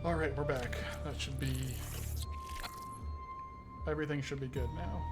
Alright, we're back. That should be... Everything should be good now.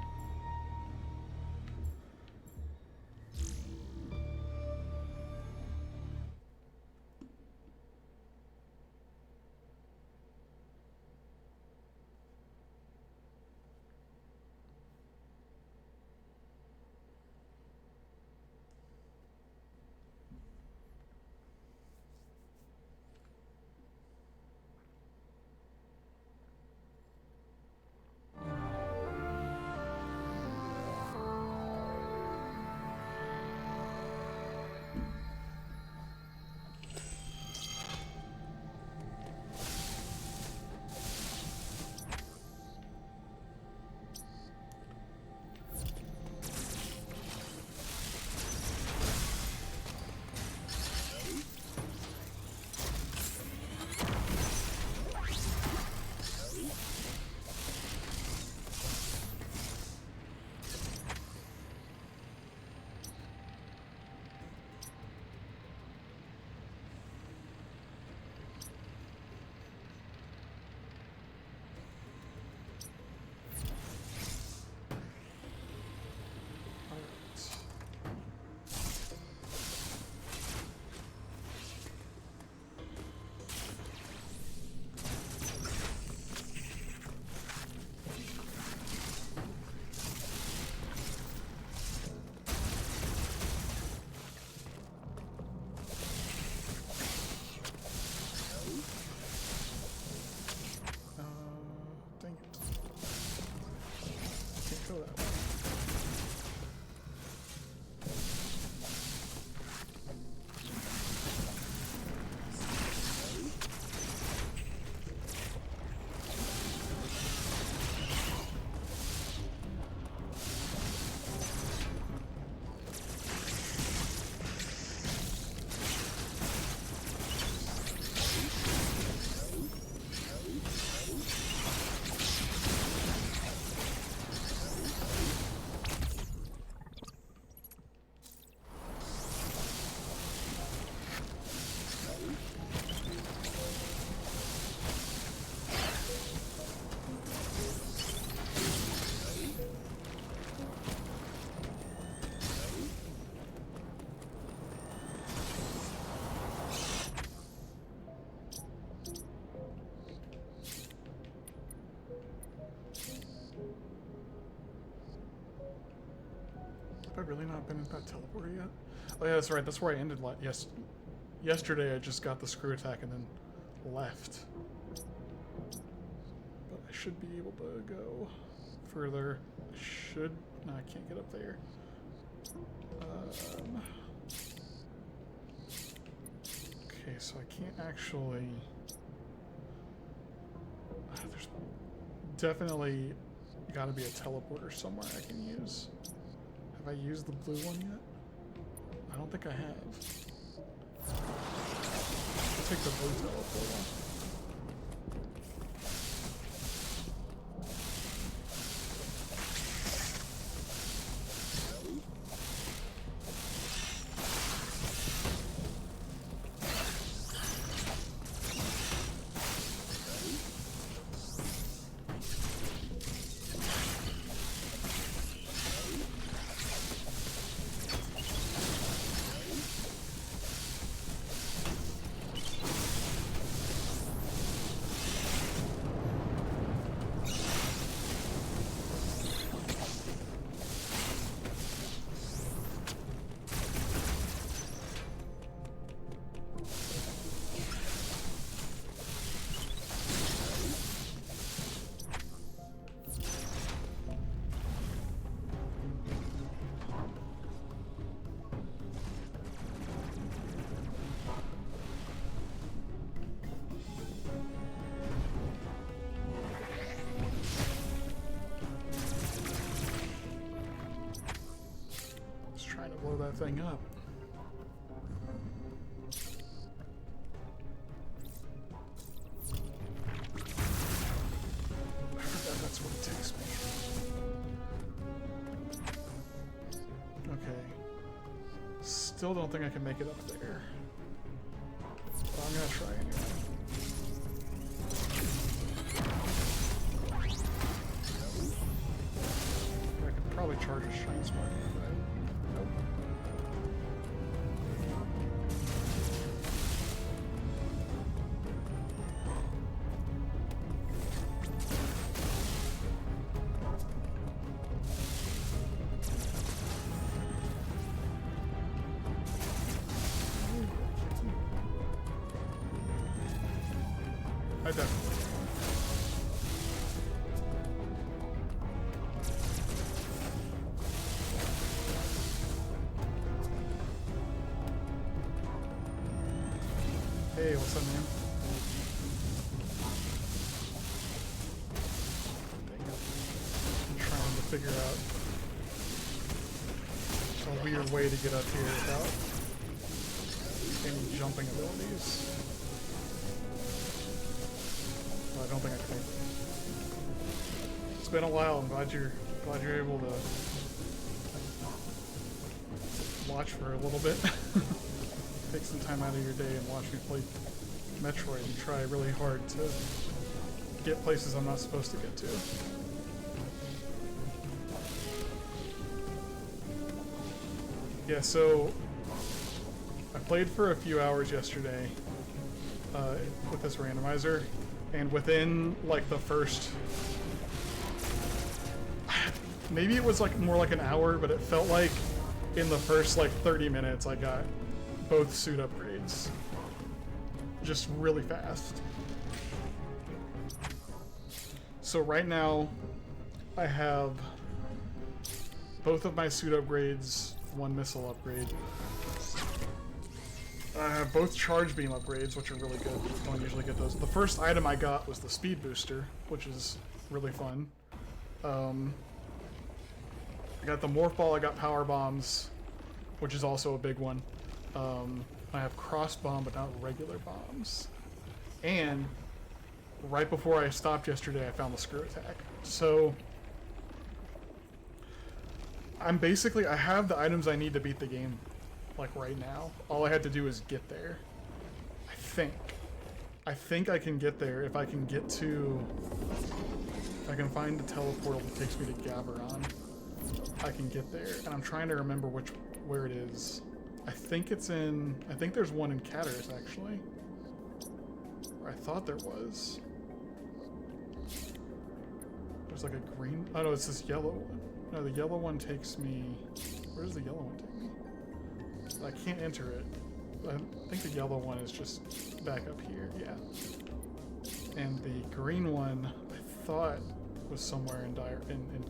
Have I really not been in that teleporter yet? Oh yeah, that's right. That's where I ended. Yesterday I just got the screw attack and then left. But I should be able to go further. No, I can't get up there. Okay, so I can't actually... There's definitely got to be a teleporter somewhere I can use. Have I used the blue one yet? I don't think I have. I'll take the blue teleport one. Blow that thing up. I forgot that's what it takes me. Okay. Still don't think I can make it up there. But I'm gonna try anyway. actually charge a shine spark. Nope. I definitely. Hey, what's up, man? I'm trying to figure out a weird way to get up here without any jumping abilities. Well, I don't think I can. It's been a while. I'm glad you're able to watch for a little bit. Take some time out of your day and watch me play Metroid and try really hard to get places I'm not supposed to get to. Yeah, so I played for a few hours yesterday with this randomizer, and within like the first, maybe it was like more like an hour, but it felt like in the first like 30 minutes I got both suit upgrades just really fast. So right now I have both of my suit upgrades, one missile upgrade. I have both charge beam upgrades, which are really good. I don't usually get those. The first item I got was the speed booster, which is really fun. I got the morph ball, I got power bombs, which is also a big one. I have cross bomb, but not regular bombs. And right before I stopped yesterday, I found the screw attack. So I'm basically, I have the items I need to beat the game, like right now. All I had to do is get there. I think I can get there if I can get to, if I can find the teleportal that takes me to Gaveron. I can get there, and I'm trying to remember where it is. I think it's in, I think there's one in Catter's actually. Or I thought there was. There's like a green, oh no, it's this yellow one. No, the yellow one takes me, where does the yellow one take me? I can't enter it. I think the yellow one is just back up here, yeah. And the green one, I thought was somewhere in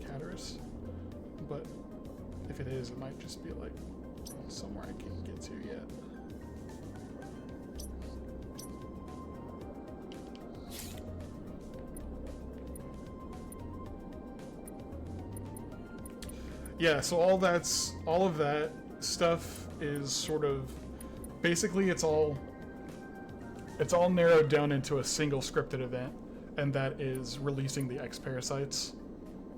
Catter's. But if it is, it might just be like somewhere I can't get to yet. Yeah, so all of that stuff is sort of, basically it's all narrowed down into a single scripted event, and that is releasing the X parasites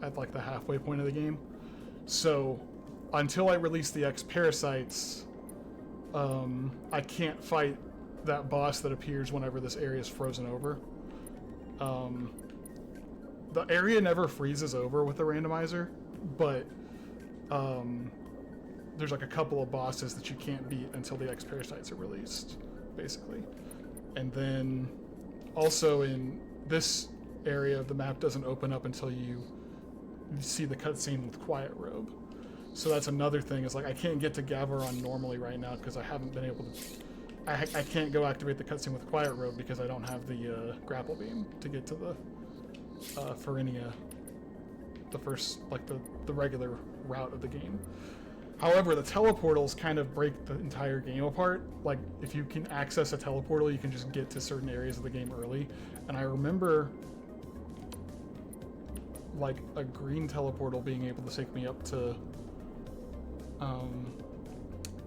at like the halfway point of the game. So until I release the X parasites, I can't fight that boss that appears whenever this area is frozen over. The area never freezes over with the randomizer, but there's like a couple of bosses that you can't beat until the X parasites are released, basically. And then also in this area, the map doesn't open up until you see the cutscene with Quiet Robe. So that's another thing, is like I can't get to Gaveron normally right now because I haven't been able to, I can't go activate the cutscene with Quiet Robe because I don't have the grapple beam to get to the Farinia, the first, like the regular route of the game. However, the teleportals kind of break the entire game apart. Like, if you can access a teleportal, you can just get to certain areas of the game early. And I remember, like, a green teleportal being able to take me up to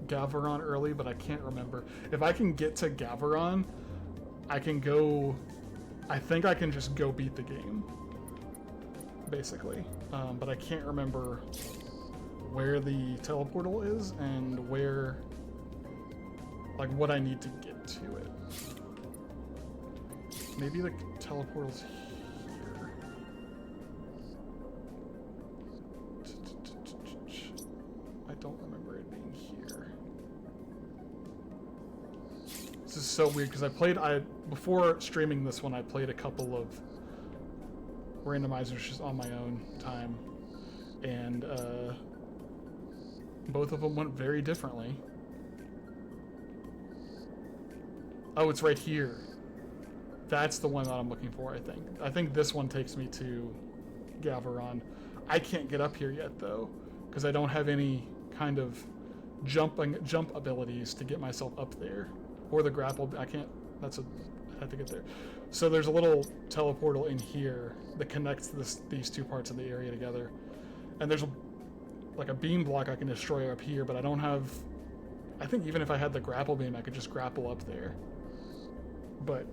Gaveron early, but I can't remember. If I can get to Gaveron, I can go, I think I can just go beat the game, basically. But I can't remember where the teleportal is and where, like, what I need to get to it. Maybe the teleportal's here. don't remember it being here. This is so weird because before streaming this one, I played a couple of randomizers just on my own time, and both of them went very differently. Oh, it's right here. That's the one that I'm looking for, I think. I think this one takes me to Galvaron. I can't get up here yet, though, because I don't have any kind of jump abilities to get myself up there. Or the grapple, I can't, I have to get there. So there's a little teleportal in here that connects these two parts of the area together. And there's like a beam block I can destroy up here, but I don't have, I think even if I had the grapple beam, I could just grapple up there. But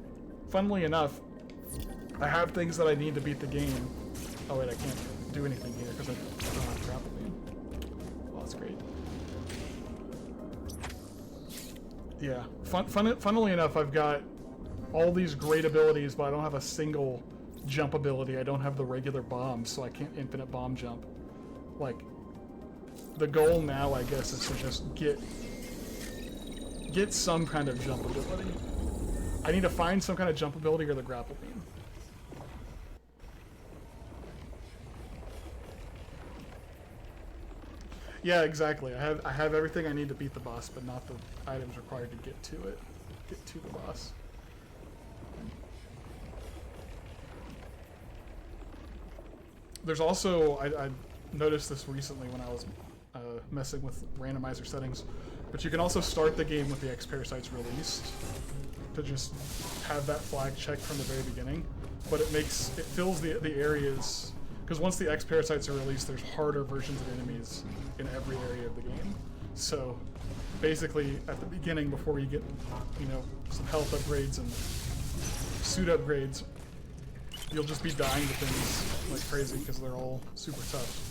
funnily enough, I have things that I need to beat the game. Oh wait, I can't do anything here because I don't have grapple beam. Well, that's great. Yeah, funnily enough, I've got all these great abilities, but I don't have a single jump ability. I don't have the regular bombs, so I can't infinite bomb jump. Like, the goal now, I guess, is to just get some kind of jump ability. I need to find some kind of jump ability or the grapple beam. Yeah, exactly. I have everything I need to beat the boss, but not the items required to get to it. Get to the boss. There's also, I noticed this recently when I was messing with randomizer settings, but you can also start the game with the X-Parasites released to just have that flag checked from the very beginning, but it fills the areas, because once the X-Parasites are released, there's harder versions of enemies in every area of the game. So basically at the beginning, before you get, some health upgrades and suit upgrades, you'll just be dying to things like crazy because they're all super tough.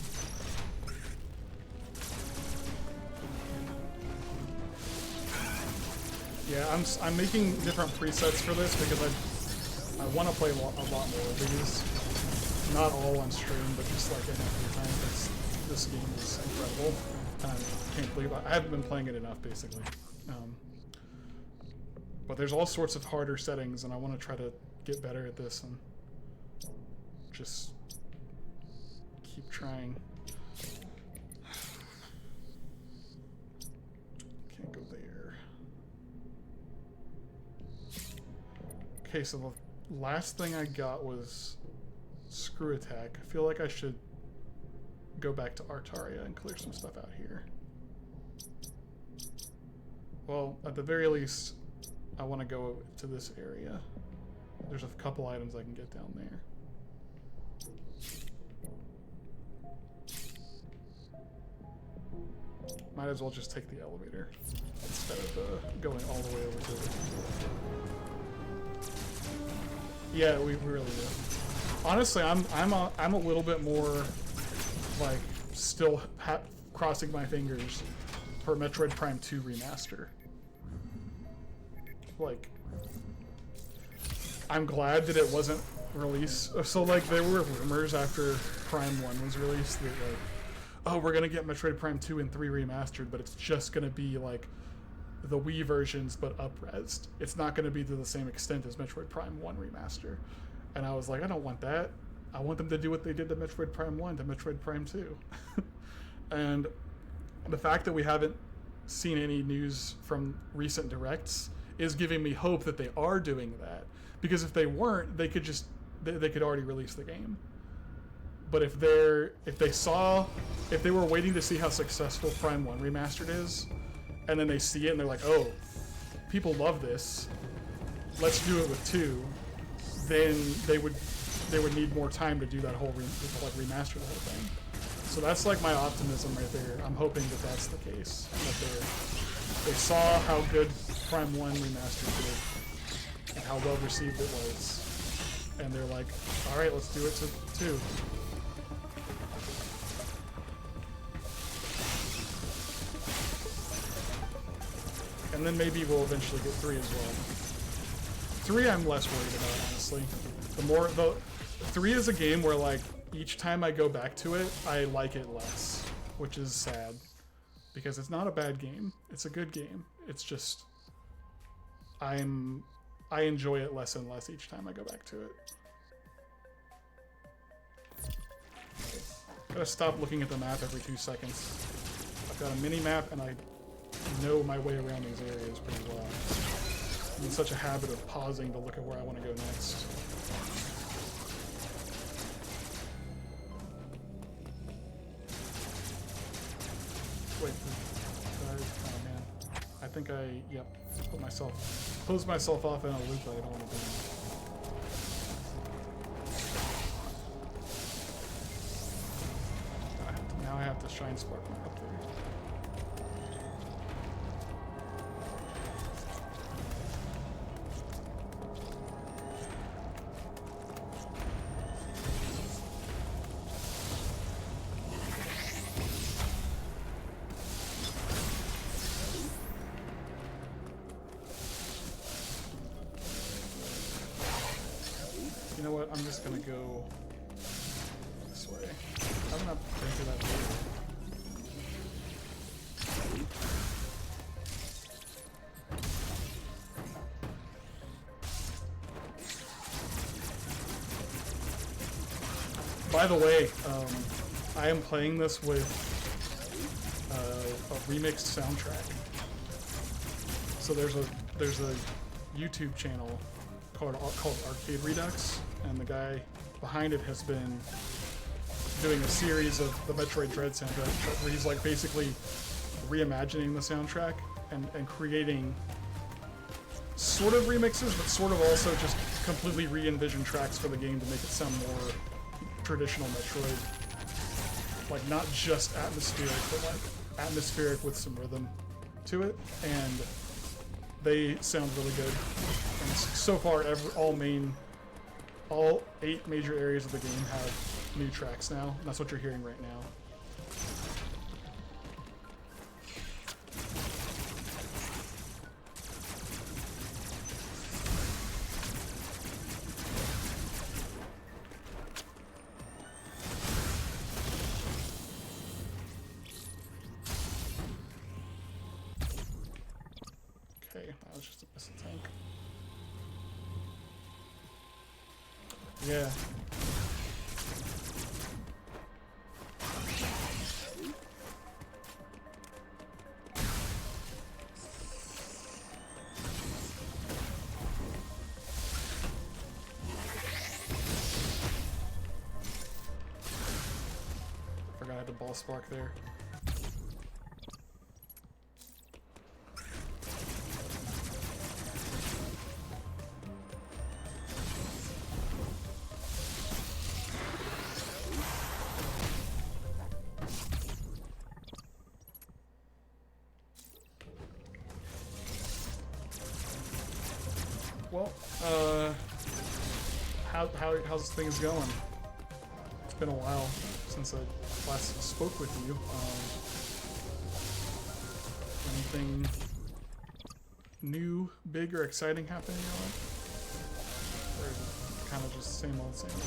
Yeah, I'm making different presets for this because I want to play a lot more of these. Not all on stream, but just like enough of the time because this game is incredible. And I can't believe I haven't been playing it enough, basically. But there's all sorts of harder settings, and I want to try to get better at this and just keep trying. Can't go there. Okay, so the last thing I got was Screw Attack. I feel like I should go back to Artaria and clear some stuff out here. Well, at the very least, I want to go to this area. There's a couple items I can get down there. Might as well just take the elevator instead of going all the way over to it. Yeah, we really do. Honestly, I'm a little bit more like still crossing my fingers for Metroid Prime 2 remaster. Like, I'm glad that it wasn't released. So like there were rumors after Prime 1 was released that like, oh, we're gonna get Metroid Prime 2 and 3 remastered, but it's just gonna be like the Wii versions but up-resed. It's not gonna be to the same extent as Metroid Prime 1 remaster. And I was like, I don't want that. I want them to do what they did to Metroid Prime 1 to Metroid Prime 2. And the fact that we haven't seen any news from recent directs is giving me hope that they are doing that. Because if they weren't, they could already release the game. But if they were waiting to see how successful Prime 1 Remastered is, and then they see it and they're like, oh, people love this, let's do it with 2, then they would need more time to do that whole remaster the whole thing. So that's like my optimism right there. I'm hoping that that's the case. That they saw how good Prime 1 Remastered did and how well received it was, and they're like, all right, let's do it to 2. And then maybe we'll eventually get 3 as well. 3 I'm less worried about, honestly. 3 is a game where like each time I go back to it, I like it less, which is sad. because it's not a bad game. It's a good game. It's just I enjoy it less and less each time I go back to it. Gotta stop looking at the map every 2 seconds. I've got a mini map and I know my way around these areas pretty well. I'm in such a habit of pausing to look at where I want to go next. Wait, oh man. I think closed myself off in a loop that I don't want to be in. Now I have to shine spark my up there. You know what? I'm just gonna go this way. I'm gonna bring to that door. By the way, I am playing this with a remixed soundtrack. So there's a YouTube channel called Arcade Redux, and the guy behind it has been doing a series of the Metroid Dread soundtrack where he's like basically reimagining the soundtrack and creating sort of remixes, but sort of also just completely re-envision tracks for the game to make it sound more traditional Metroid. Like not just atmospheric, but like atmospheric with some rhythm to it, and they sound really good. And so far, all 8 major areas of the game have new tracks now, and that's what you're hearing right now. Okay, that was just a missile tank. Yeah. Forgot I had the ball spark there. Well, how's things going? It's been a while since I last spoke with you. Anything new, big, or exciting happening in your life? Or is it kind of just same old, same old?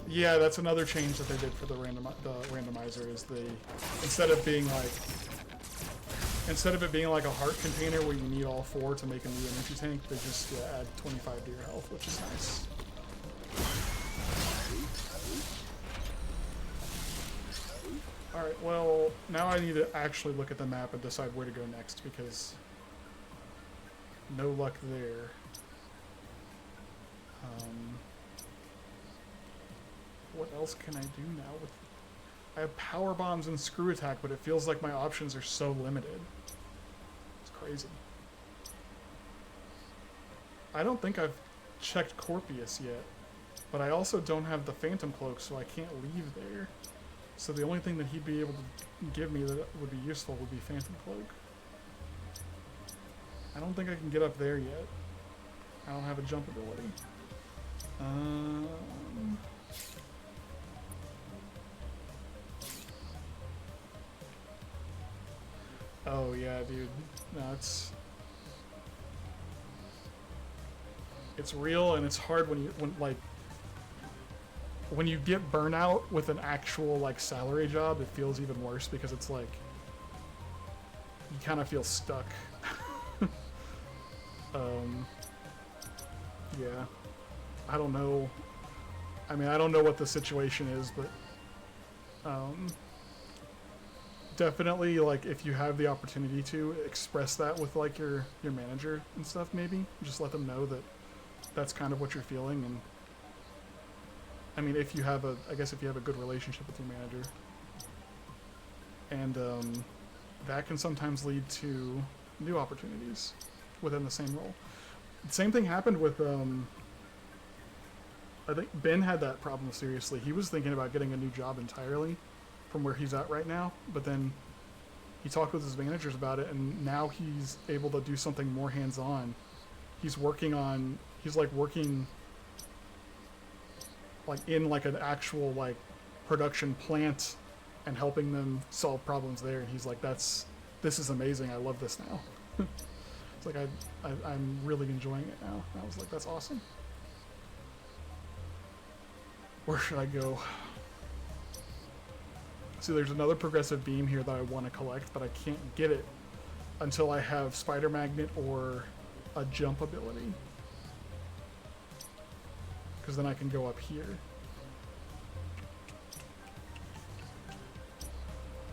Yeah, that's another change that they did for the randomizer is instead of it being like a heart container where you need all 4 to make a new energy tank, they just add 25 to your health, which is nice. Alright, well, now I need to actually look at the map and decide where to go next, because no luck there. What else can I do now with... I have power bombs and screw attack, but it feels like my options are so limited. It's crazy. I don't think I've checked Corpius yet, but I also don't have the Phantom Cloak, so I can't leave there. So the only thing that he'd be able to give me that would be useful would be Phantom Cloak. I don't think I can get up there yet. I don't have a jump ability. Oh yeah, dude. No, it's real, and it's hard when when you get burnout with an actual like salary job, it feels even worse because it's like you kind of feel stuck. Yeah, I don't know. I mean, I don't know what the situation is, but definitely, like, if you have the opportunity to express that with like your manager and stuff, maybe just let them know that that's kind of what you're feeling. And I mean, if you have a, I guess if you have a good relationship with your manager, and that can sometimes lead to new opportunities within the same role. The same thing happened with I think Ben had that problem seriously. He was thinking about getting a new job entirely from where he's at right now, but then he talked with his managers about it, and now he's able to do something more hands-on. He's working like in like an actual like production plant and helping them solve problems there, and he's like, this is amazing, I love this now. It's like I'm really enjoying it now. And I was like, that's awesome. Where should I go? See, there's another progressive beam here that I want to collect, but I can't get it until I have Spider Magnet or a jump ability. Because then I can go up here.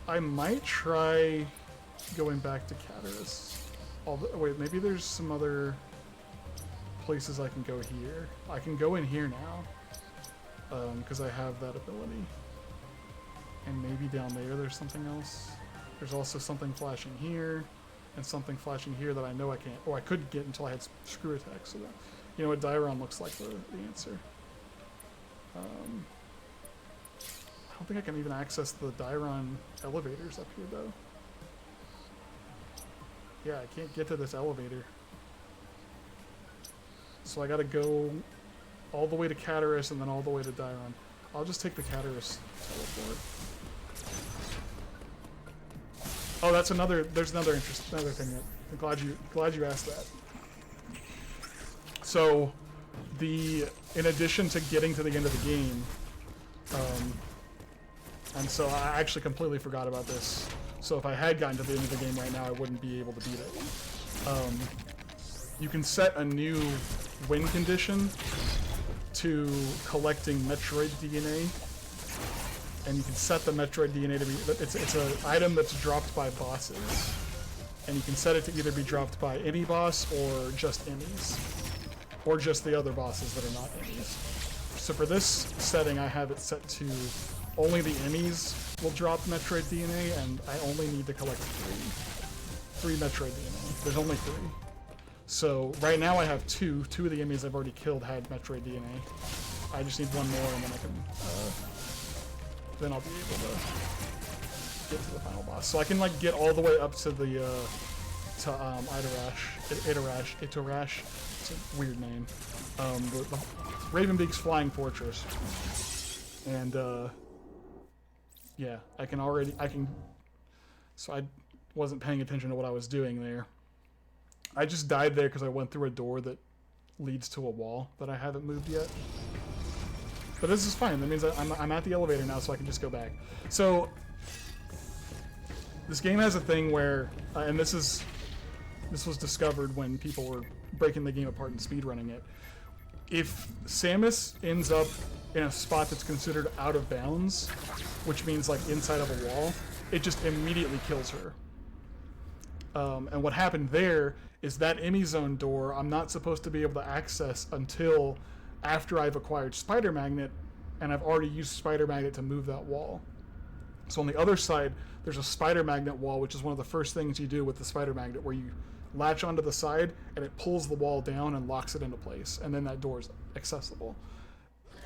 I might try going back to Caterus. Wait, maybe there's some other places I can go here. I can go in here now. Because I have that ability. And maybe down there's something else. There's also something flashing here, and something flashing here that I know I can't, or I could get until I had screw attack. So that, you know what Dairon looks like the answer. I don't think I can even access the Dairon elevators up here though. Yeah, I can't get to this elevator. So I gotta go all the way to Caterus and then all the way to Dairon. I'll just take the Caterus teleport. Oh, there's another thing that I'm glad you asked that. So, in addition to getting to the end of the game, and so I actually completely forgot about this. So if I had gotten to the end of the game right now, I wouldn't be able to beat it. You can set a new win condition to collecting Metroid DNA, and you can set the Metroid DNA to be, it's an item that's dropped by bosses, and you can set it to either be dropped by any boss or just enemies, or just the other bosses that are not enemies. So for this setting, I have it set to only the enemies will drop Metroid DNA, and I only need to collect three Metroid DNA. There's only 3. So right now I have 2. 2 of the enemies I've already killed had Metroid DNA. I just need 1 more, and then I can, then I'll be able to get to the final boss. So I can like get all the way up to the Itarash. It's a weird name. The Ravenbeak's Flying Fortress, and yeah, So I wasn't paying attention to what I was doing there. I just died there because I went through a door that leads to a wall that I haven't moved yet. But this is fine. That means I'm at the elevator now, so I can just go back. So this game has a thing where, and this was discovered when people were breaking the game apart and speedrunning it. If Samus ends up in a spot that's considered out of bounds, which means like inside of a wall, it just immediately kills her. And what happened there is that Emmy Zone door I'm not supposed to be able to access until after I've acquired Spider Magnet, and I've already used Spider Magnet to move that wall. So on the other side, there's a Spider Magnet wall, which is one of the first things you do with the Spider Magnet, where you latch onto the side and it pulls the wall down and locks it into place, and then that door is accessible.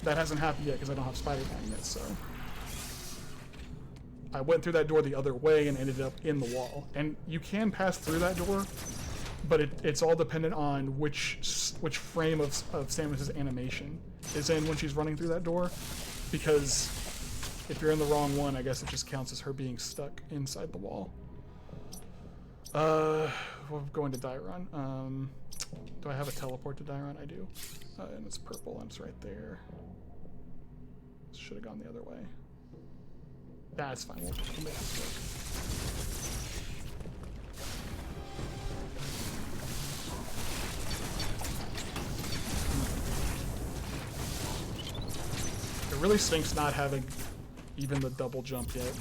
That hasn't happened yet because I don't have Spider Magnet, so I went through that door the other way and ended up in the wall. And you can pass through that door, but it's all dependent on which frame of Samus's animation is in when she's running through that door, because if you're in the wrong one, I guess it just counts as her being stuck inside the wall. We're going to Dairon. Do I have a teleport to Dairon? I do. And it's purple, and it's right there. Should have gone the other way. That's fine. We'll make this work. It really stinks not having even the double jump yet.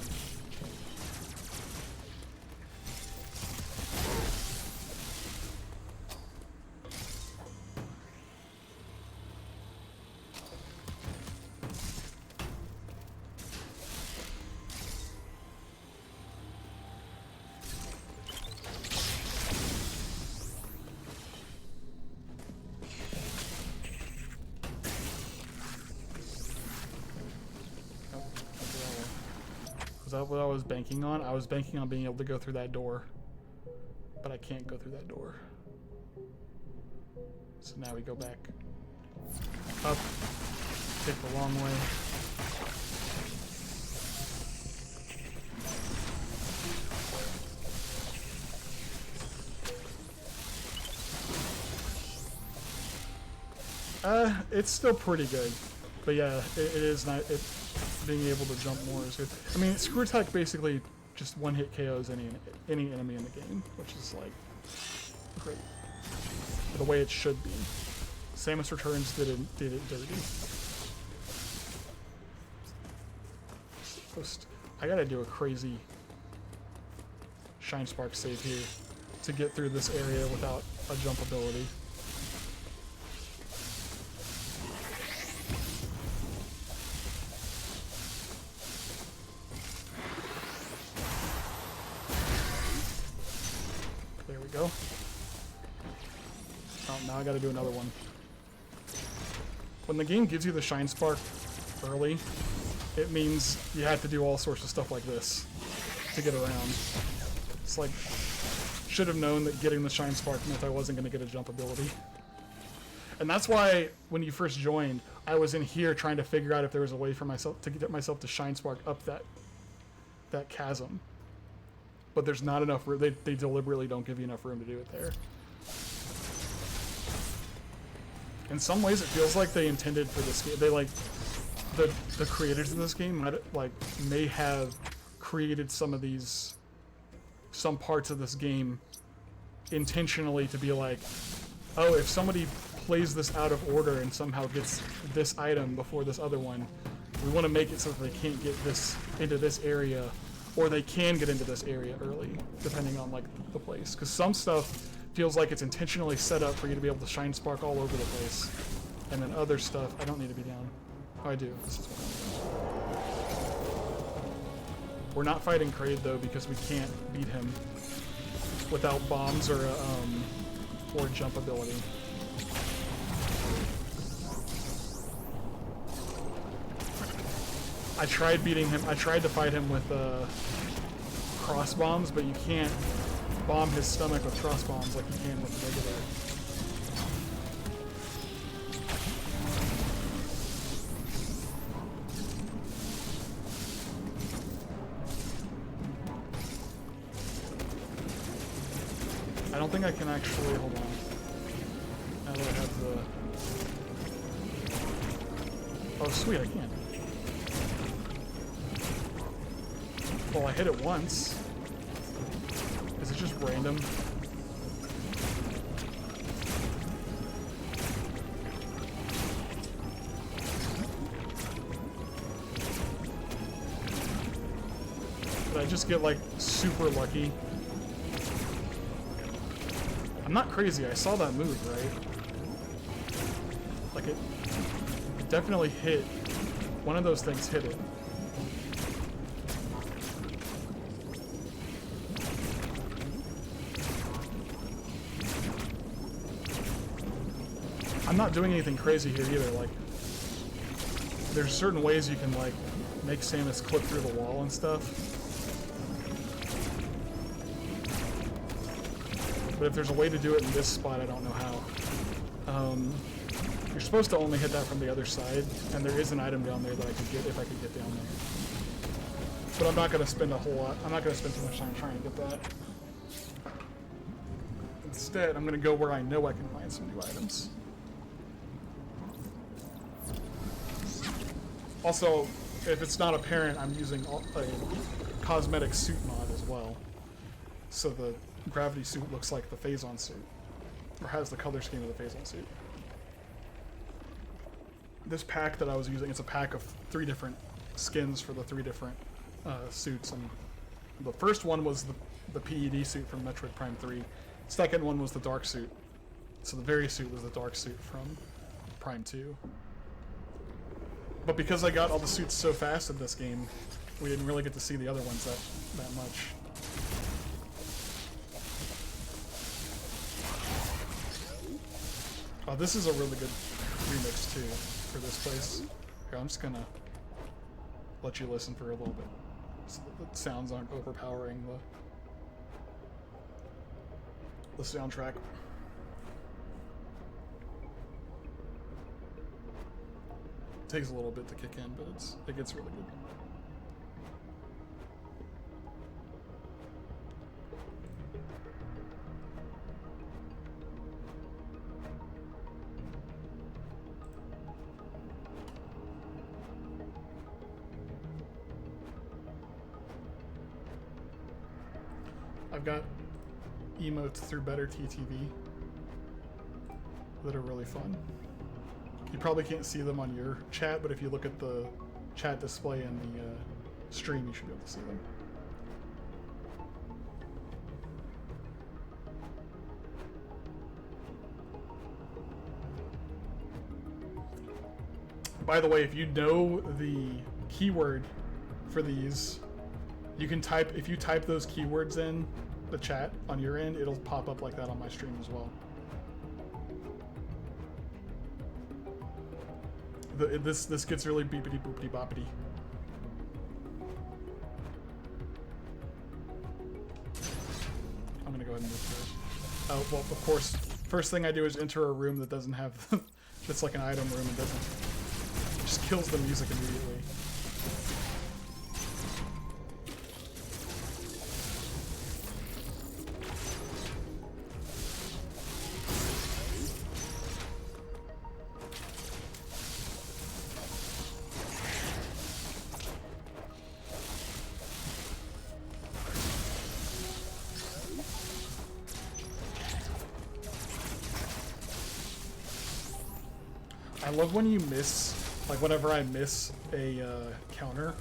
Was that what I was banking on? I was banking on being able to go through that door. But I can't go through that door. So now we go back up, take the long way. It's still pretty good. But yeah, it is not. Being able to jump more is good. I mean, Screw Attack basically just one-hit KOs any enemy in the game, which is like great. The way it should be. Samus Returns did it dirty. I gotta do a crazy Shine Spark save here to get through this area without a jump ability. Go. Oh, now I gotta do another one. When the game gives you the Shine Spark early, it means you have to do all sorts of stuff like this to get around. It's like, should have known that getting the Shine Spark meant I wasn't gonna get a jump ability. And that's why, when you first joined, I was in here trying to figure out if there was a way for myself to get myself to Shine Spark up that chasm. But there's not enough room. They deliberately don't give you enough room to do it there. In some ways, it feels like they intended for this game. They like the creators of this game may have created some parts of this game intentionally to be like, oh, if somebody plays this out of order and somehow gets this item before this other one, we want to make it so that they can't get this into this area. Or they can get into this area early, depending on like the place. Because some stuff feels like it's intentionally set up for you to be able to Shine Spark all over the place. And then other stuff, I don't need to be down. Oh, I do. This is what we're not fighting Kraid though, because we can't beat him without bombs or jump ability. I tried beating him. I tried to fight him with cross bombs, but you can't bomb his stomach with cross bombs like you can with regular. I don't think I can actually. Hold on. Now that I have the. Oh, sweet! I can. Well, I hit it once. Is it just random? Did I just get like super lucky? I'm not crazy. I saw that move, right? Like it definitely hit. One of those things hit it. I'm not doing anything crazy here either. Like, there's certain ways you can like make Samus clip through the wall and stuff. But if there's a way to do it in this spot, I don't know how. You're supposed to only hit that from the other side, and there is an item down there that I could get if I could get down there. But I'm not going to spend a whole lot. I'm not going to spend too much time trying to get that. Instead, I'm going to go where I know I can find some new items. Also, if it's not apparent, I'm using a cosmetic suit mod as well. So the gravity suit looks like the Phazon suit. Or has the color scheme of the Phazon suit. This pack that I was using, it's a pack of 3 different skins for the 3 different suits. And the first one was the PED suit from Metroid Prime 3. Second one was the dark suit. So the Very suit was the dark suit from Prime 2. But because I got all the suits so fast in this game, we didn't really get to see the other ones that much. Oh, this is a really good remix too for this place. Here, I'm just gonna let you listen for a little bit so that the sounds aren't overpowering the soundtrack. It takes a little bit to kick in, but it gets really good. I've got emotes through Better TTV that are really fun. You probably can't see them on your chat, but if you look at the chat display in the stream, you should be able to see them. By the way, if you know the keyword for these, you can type, if you type those keywords in the chat on your end, it'll pop up like that on my stream as well. This gets really beepity boopity boppity. I'm gonna go ahead and move through. Oh, well, of course, first thing I do is enter a room that doesn't have, that's like an item room and just kills the music immediately. I love when you miss, like whenever I miss a counter,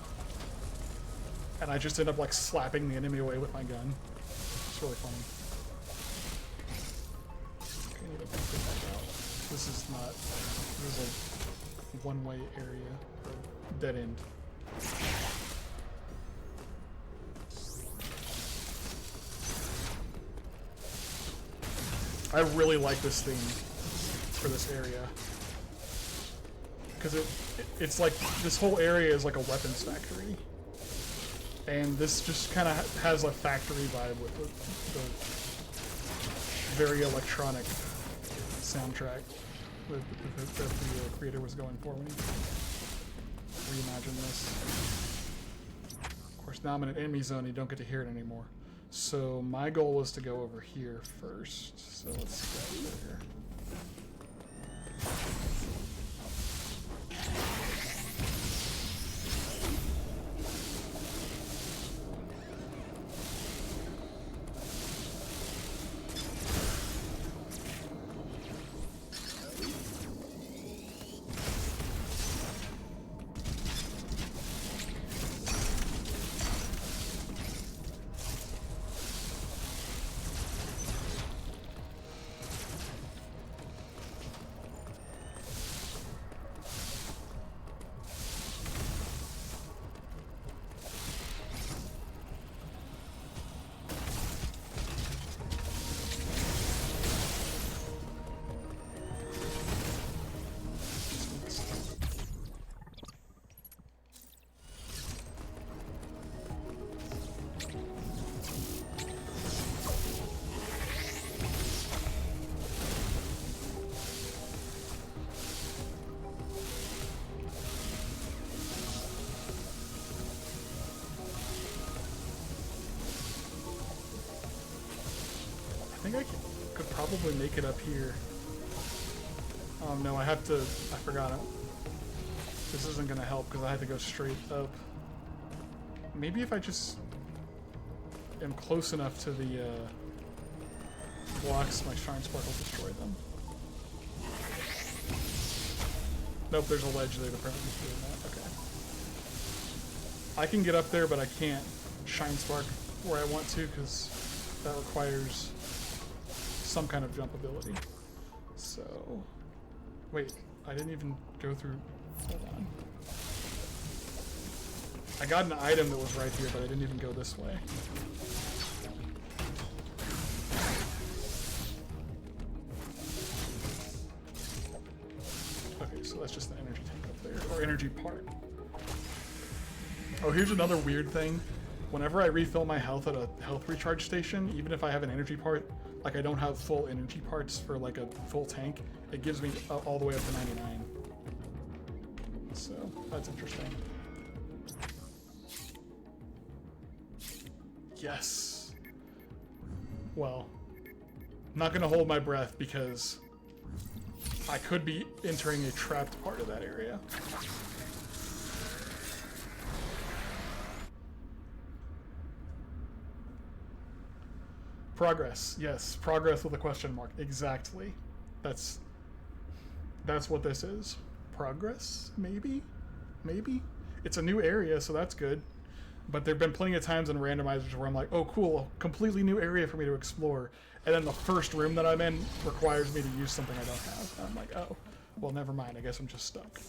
and I just end up like slapping the enemy away with my gun. It's really funny. Okay, I need to back it back out. This is not, this is a one-way area, or dead end. I really like this theme for this area. Because it's like, this whole area is like a weapons factory. And this just kind of has a factory vibe with the very electronic soundtrack that the creator was going for when he reimagined this. Of course, now I'm in an enemy zone, you don't get to hear it anymore. So my goal was to go over here first. So let's go over here. I think I could probably make it up here. Oh no, I have to, I forgot it. This isn't gonna help because I had to go straight up. Maybe if I just am close enough to the blocks, my Shrine Spark will destroy them. Nope, there's a ledge there to prevent me from doing that. Okay. I can get up there, but I can't Shine Spark where I want to because that requires some kind of jump ability. So, wait, I didn't even go through. Hold on. I got an item that was right here, but I didn't even go this way. Okay, so that's just the energy tank up there, or energy part. Oh, here's another weird thing. Whenever I refill my health at a health recharge station, even if I have an energy part, like I don't have full energy parts for like a full tank, it gives me all the way up to 99. So, that's interesting. Yes. Well, I'm not gonna hold my breath because I could be entering a trapped part of that area. Progress, yes, progress with a question mark. Exactly. That's what this is. Progress, maybe? Maybe? It's a new area, so that's good. But there've been plenty of times in randomizers where I'm like, oh cool, a completely new area for me to explore. And then the first room that I'm in requires me to use something I don't have. And I'm like, oh, well never mind, I guess I'm just stuck.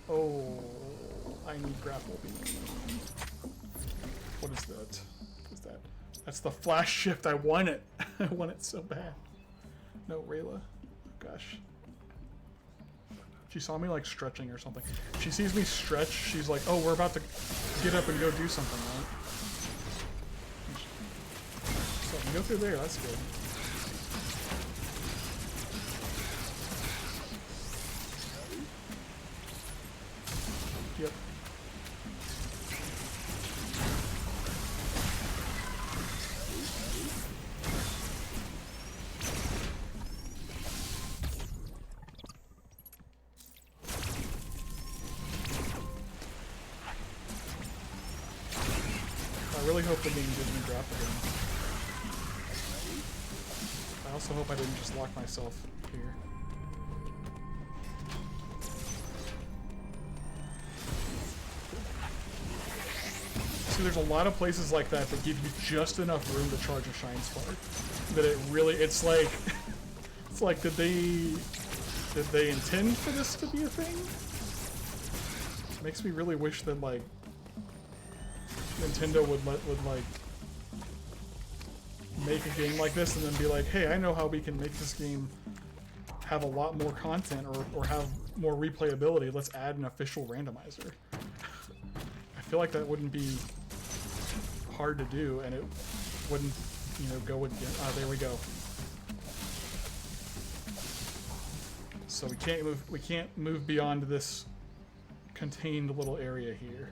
Oh, I need grapple beam. What is that? What is that? That's the flash shift. I want it. I want it so bad. No, Rayla. Gosh. She saw me like stretching or something. She sees me stretch. She's like, oh, we're about to get up and go do something, right? So I can go through there. That's good. Yep. I really hope the game gives me drop again. I also hope I didn't just lock myself here. See, there's a lot of places like that that give you just enough room to charge a Shine Spark. That it really, it's like, did they intend for this to be a thing? It makes me really wish that like Nintendo would like make a game like this and then be like, hey, I know how we can make this game have a lot more content or have more replayability. Let's add an official randomizer. I feel like that wouldn't be hard to do, and it wouldn't, you know, go again. There we go. So we can't move beyond this contained little area here.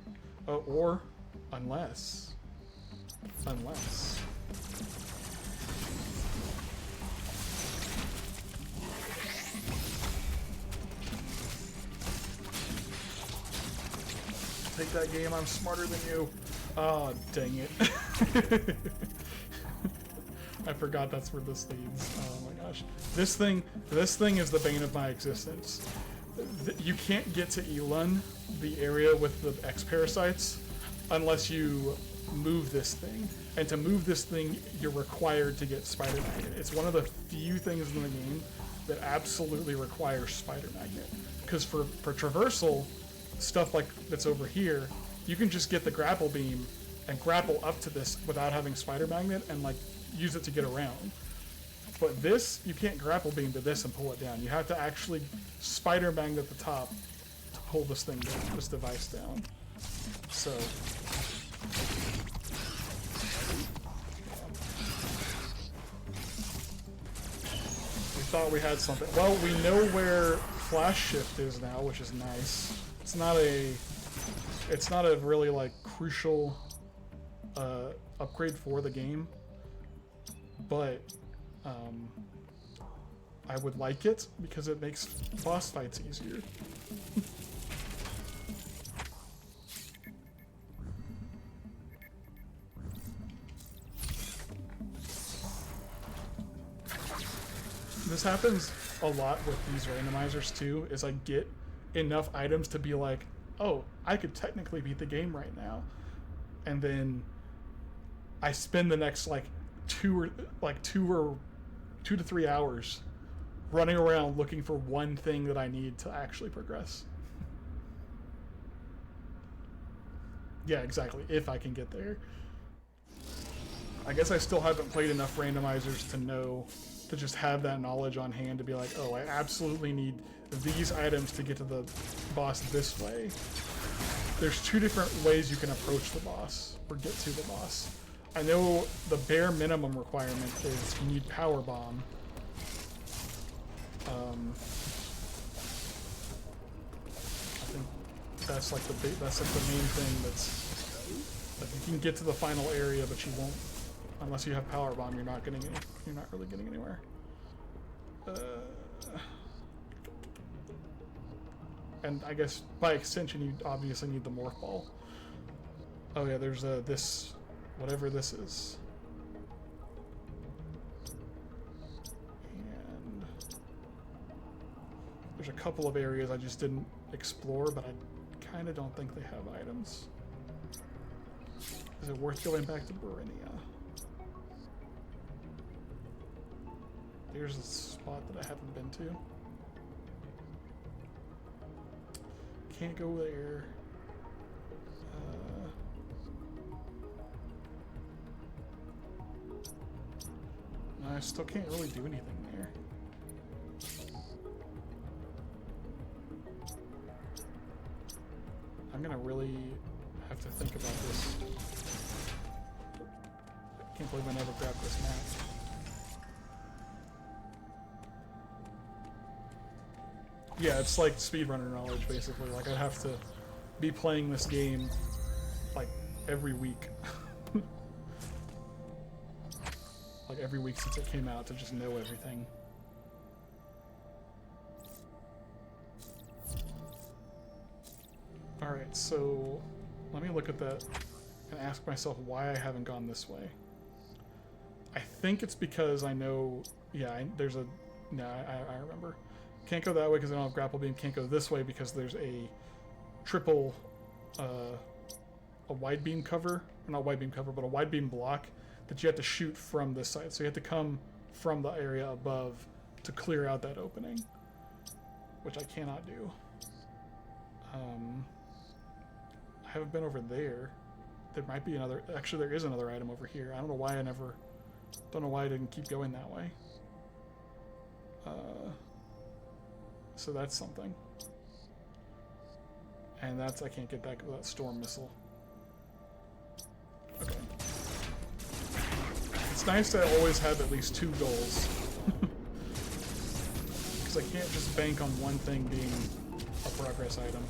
Or unless take that game, I'm smarter than you. Oh, dang it. I forgot that's where this leads. Oh my gosh. This thing is the bane of my existence. You can't get to Elun, the area with the X parasites, unless you move this thing. And to move this thing, you're required to get Spider Magnet. It's one of the few things in the game that absolutely requires Spider Magnet. Because for traversal, stuff like that's over here, you can just get the grapple beam and grapple up to this without having Spider Magnet and like use it to get around. But this, you can't grapple beam to this and pull it down. You have to actually Spider Magnet the top to pull this thing down, this device down. So we thought we had something. Well, we know where Flash Shift is now, which is nice. It's not a really like crucial upgrade for the game, but I would like it because it makes boss fights easier. This happens a lot with these randomizers too, is I get enough items to be like, oh, I could technically beat the game right now. And then I spend the next like 2 to 3 hours running around looking for one thing that I need to actually progress. Yeah, exactly, if I can get there. I guess I still haven't played enough randomizers to know, to just have that knowledge on hand to be like, oh, I absolutely need these items to get to the boss this way. There's 2 different ways you can approach the boss, or get to the boss. I know the bare minimum requirement is you need Power Bomb. I think that's like the main thing that's like, you can get to the final area, but you won't unless you have Power Bomb. You're not really getting anywhere. And I guess by extension, you obviously need the Morph Ball. Oh yeah, there's this, whatever this is. And there's a couple of areas I just didn't explore, but I kind of don't think they have items. Is it worth going back to Barinia? Here's a spot that I haven't been to. Can't go there. I still can't really do anything there. I'm gonna really have to think about this. I can't believe I never grabbed this map. Yeah, it's like speedrunner knowledge, basically. Like, I'd have to be playing this game, like, every week. Like, every week since it came out to just know everything. Alright, so let me look at that and ask myself why I haven't gone this way. I think it's because I know, yeah, I remember. Can't go that way because I don't have grapple beam. Can't go this way because there's a triple, a wide beam cover, or not wide beam cover, but a wide beam block that you have to shoot from this side. So you have to come from the area above to clear out that opening, which I cannot do. I haven't been over there. There might be another, actually there is another item over here. I don't know why I didn't keep going that way. So that's something. And that's, I can't get that storm missile. Okay. It's nice to always have at least 2 goals. Because I can't just bank on one thing being a progress item.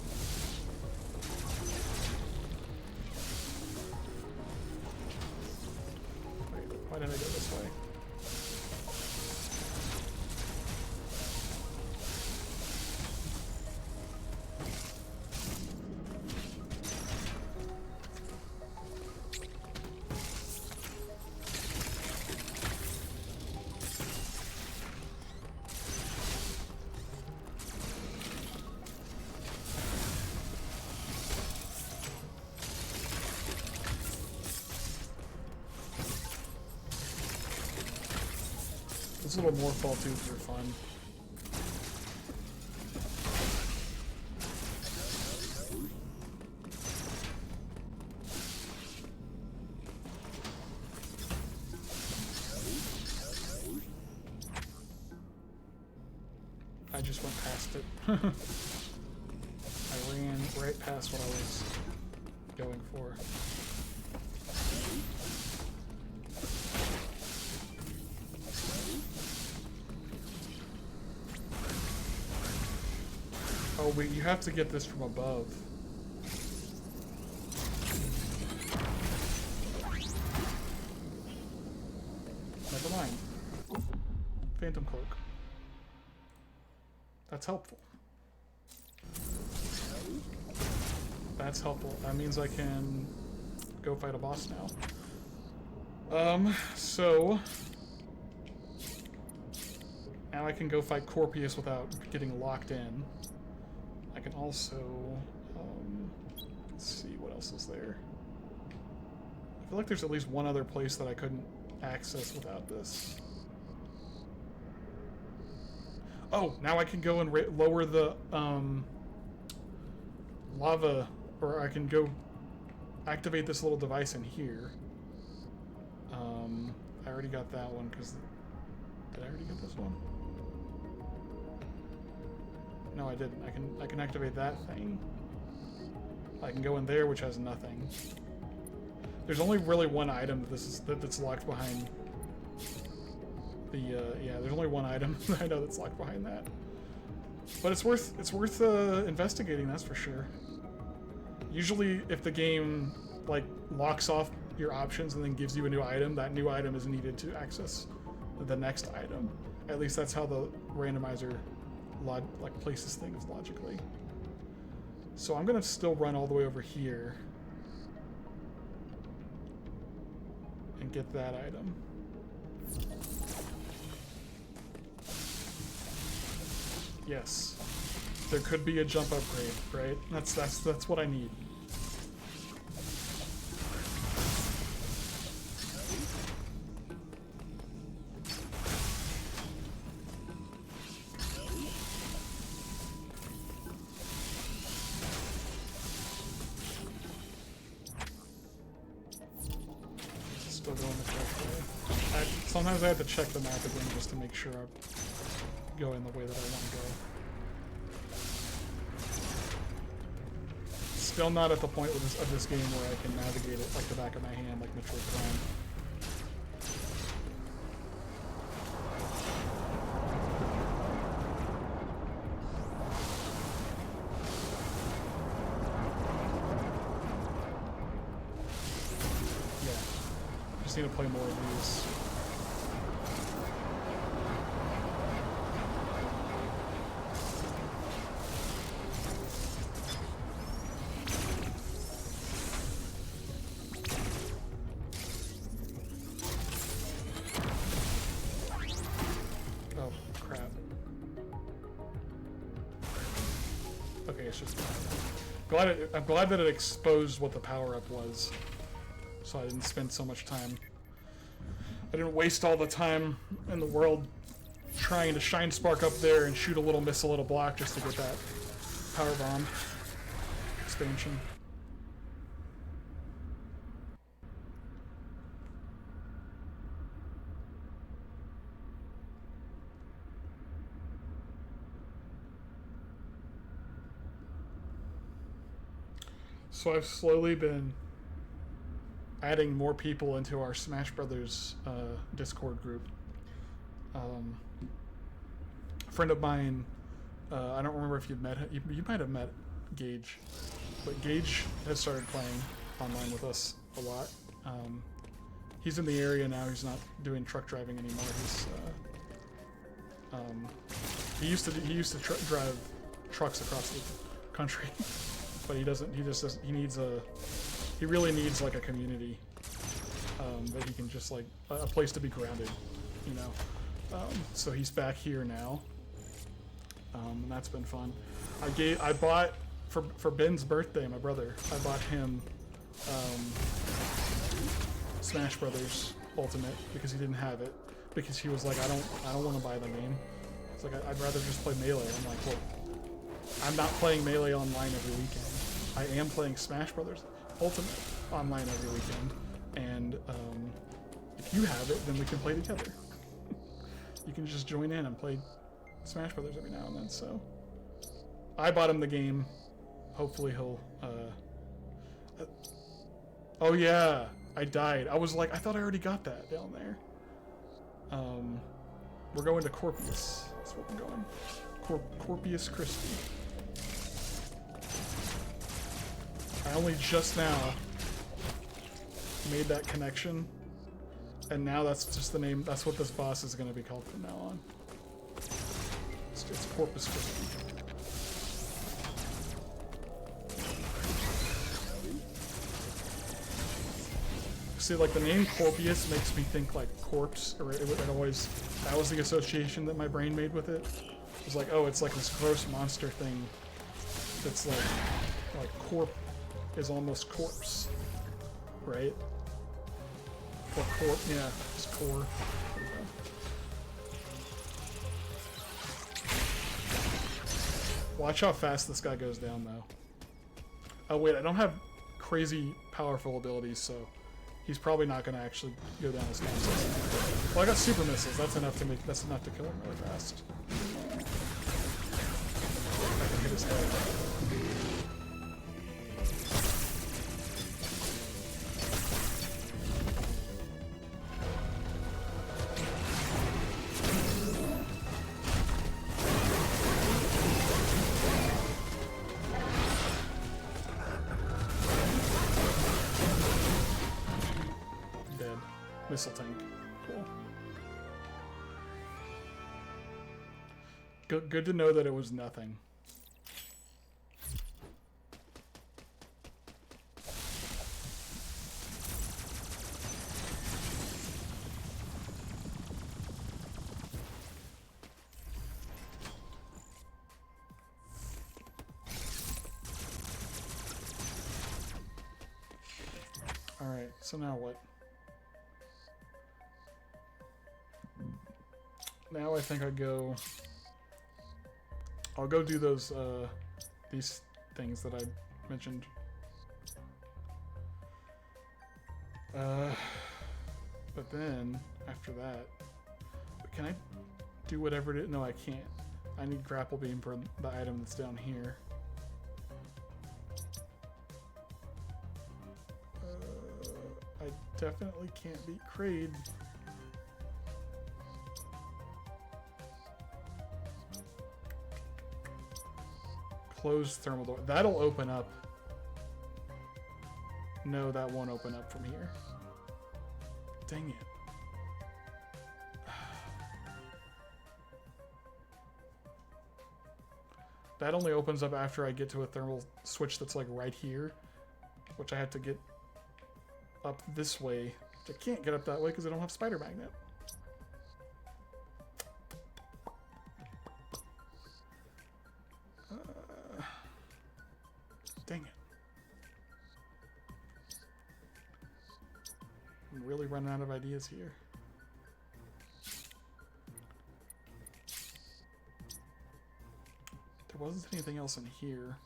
Wait, why did I go this way? Those little morph ball tubes are fun. I just went past it. I ran right past what I was going for. Oh wait, you have to get this from above. Never mind. That's helpful. That's helpful. That means I can go fight a boss now. So now I can go fight Corpius without getting locked in. I can also, let's see, what else is there? I feel like there's at least one other place that I couldn't access without this. Oh, now I can go and lower the lava, or I can go activate this little device in here. I already got that one because did I already get this one? No, I didn't. I can activate that thing. I can go in there, which has nothing. There's only really one item that's locked behind the yeah. There's only one item that I know that's locked behind that. But it's worth investigating. That's for sure. Usually, if the game like locks off your options and then gives you a new item, that new item is needed to access the next item. At least that's how the randomizer like places things logically. So I'm gonna still run all the way over here and get that item. Yes, there could be a jump upgrade, right? That's what I need. Still going the correct way. Sometimes I have to check the map again just to make sure I'm going the way that I want to go. Still not at the point of this game where I can navigate it like the back of my hand, like Metroid Prime. Yeah, just need to play more of these. I'm glad that it exposed what the power-up was, so I didn't spend so much time. I didn't waste all the time in the world trying to shine spark up there and shoot a little missile at a block just to get that power bomb expansion. So I've slowly been adding more people into our Smash Brothers Discord group. A friend of mine, I don't remember if you've met him. You might have met Gage, but Gage has started playing online with us a lot. He's in the area now. He's not doing truck driving anymore. He's he used to drive trucks across the country. But he doesn't. He just doesn't. He needs a. He really needs like a community that he can just like a place to be grounded, you know. So he's back here now, and that's been fun. I bought for Ben's birthday, my brother. I bought him Smash Brothers Ultimate because he didn't have it. Because he was like, I don't want to buy the game. It's like I'd rather just play Melee. I'm like, well, I'm not playing Melee online every weekend. I am playing Smash Brothers Ultimate online every weekend, and if you have it, then we can play together. You can just join in and play Smash Brothers every now and then. So I bought him the game. Hopefully he'll. Oh yeah, I died. I was like, I thought I already got that down there. We're going to Corpius. That's where we're going. Corpus Christi. I only just now made that connection, and now that's just the name. That's what this boss is going to be called from now on. It's It's Corpus Christi. See, like, the name Corpius makes me think, like, corpse, or it always, that was the association that my brain made with it. It was like, oh, it's like this gross monster thing that's like corp is almost corpse, right? Or corp, yeah, it's core. There we go. Watch how fast this guy goes down, though. Oh, wait, I don't have crazy powerful abilities, so he's probably not going to actually go down as fast. Well, I got super missiles. That's enough to kill him really fast. I can hit his head. Missile tank. Cool. Good to know that it was nothing. Alright, so now what? Now I think I'll go do those, these things that I mentioned. But then, after that, can I do whatever it is? No, I can't. I need grapple beam for the item that's down here. I definitely can't beat Kraid. Closed thermal door. That'll open up. No, that won't open up from here. Dang it. That only opens up after I get to a thermal switch that's like right here, which I have to get up this way. I can't get up that way because I don't have spider magnet. Dang it. I'm really running out of ideas here. There wasn't anything else in here.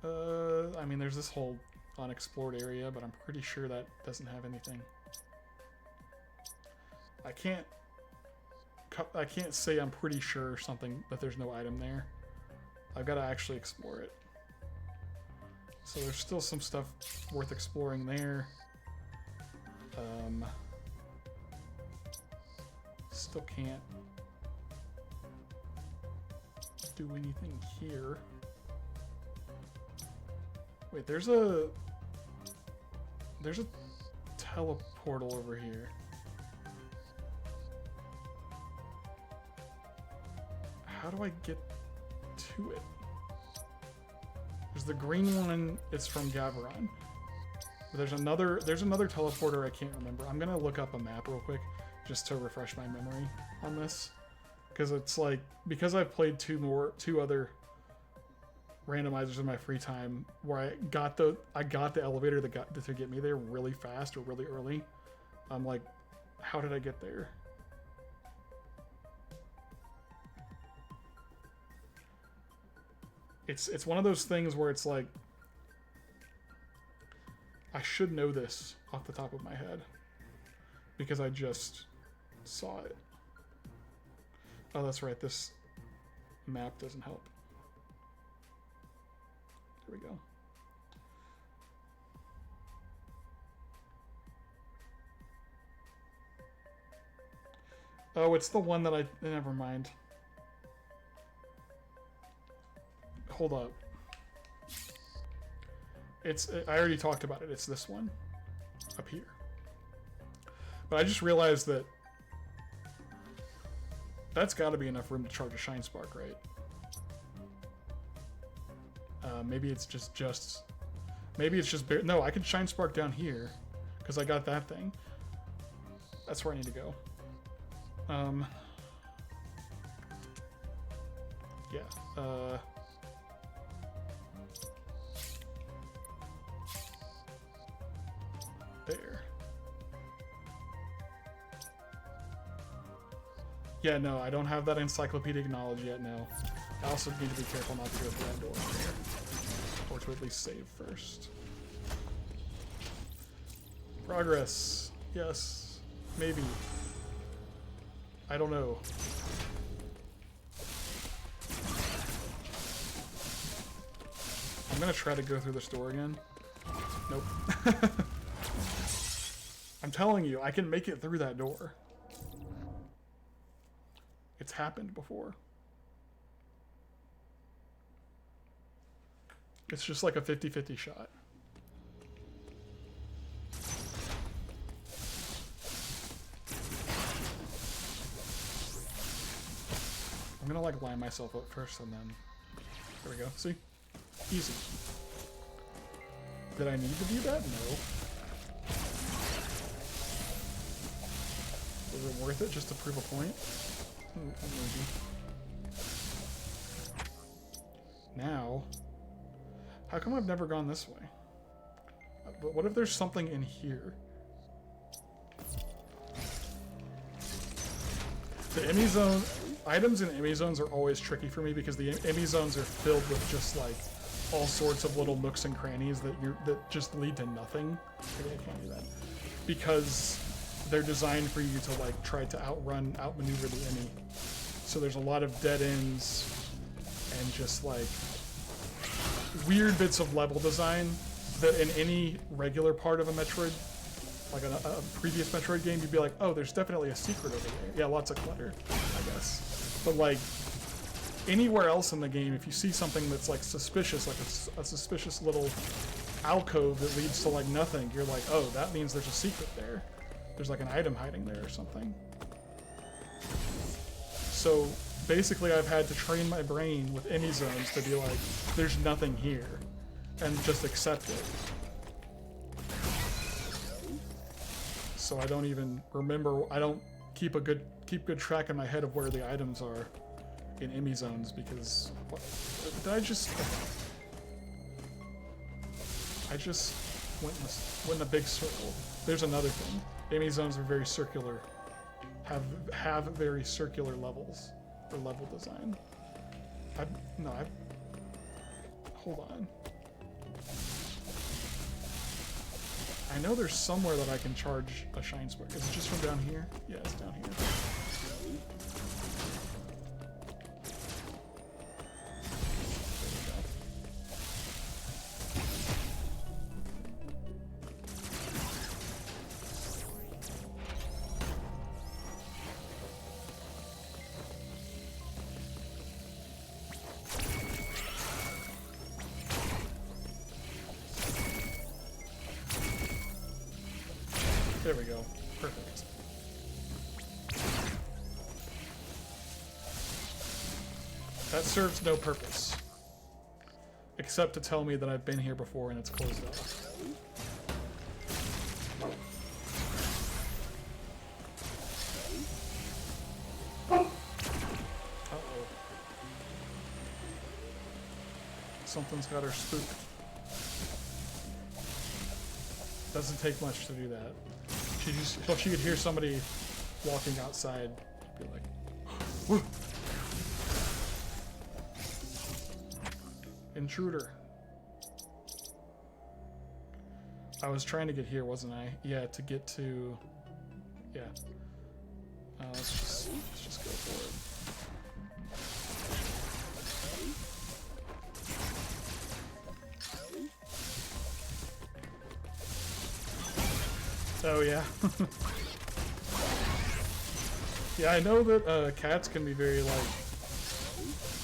I mean, there's this whole unexplored area, but I'm pretty sure that doesn't have anything. I can't say I'm pretty sure something that there's no item there. I've got to actually explore it. So there's still some stuff worth exploring there. Still can't do anything here. Wait, there's a teleportal over here. How do I get to it? There's the green one, it's from Gaveron. But there's another teleporter I can't remember. I'm gonna look up a map real quick just to refresh my memory on this. Because it's like, because I've played two other randomizers in my free time where I got the elevator to get me there really fast or really early. I'm like, how did I get there? It's one of those things where it's like, I should know this off the top of my head because I just saw it. Oh, that's right. This map doesn't help. Here we go. Oh, it's the one that never mind. Hold up. I already talked about it. It's this one up here. But I just realized that That's got to be enough room to charge a Shine Spark, right? Maybe it's just... Maybe it's just... No, I can Shine Spark down here, because I got that thing. That's where I need to go. Yeah. There. Yeah, no, I don't have that encyclopedic knowledge yet, no. I also need to be careful not to go through that door there. Or to at least save first. Progress. Yes. Maybe. I don't know. I'm gonna try to go through this door again. Nope. I'm telling you, I can make it through that door. It's happened before. It's just like a 50-50 shot. I'm gonna like line myself up first and then... There we go, see? Easy. Did I need to do that? No. Was it worth it just to prove a point? Maybe. Now, how come I've never gone this way? But what if there's something in here? The Emmy Zone... Items in Emmy Zones are always tricky for me because the Emmy Zones are filled with just like all sorts of little nooks and crannies that just lead to nothing. Maybe I can't do that. Because they're designed for you to like try to outmaneuver the Emmy. So there's a lot of dead ends and just like weird bits of level design that in any regular part of a Metroid, like a previous Metroid game, you'd be like, oh, there's definitely a secret over there. Yeah, lots of clutter, I guess. But like anywhere else in the game, if you see something that's like suspicious, like a suspicious little alcove that leads to like nothing, you're like, oh, that means there's a secret there. There's like an item hiding there or something. So basically I've had to train my brain with Emmy Zones to be like, there's nothing here, and just accept it. So I don't even remember, I don't keep good track in my head of where the items are in Emmy Zones because did I just went in a big circle. There's another thing. Emmy Zones are very circular, have very circular levels or level design. Hold on. I know there's somewhere that I can charge a Shine Spark. Is it just from down here? Yeah, it's down here. There we go. Perfect. That serves no purpose. Except to tell me that I've been here before and it's closed off. Uh-oh. Something's got her spooked. Doesn't take much to do that. She could hear somebody walking outside, be like, whoa. Intruder. I was trying to get here, wasn't I? Yeah, to get to, yeah. Let's just go for it. Oh yeah. Yeah, I know that cats can be very like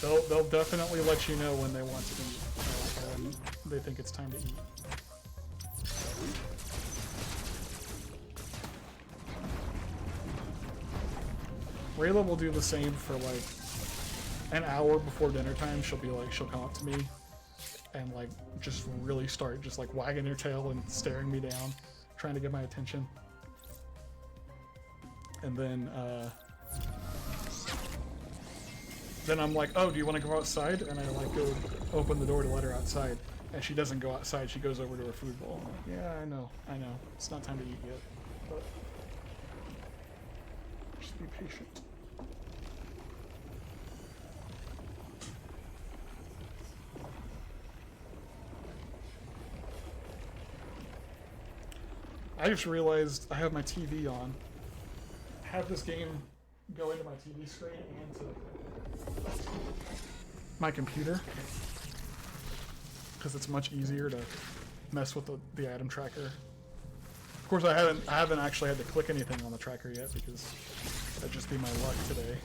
they'll definitely let you know when they want to eat or when they think it's time to eat. Rayla will do the same for like an hour before dinner time. She'll come up to me and like just really start just like wagging her tail and staring me down, trying to get my attention. And then I'm like, oh, do you want to go outside? And I like go open the door to let her outside. And she doesn't go outside, she goes over to her food bowl. I'm like, yeah, I know. It's not time to eat yet. But just be patient. I just realized I have my TV on. Have this game go into my TV screen and to my computer, because it's much easier to mess with the item tracker. Of course, I haven't actually had to click anything on the tracker yet, because that'd just be my luck today.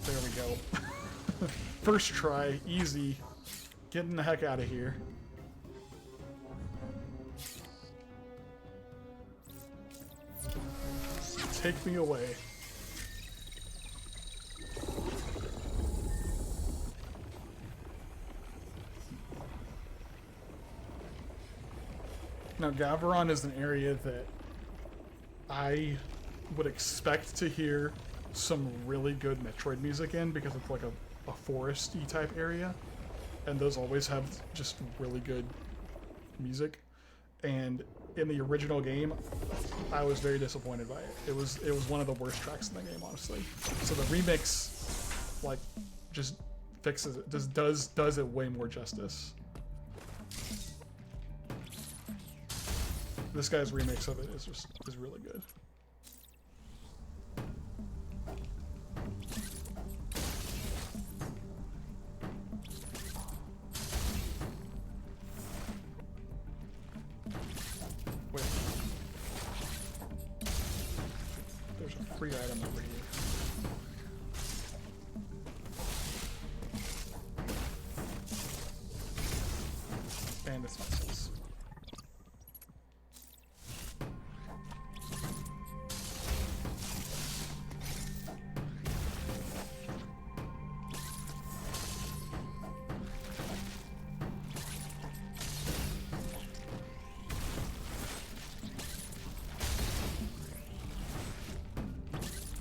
There we go. First try, easy. Getting the heck out of here. Take me away. Now, Gaveron is an area that I would expect to hear some really good Metroid music in, because it's like a foresty type area, and those always have just really good music. And in the original game, I was very disappointed by it. It was one of the worst tracks in the game, honestly. So the remix, like, just fixes it, just does it way more justice. This guy's remix of it is really good. Wait. There's a free item over here. Bandits missiles.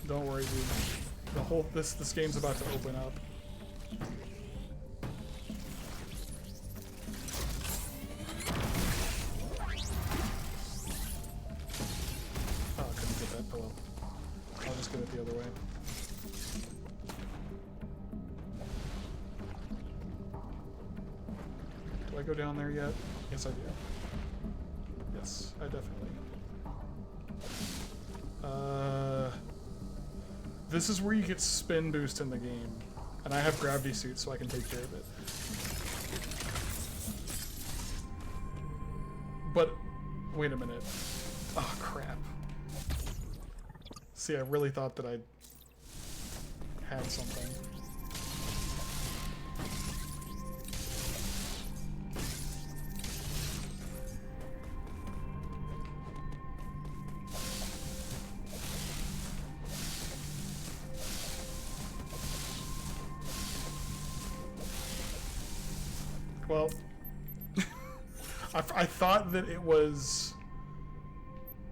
Don't worry, dude. This game's about to open up. Oh, I couldn't get that pillow. I'll just get it the other way. Do I go down there yet? Yes, I do. Yes, I definitely. This is where you get spin boost in the game, and I have gravity suit, so I can take care of it. But wait a minute. Oh crap. See, I really thought that I had something. Well, I thought that it was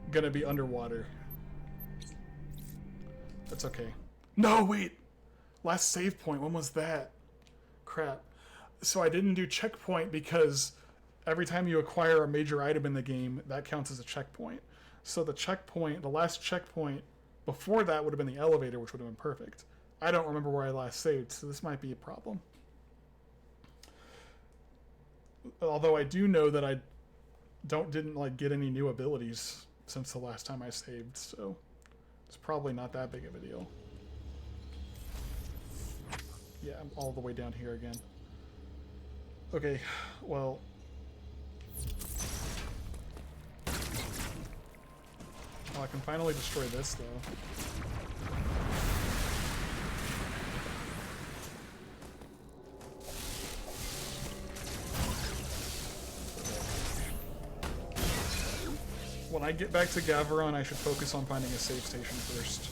gonna be underwater. That's okay. No, wait! Last save point, when was that? Crap. So I didn't do checkpoint because every time you acquire a major item in the game, that counts as a checkpoint. So the checkpoint, the last checkpoint before that would have been the elevator, which would have been perfect. I don't remember where I last saved, so this might be a problem. Although I do know that I didn't like get any new abilities since the last time I saved, so it's probably not that big of a deal. Yeah, I'm all the way down here again. Okay, well, Oh, I can finally destroy this, though. When I get back to Gaveron, I should focus on finding a save station first.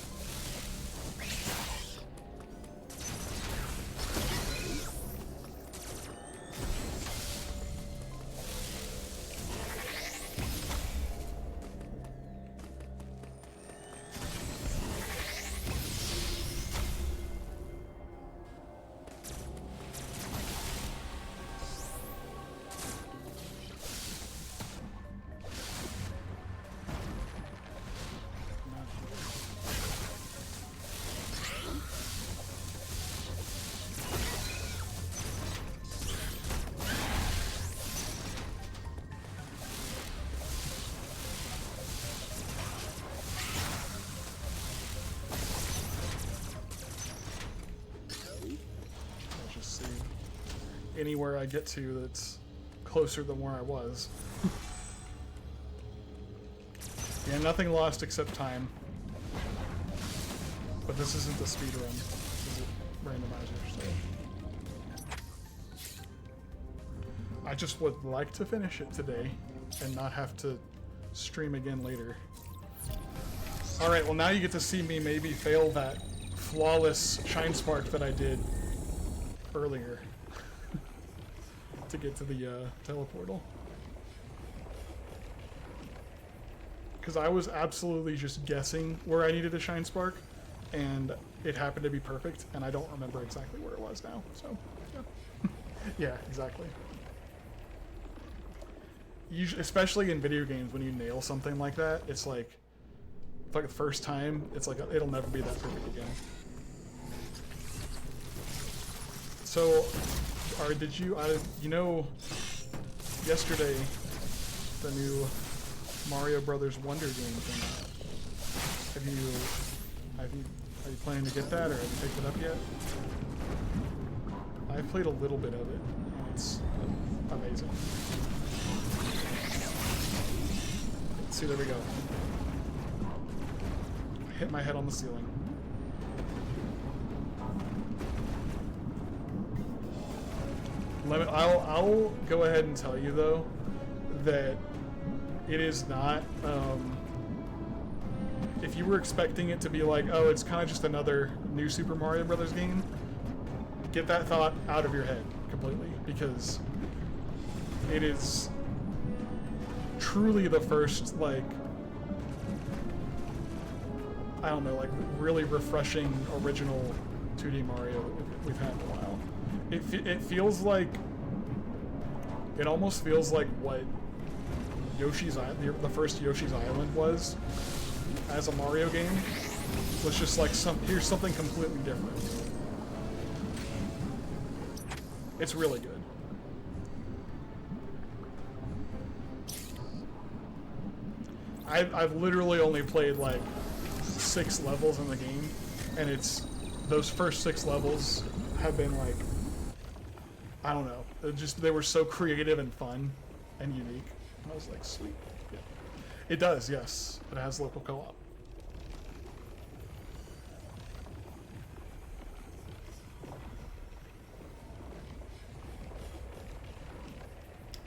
Anywhere I get to that's closer than where I was. Yeah, nothing lost except time. But this isn't the speedrun. This is a randomizer, so. I just would like to finish it today and not have to stream again later. Alright, well now you get to see me maybe fail that flawless Shine Spark that I did earlier. To get to the teleportal. Because I was absolutely just guessing where I needed a Shine Spark, and it happened to be perfect, and I don't remember exactly where it was now, so, yeah. Yeah, exactly. Usually, especially in video games, when you nail something like that, it's like the first time, it's like, it'll never be that perfect again. So, or did you, you know, yesterday, the new Mario Brothers Wonder game came out. Are you planning to get that, or have you picked it up yet? I played a little bit of it, and it's amazing. See, there we go. I hit my head on the ceiling. I'll go ahead and tell you, though, that it is not, if you were expecting it to be like, oh, it's kind of just another new Super Mario Brothers game, get that thought out of your head completely, because it is truly the first, like, I don't know, like, really refreshing, original 2D Mario that we've had in a while. It feels like, it almost feels like what Yoshi's Island, the first Yoshi's Island was as a Mario game. Was just like, here's something completely different. It's really good. I've literally only played like 6 levels in the game, and it's, those first 6 levels have been like, I don't know, they were so creative and fun and unique. And I was like, sweet. Yeah. It does, yes. It has local co-op.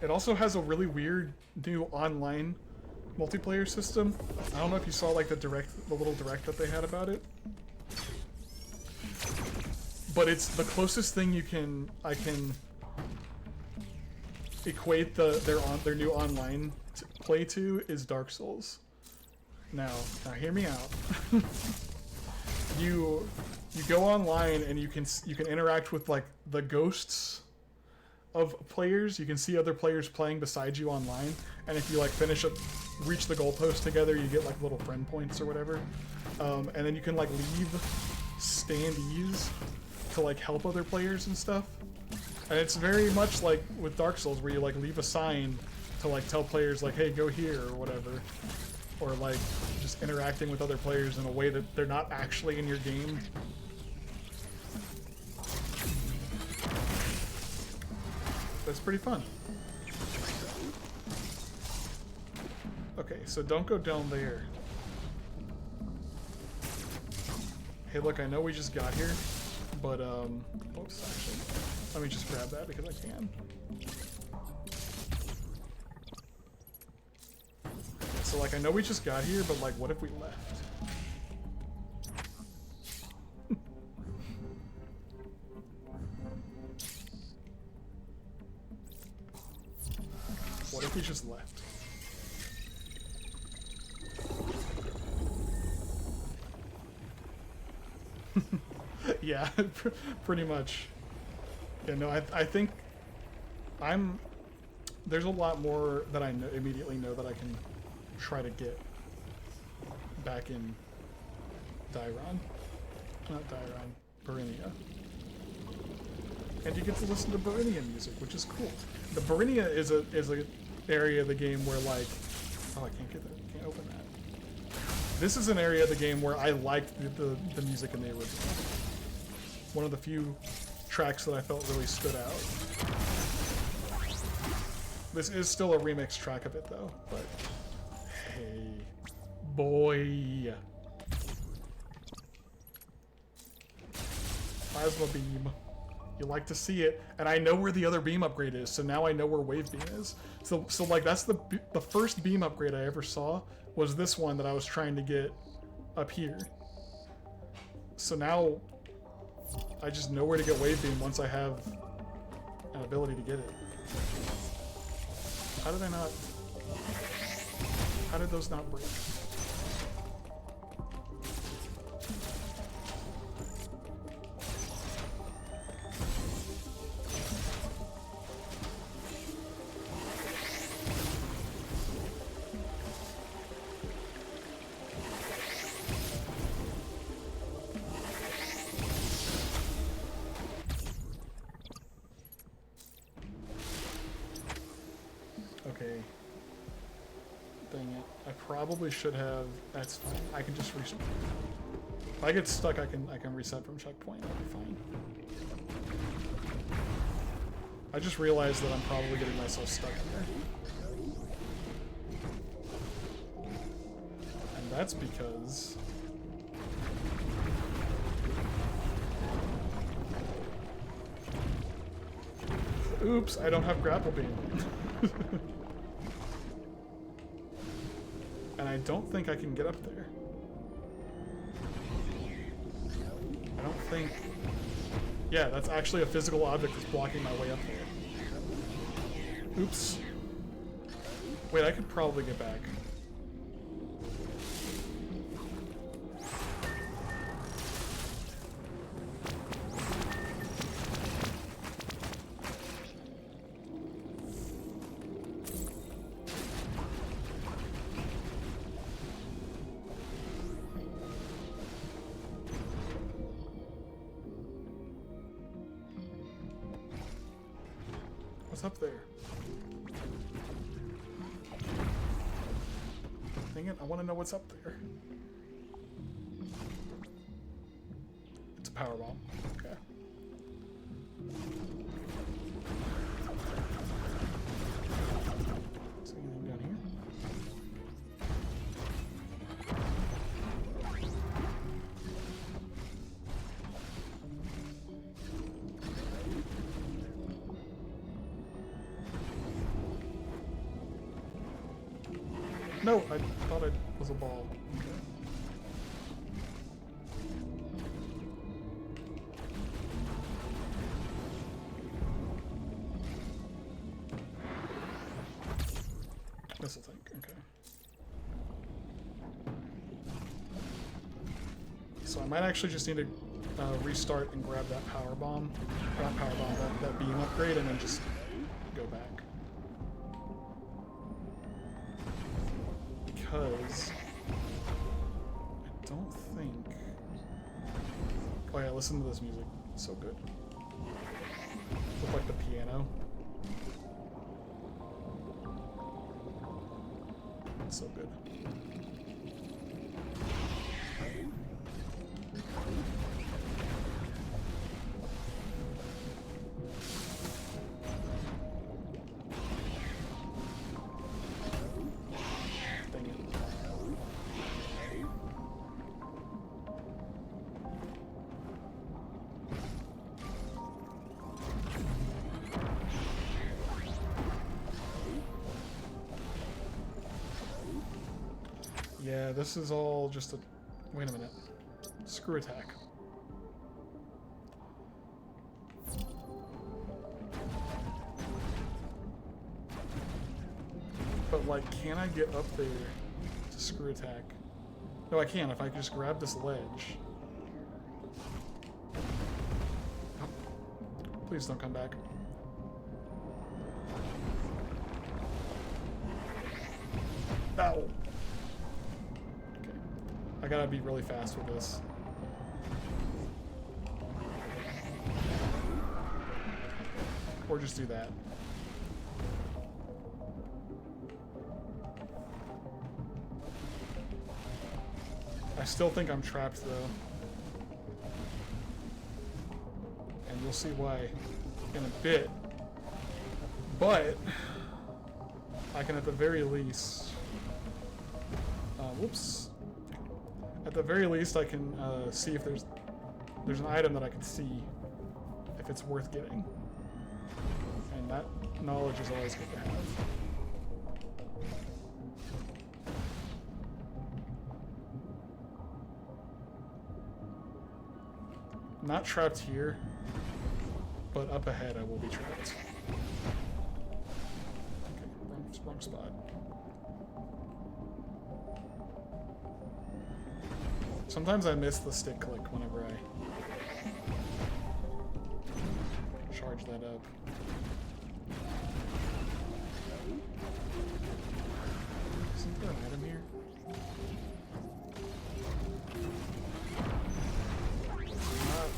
It also has a really weird new online multiplayer system. I don't know if you saw like the little direct that they had about it. But it's the closest thing I can equate their new online play to is Dark Souls. Now hear me out. You go online and you can interact with like the ghosts of players. You can see other players playing beside you online, and if you like reach the goalpost together, you get like little friend points or whatever. And then you can like leave standees to like help other players and stuff. And it's very much like with Dark Souls, where you like leave a sign to like tell players like, hey, go here or whatever. Or like just interacting with other players in a way that they're not actually in your game. That's pretty fun. Okay, so don't go down there. Hey, look, I know we just got here, but, oops, actually, let me just grab that because I can. So, like, I know we just got here, but, like, what if we left? What if we just left? Yeah, pretty much. Yeah, no, I think there's a lot more that I immediately know that I can try to get back in not Dairon, Barinia. And you get to listen to Barinia music, which is cool. The Barinia is a area of the game where, like, oh, I can't get that, can't open that. This is an area of the game where I liked the music in the original. One of the few tracks that I felt really stood out. This is still a remix track of it though, but hey, boy. Plasma beam. You like to see it, and I know where the other beam upgrade is, so now I know where wave beam is. So like that's the first beam upgrade I ever saw was this one that I was trying to get up here. So now I just know where to get wave beam once I have an ability to get it. How did I not? How did those not break? Okay. Dang it. I probably should have. That's fine. I can just reset. If I get stuck, I can reset from checkpoint. I'll be fine. I just realized that I'm probably getting myself stuck in there. And that's because oops, I don't have grapple beam. And I don't think I can get up there. I don't think... Yeah, that's actually a physical object that's blocking my way up there. Oops. Wait, I could probably get back. What's up there? Dang it, I want to know what's up there. It's a power bomb. Okay. Is there anything down here? No, I thought it was a ball. Okay. Missile tank, okay. So I might actually just need to restart and grab that power bomb. Not power bomb, that beam upgrade, and then just go back. Because I don't think... Oh yeah, listen to this music. It's so good. With like the piano. It's so good. Yeah, this is all just a... Wait a minute. Screw attack. But, like, can I get up there to screw attack? No, I can if I just grab this ledge. Oh. Please don't come back. Ow! Okay. I gotta be really fast with this. Or just do that. I still think I'm trapped though. And you'll see why in a bit. But I can at the very least... whoops. At the very least I can see if there's an item that I can see if it's worth getting. And that knowledge is always good to have. Not trapped here, but up ahead I will be trapped. Okay, wrong spot. Sometimes I miss the stick click whenever I charge that up. Isn't there an item here? Not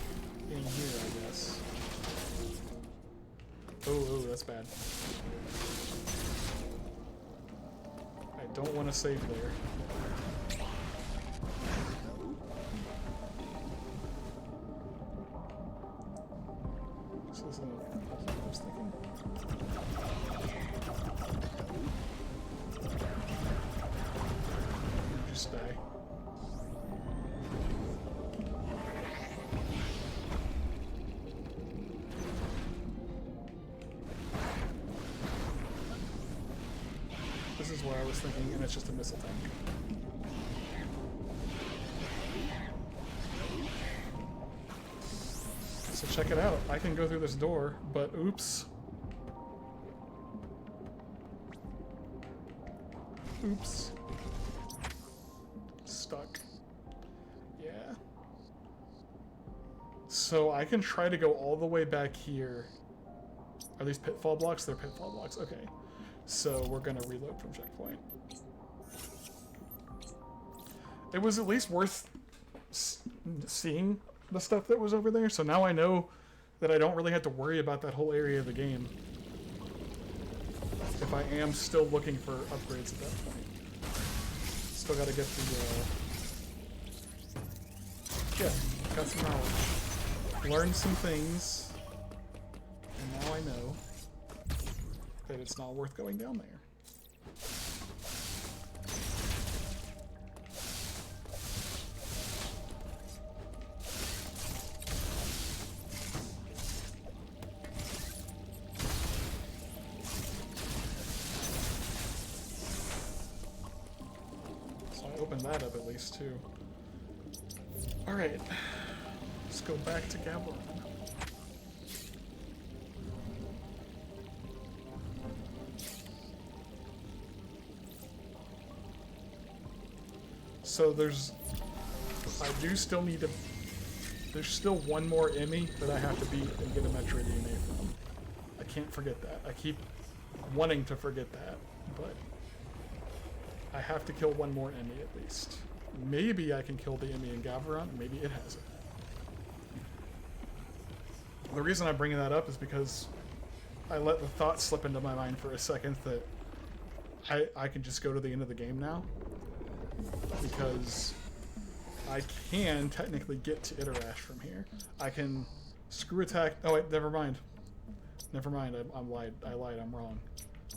in here, I guess. Oh, that's bad. I don't want to save there. This is what I was thinking, and it's just a missile tank. So check it out. I can go through this door, but oops. Oops. Stuck. Yeah. So I can try to go all the way back here. Are these pitfall blocks? They're pitfall blocks. Okay. So we're gonna reload from checkpoint. It was at least worth seeing the stuff that was over there, so now I know that I don't really have to worry about that whole area of the game if I am still looking for upgrades at that point. Still gotta get the yeah, got some knowledge, learned some things, and now I know that it's not worth going down there. So I opened that up at least too. Alright, let's go back to Gabbler. So I do still need to, there's still one more Emmy that I have to beat and get a Metroid DNA from. I can't forget that. I keep wanting to forget that, but I have to kill one more Emmy at least. Maybe I can kill the Emmy in Gavarant, maybe it has it. The reason I'm bringing that up is because I let the thought slip into my mind for a second that I can just go to the end of the game now. Because I can technically get to Iterash from here. I can screw attack. Oh wait, never mind. Never mind. I lied. I'm wrong.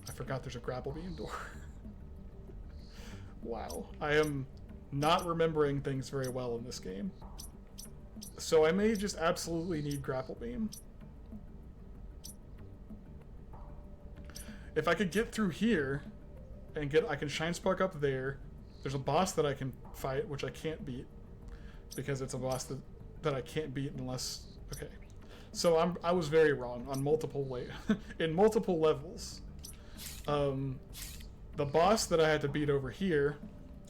I forgot there's a grapple beam door. Wow. I am not remembering things very well in this game. So I may just absolutely need grapple beam. If I could get through here and I can shine spark up there, There's a boss that I can fight, which I can't beat because it's a boss that I can't beat unless. Okay, so I was very wrong on multiple in multiple levels. The boss that I had to beat over here,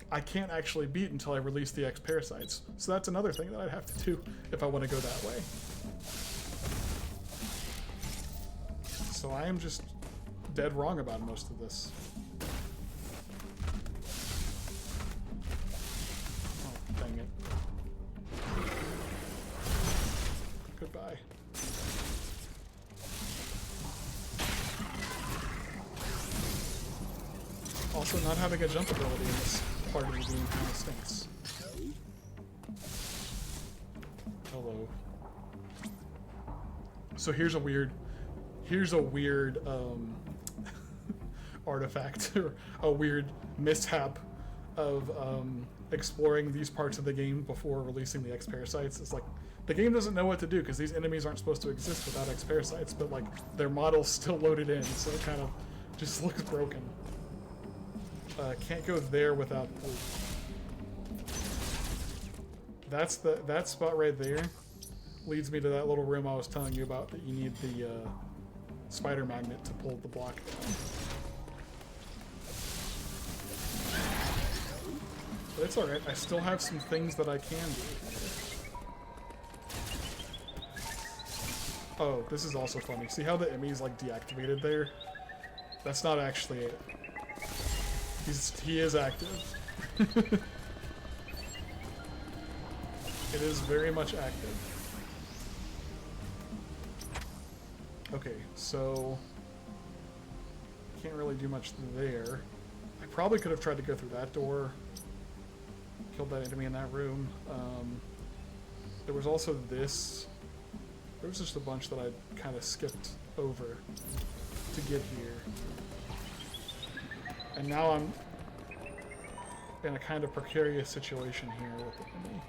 I can't actually beat until I release the X parasites. So that's another thing that I'd have to do if I want to go that way. So I am just dead wrong about most of this. Oh, dang it. Goodbye. Also, not having a jump ability in this part of the game kind of stinks. Hello. So here's a weird artifact, or a weird mishap of exploring these parts of the game before releasing the X parasites. It's like the game doesn't know what to do because these enemies aren't supposed to exist without X parasites, but like their model's still loaded in, so it kind of just looks broken. Can't go there without that spot right there leads me to that little room I was telling you about that you need the spider magnet to pull the block down. But it's alright, I still have some things that I can do. Oh, this is also funny. See how the Emmy's like deactivated there? That's not actually it. He is active. It is very much active. Okay, so can't really do much there. I probably could have tried to go through that door. Killed that enemy in that room. There was also this. There was just a bunch that I kind of skipped over to get here. And now I'm in a kind of precarious situation here with the enemy.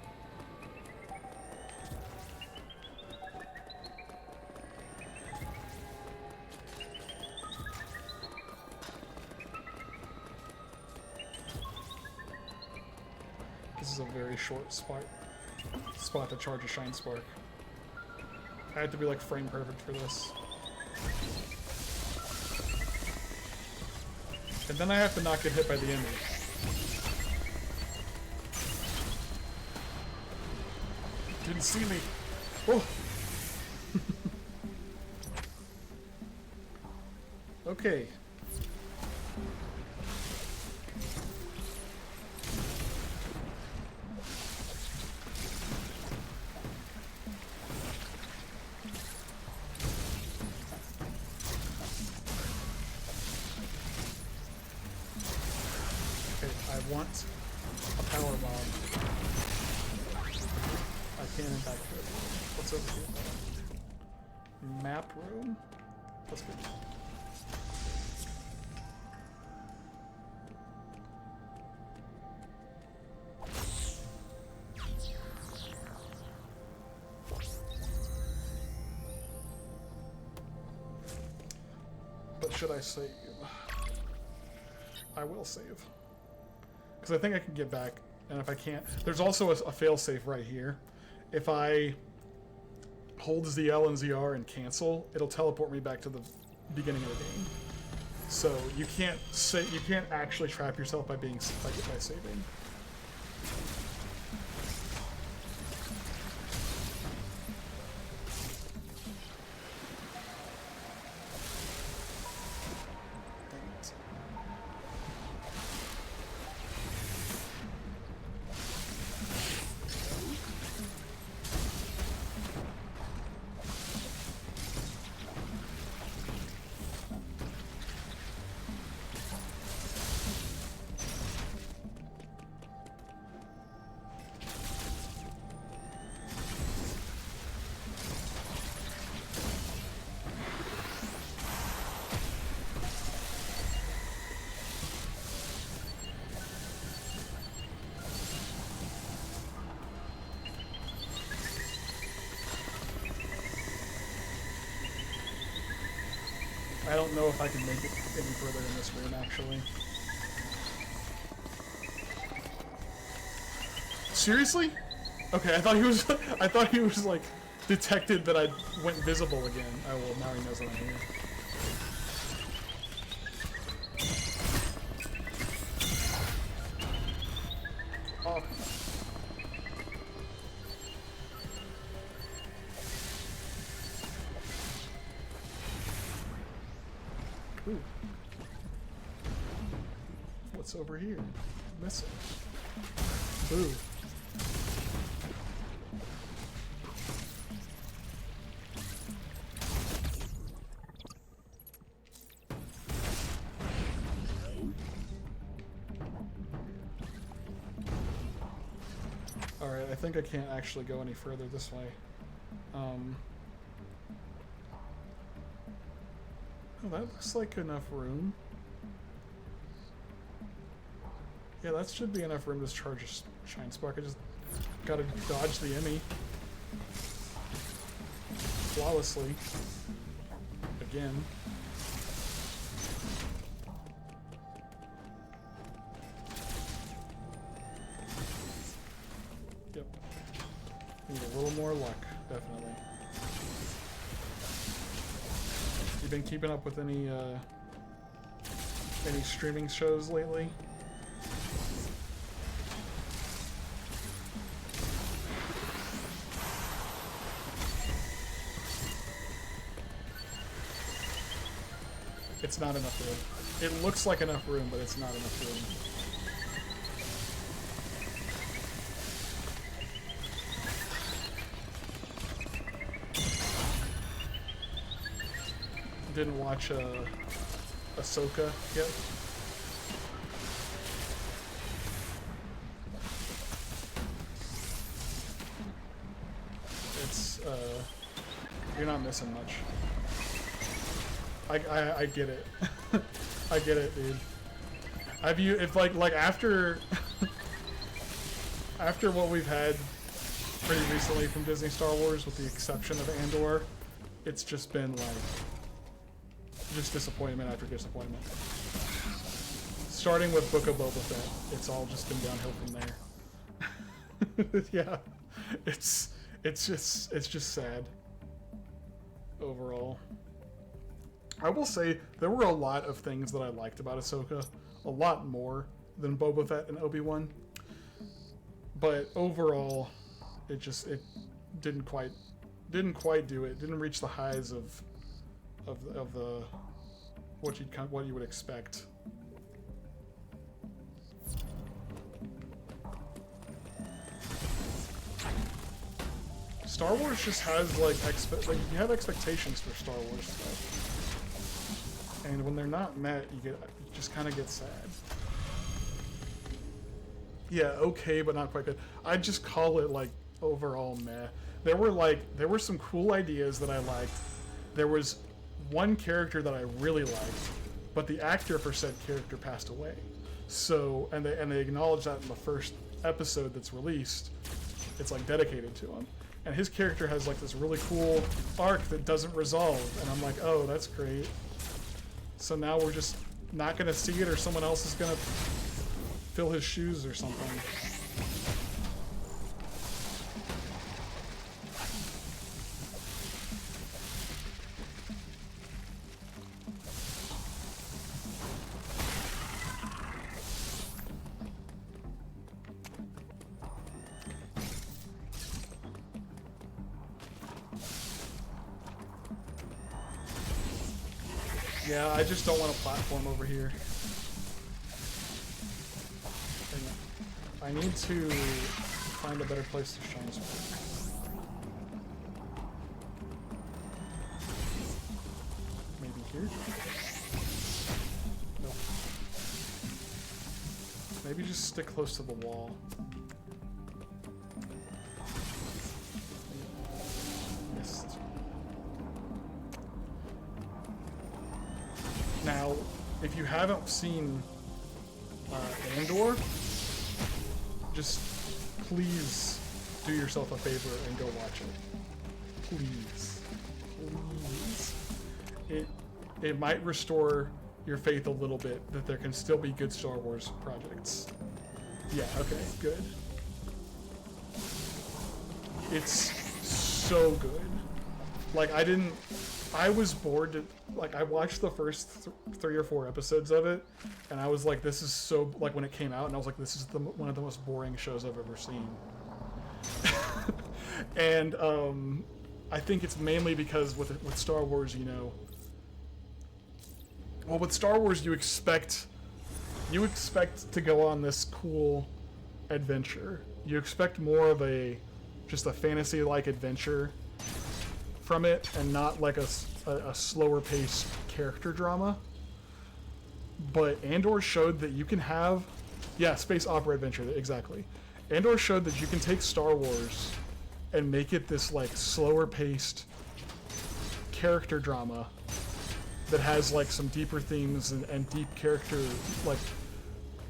This is a very short spot to charge a Shine Spark. I had to be like frame perfect for this. And then I have to not get hit by the enemy. Didn't see me. Oh. Okay. I want a power bomb. I can't impact it. What's over here? Map room? That's good. But should I save? I will save. Because I think I can get back, and if I can't... There's also a failsafe right here. If I hold ZL and ZR and cancel, it'll teleport me back to the beginning of the game. So you can't actually trap yourself by saving. I don't know if I can make it any further in this room, actually. Seriously? Okay, I thought he was. I thought he was like detected that I went visible again. Oh well, now he knows that I'm here. Oh. Ooh. What's over here? Missing. Ooh. Alright, I think I can't actually go any further this way. Oh, that looks like enough room. Yeah, that should be enough room to charge a Shine Spark. I just gotta dodge the Emmy. Flawlessly. Again. Yep. Need a little more luck, definitely. You been keeping up with any streaming shows lately? It's not enough room. It looks like enough room, but it's not enough room. Didn't watch Ahsoka yet. It's you're not missing much. I get it. I get it, dude. If like after after what we've had pretty recently from Disney Star Wars, with the exception of Andor, it's just been like just disappointment after disappointment. Starting with Book of Boba Fett, it's all just been downhill from there. Yeah, it's just sad overall. I will say there were a lot of things that I liked about Ahsoka, a lot more than Boba Fett and Obi-Wan. But overall, it didn't quite do it. Didn't reach the highs of the what you would expect. Star Wars just has like you have expectations for Star Wars stuff. And when they're not met, you just kind of get sad. Yeah, okay, but not quite good. I'd just call it like overall meh. There were some cool ideas that I liked. There was one character that I really liked, but the actor for said character passed away. So, and they acknowledged that in the first episode that's released. It's like dedicated to him. And his character has like this really cool arc that doesn't resolve. And I'm like, oh, that's great. So now we're just not going to see it, or someone else is going to fill his shoes or something. Yeah, I just don't want a platform over here. I need to find a better place to shine some. Maybe here? Nope. Maybe just stick close to the wall. Missed. Now, if you haven't seen Andor, just please do yourself a favor and go watch it. Please. Please. It might restore your faith a little bit that there can still be good Star Wars projects. Yeah, okay, good. It's so good. Like, I was bored to, like, I watched the first 3 or 4 episodes of it, and I was like, this is so, like, when it came out, and I was like, this is one of the most boring shows I've ever seen. And I think it's mainly because with Star Wars, you know, well, with Star Wars, you expect to go on this cool adventure. You expect more of just a fantasy-like adventure from it, and not like a slower paced character drama. But Andor showed that you can have, yeah, space opera adventure, exactly. Andor showed that you can take Star Wars and make it this like slower paced character drama that has like some deeper themes and deep character, like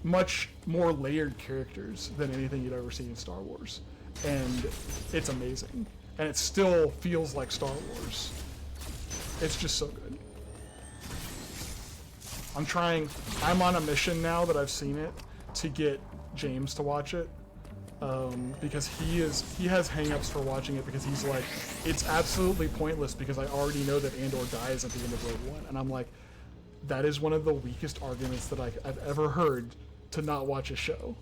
much more layered characters than anything you'd ever seen in Star Wars. And it's amazing. And it still feels like Star Wars. It's just so good. I'm on a mission now that I've seen it to get James to watch it. Because he has hang-ups for watching it, because he's like, it's absolutely pointless because I already know that Andor dies at the end of Rogue One. And I'm like, that is one of the weakest arguments that I've ever heard to not watch a show.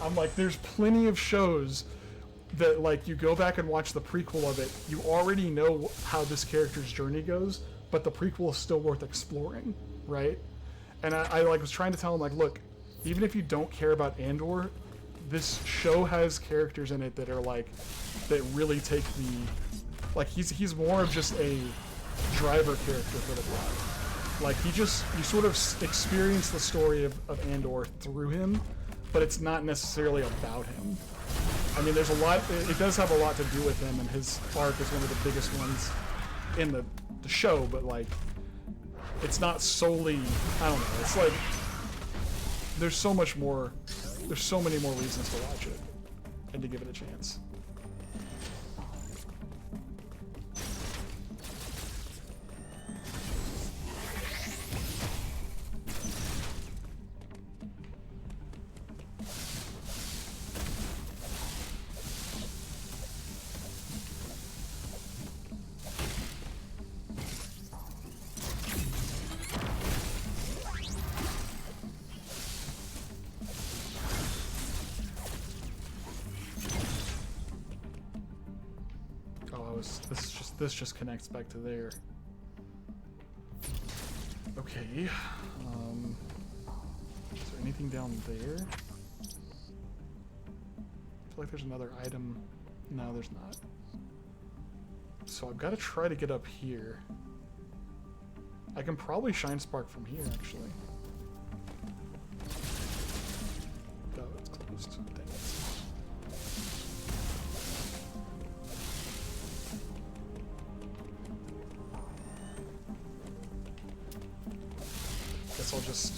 I'm like, there's plenty of shows that, like, you go back and watch the prequel of it, you already know how this character's journey goes, but the prequel is still worth exploring, right? And I like was trying to tell him, like, look, even if you don't care about Andor, this show has characters in it that are like, that really take the, like, he's more of just a driver character for the plot. Like, you sort of experience the story of Andor through him, but it's not necessarily about him. I mean, there's a lot, it does have a lot to do with him, and his arc is one of the biggest ones in the show, but like, it's not solely, I don't know, it's like, there's so much more, there's so many more reasons to watch it and to give it a chance. This just connects back to there. Okay. Is there anything down there? I feel like there's another item. No, there's not. So I've got to try to get up here. I can probably shine spark from here, actually. Oh, it's closed. Dang it. Guess I'll just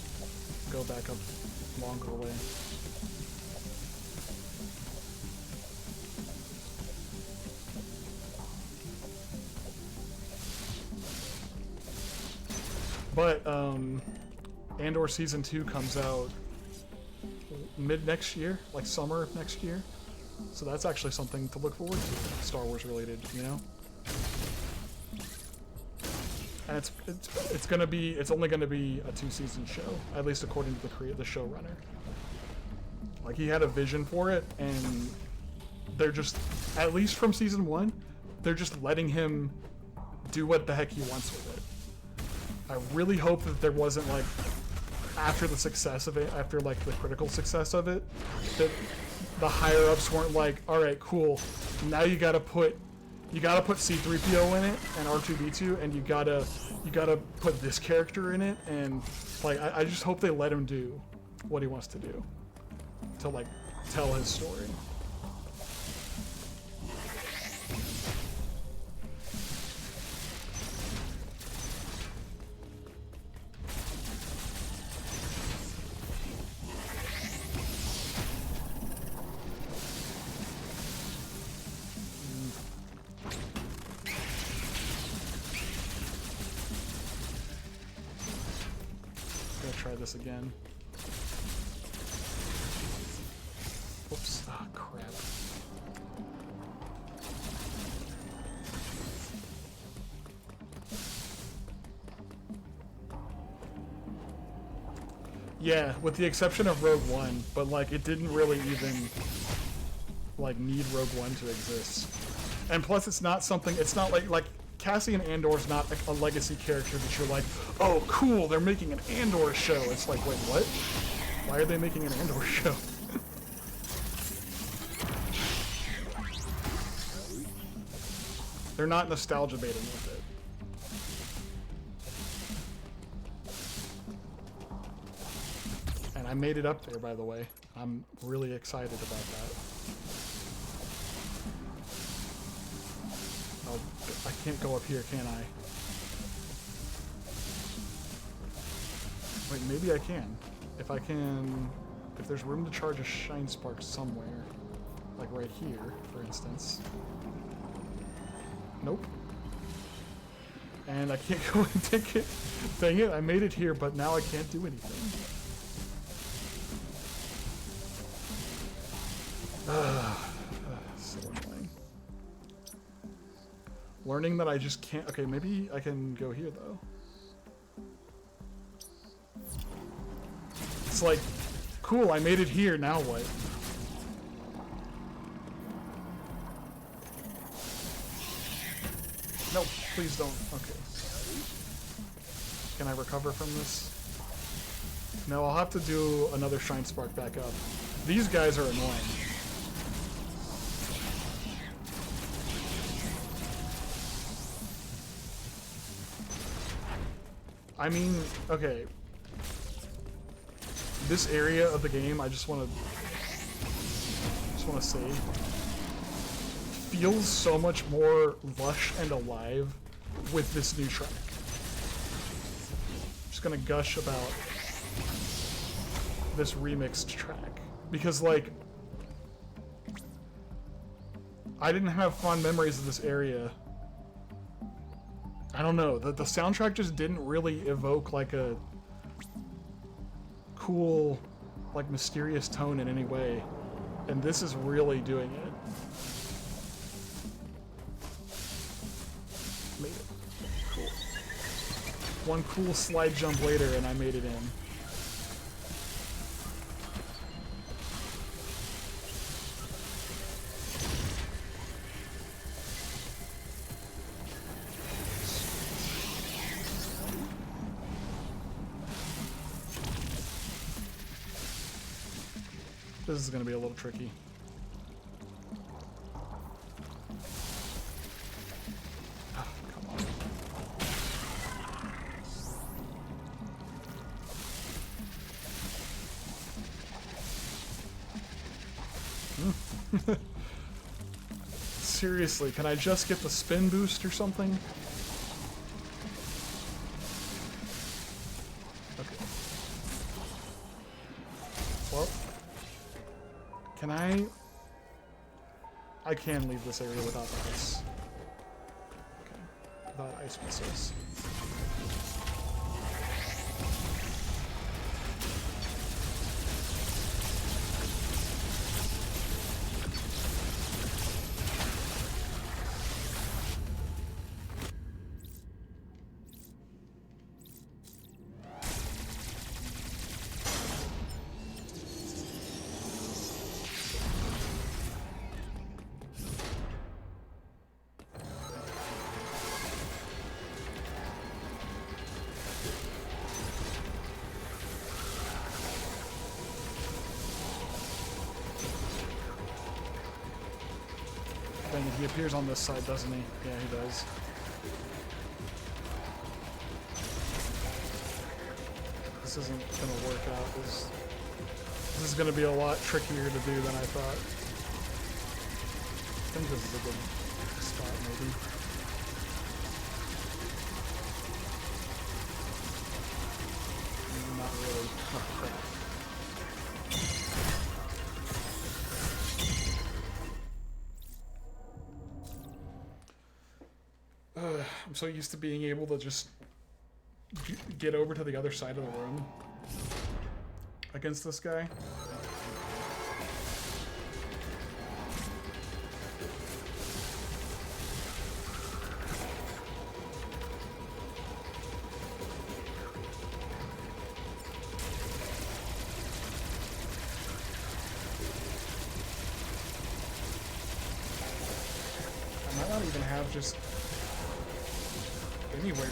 go back up longer way. But Andor Season 2 comes out mid next year, like summer of next year. So that's actually something to look forward to, Star Wars related, you know? And it's only gonna be a 2-season show, at least according to the showrunner. Like, he had a vision for it, and they're just, at least from season 1, they're just letting him do what the heck he wants with it. I really hope that there wasn't, like, after the success of it, after like the critical success of it, that the higher ups weren't like, all right, cool, now you gotta put C-3PO in it and R2-D2, and you gotta put this character in it, and like I just hope they let him do what he wants to do to like tell his story. Try this again. Oops. Ah, crap. Yeah, with the exception of Rogue One, but like it didn't really even like need Rogue One to exist. And plus, it's not something. It's not like Cassian Andor's not a legacy character that you're like, oh, cool, they're making an Andor show. It's like, wait, what? Why are they making an Andor show? They're not nostalgia baiting with it. And I made it up there, by the way. I'm really excited about that. Oh, I can't go up here, can I? Wait, maybe I can. If there's room to charge a Shine Spark somewhere, like right here, for instance. Nope. And I can't go and take it. Dang it, I made it here, but now I can't do anything. So annoying. Learning that I just can't. Okay, maybe I can go here though. It's like, cool, I made it here, now what? No, please don't. Okay. Can I recover from this? No, I'll have to do another Shine Spark back up. These guys are annoying. I mean, okay. This area of the game, I just want to say, feels so much more lush and alive with this new track. I'm just gonna gush about this remixed track because, like, I didn't have fond memories of this area. I don't know, the soundtrack just didn't really evoke like a cool, like, mysterious tone in any way, and this is really doing it. Made it. Cool. One cool slide jump later and I made it in. This is going to be a little tricky. Oh, come on. Seriously, can I just get the spin boost or something? Okay. Well, can I can leave this area without the ice. Okay. Without ice missiles. He appears on this side, doesn't he? Yeah, he does. This isn't gonna work out. This is gonna be a lot trickier to do than I thought. I think this is a good spot, maybe. Not really. Oh, crap. I'm so used to being able to just get over to the other side of the room against this guy. not even have just anywhere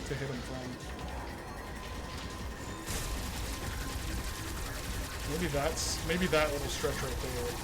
to hit him from. Maybe that little stretch right there.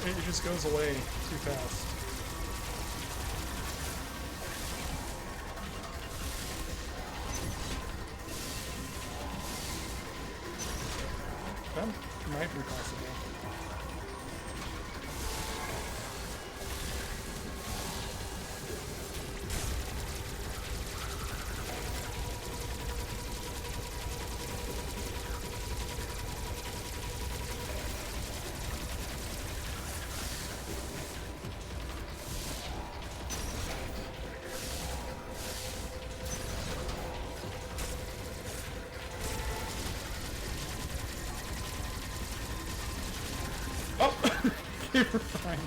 It just goes away too fast. That might be possible. You're fine.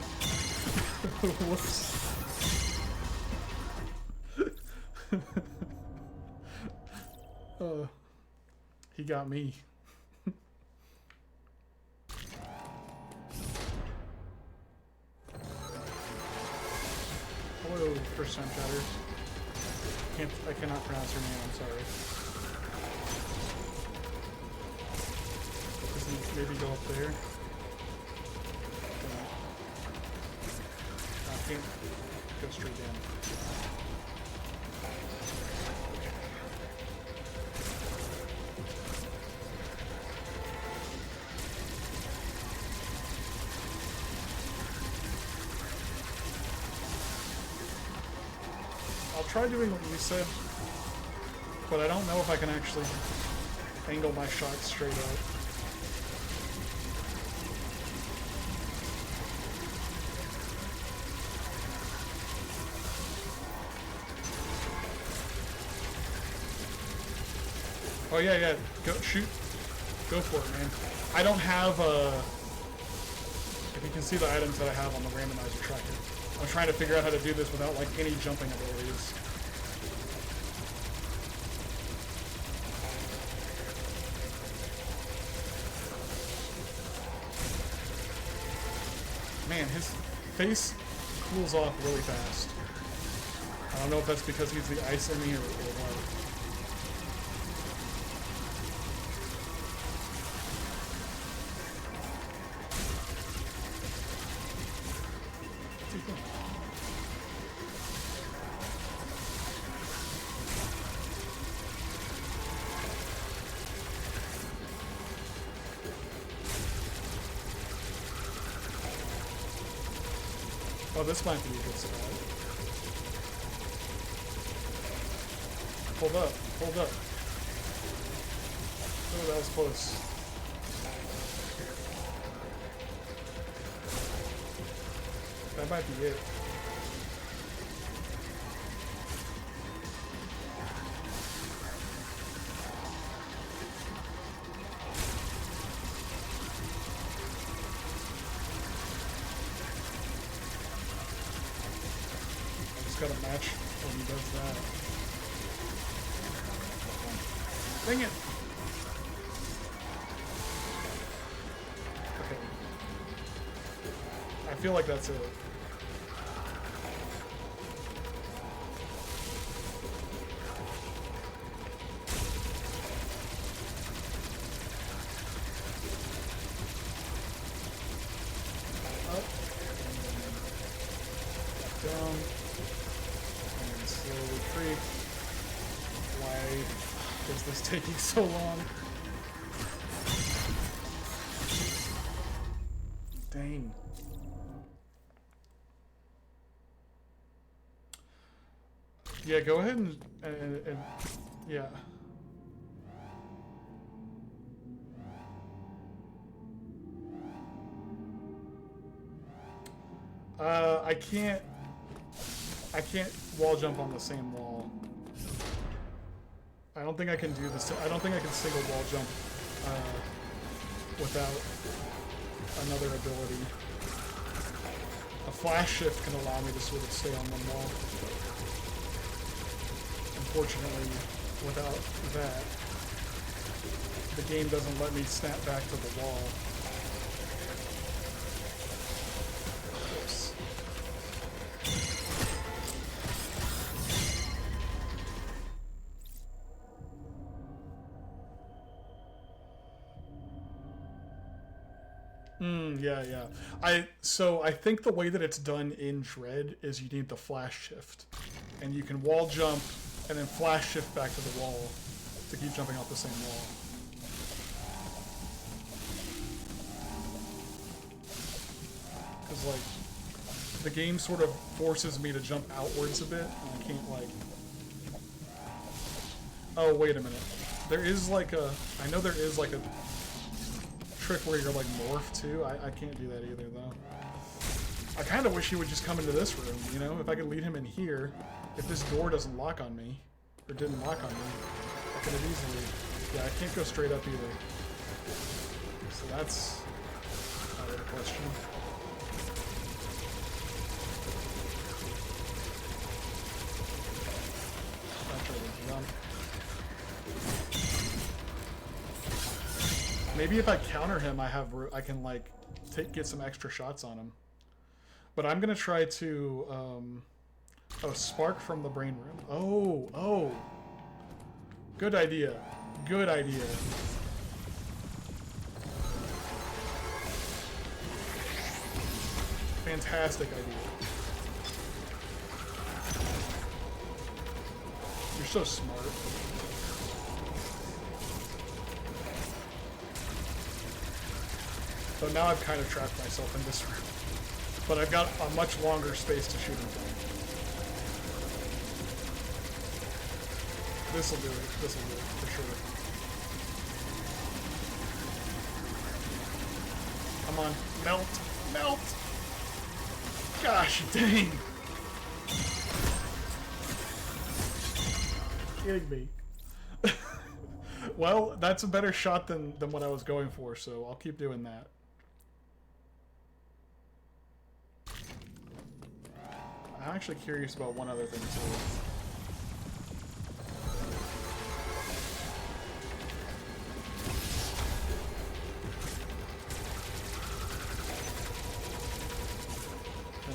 Whoops. He got me. Hello, first time chatters. I cannot pronounce your name, I'm sorry. Does he maybe go up there? I can't go straight in. I'll try doing what you said, but I don't know if I can actually angle my shots straight up. Oh yeah, go shoot, go for it, man. I don't have if you can see the items that I have on the randomizer tracker. I'm trying to figure out how to do this without like any jumping abilities. Man, his face cools off really fast. I don't know if that's because he's the ice enemy or what. Oh, this might be a good spot. Hold up, hold up. Oh, that was close. That might be it. Got a match when he does that. Dang it! Okay. I feel like that's it. Up. Down. Creep. Why is this taking so long? Dang. Yeah, go ahead and yeah. I can't wall jump on the same wall. I don't think I can do this. I don't think I can single wall jump without another ability. A flash shift can allow me to sort of stay on one wall. Unfortunately, without that, the game doesn't let me snap back to the wall. Oops. Yeah. So I think the way that it's done in Dread is you need the flash shift. And you can wall jump and then flash shift back to the wall to keep jumping off the same wall. Because, like, the game sort of forces me to jump outwards a bit, and I can't, like... Oh, wait a minute. There is, like, a... I know there is, like, a trick where you're, like, morph, too. I can't do that either, though. I kind of wish he would just come into this room, you know? If I could lead him in here, if this door doesn't lock on me, or didn't lock on me, I could have easily... Yeah, I can't go straight up either. So that's out of the question. I'll try to jump. Maybe if I counter him, I can like get some extra shots on him. But I'm gonna try to oh, spark from the brain room. Oh, good idea. Good idea. Fantastic idea. You're so smart. So now I've kind of trapped myself in this room. But I've got a much longer space to shoot him from. This'll do it. This'll do it, for sure. Come on. Melt! Melt! Gosh dang! Kidding me. Well, that's a better shot than what I was going for, so I'll keep doing that. I'm actually curious about one other thing too. I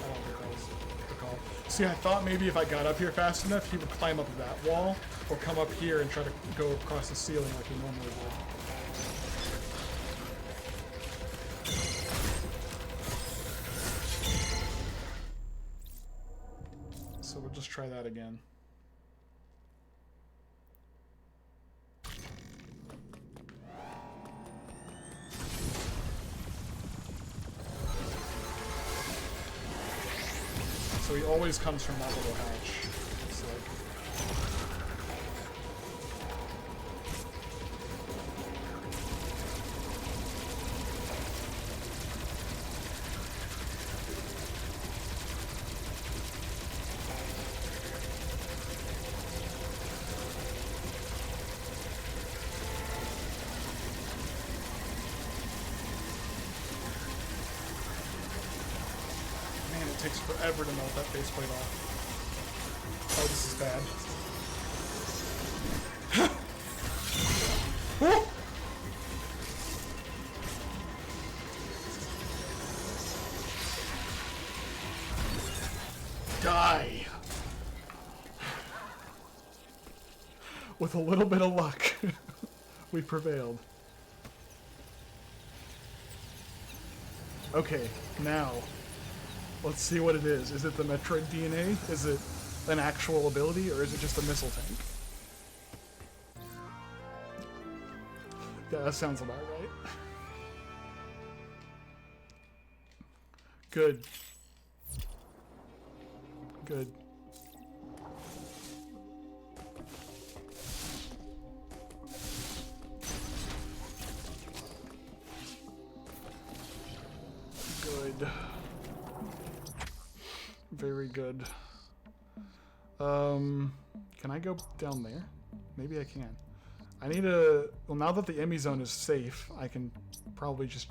don't think that was the call. See, I thought maybe if I got up here fast enough, he would climb up that wall, or come up here and try to go across the ceiling like he normally would. So we'll just try that again. So he always comes from that little hatch. It's like... Man, it takes forever to melt that faceplate off. Oh, this is bad. Die! With a little bit of luck, we prevailed. Okay, now, let's see what it is. Is it the Metroid DNA? Is it an actual ability, or is it just a missile tank? Yeah, that sounds about right. Good. Good. Good. Very good. Can I go down there? Maybe I can. I need to... Well, now that the Emmy zone is safe, I can probably just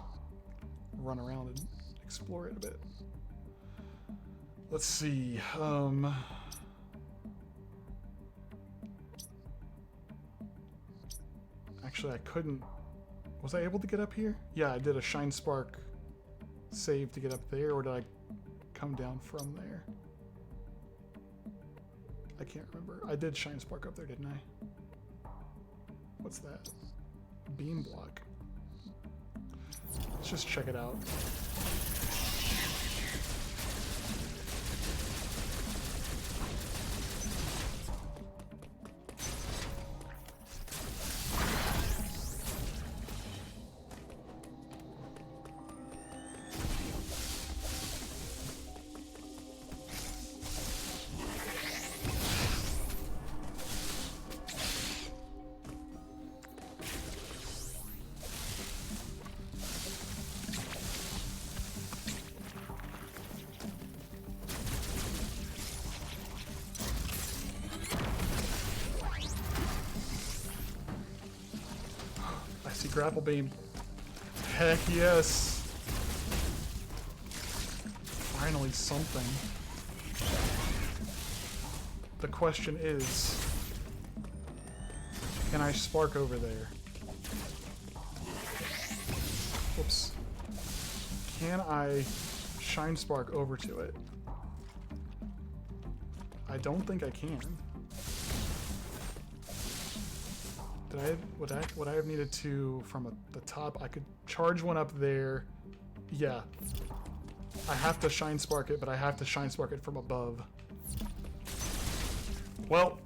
run around and explore it a bit. Let's see. Actually, I couldn't... Was I able to get up here? Yeah, I did a Shine Spark save to get up there, or did I come down from there? I can't remember. I did Shine Spark up there, didn't I? What's that? Beam block. Let's just check it out. Grapple beam. Heck yes. Finally something. The question is, can I spark over there? Whoops. Can I shine spark over to it? I don't think I can. Would I have needed to from the top? I could charge one up there. Yeah. I have to shine spark it, but I have to shine spark it from above. Well.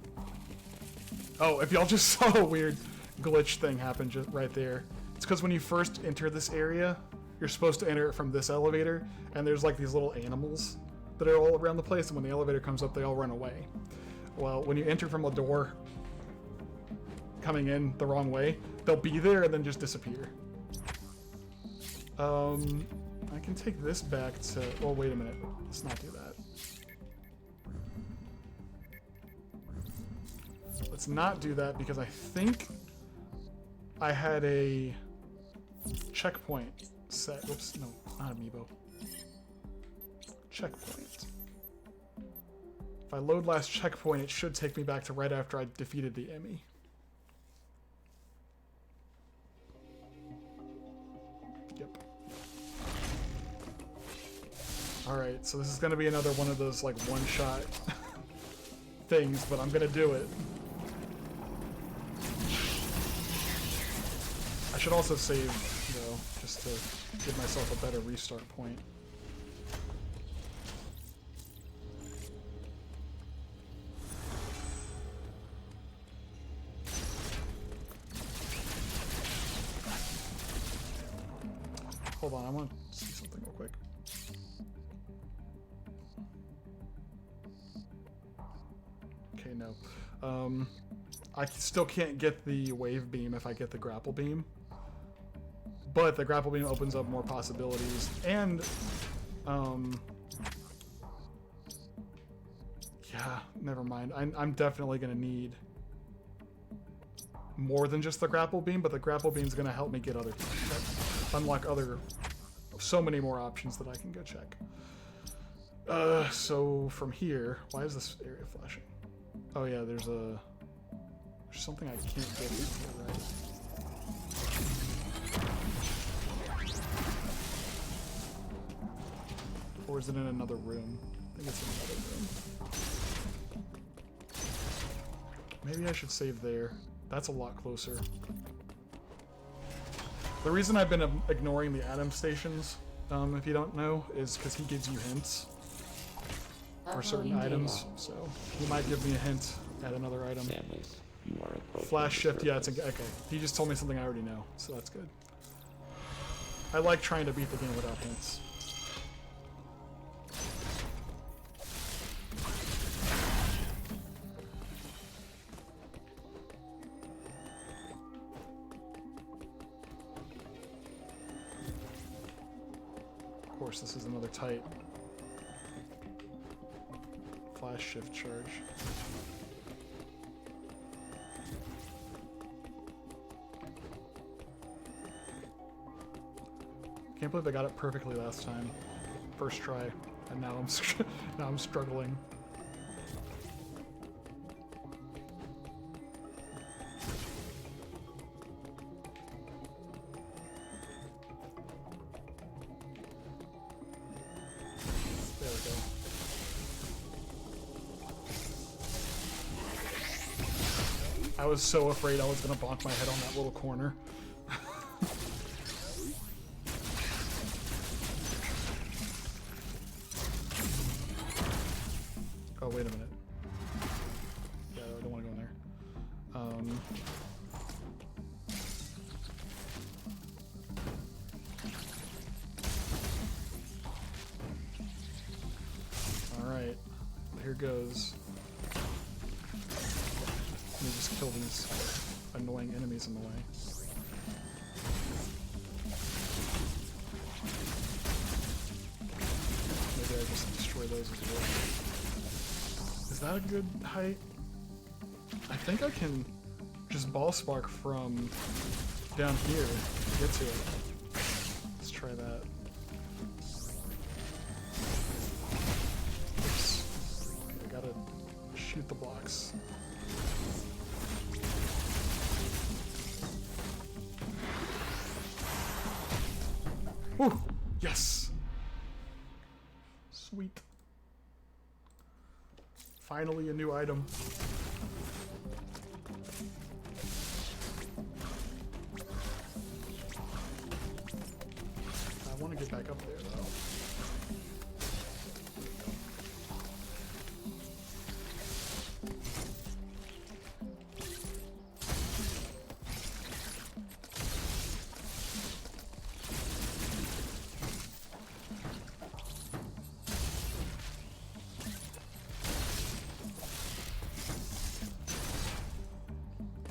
Oh, if y'all just saw a weird glitch thing happen just right there. It's because when you first enter this area, you're supposed to enter it from this elevator, and there's like these little animals that are all around the place, and when the elevator comes up, they all run away. Well, when you enter from a door coming in the wrong way, they'll be there and then just disappear. I can take this back to... Oh, wait a minute. Let's not do that. Let's not do that because I think I had a checkpoint set. Oops, no, not amiibo. Checkpoint. If I load last checkpoint, it should take me back to right after I defeated the Emmy. Alright, so this is going to be another one of those, like, one-shot things, but I'm going to do it. I should also save, though, just to give myself a better restart point. Hold on, I want to see something real quick. Okay, no. I still can't get the wave beam if I get the grapple beam. But the grapple beam opens up more possibilities. And, yeah, never mind. I'm definitely going to need more than just the grapple beam, but the grapple beam is going to help me get other... unlock other... so many more options that I can go check. So from here... Why is this area flashing? Oh yeah, there's something I can't get in here, right? Or is it in another room? I think it's in another room. Maybe I should save there. That's a lot closer. The reason I've been ignoring the Atom stations, if you don't know, is because he gives you hints for certain items. So he might give me a hint at another item. Flash shift, yeah, it's okay. He just told me something I already know, so that's good. I like trying to beat the game without hints. course, this is another tight flash shift charge. Can't believe I got it perfectly last time. First try, and now I'm struggling. There we go. I was so afraid I was gonna bonk my head on that little corner. Oh, wait a minute. Yeah, I don't want to go in there. Alright, here goes. Let me just kill these annoying enemies in the way. Maybe I just destroy those as well. Is that a good height? I think I can just ball spark from down here to get to it. Let's try that. Oops. Okay, I gotta shoot the blocks. Woo! Yes! Sweet. Finally a new item. I want to get back up there though.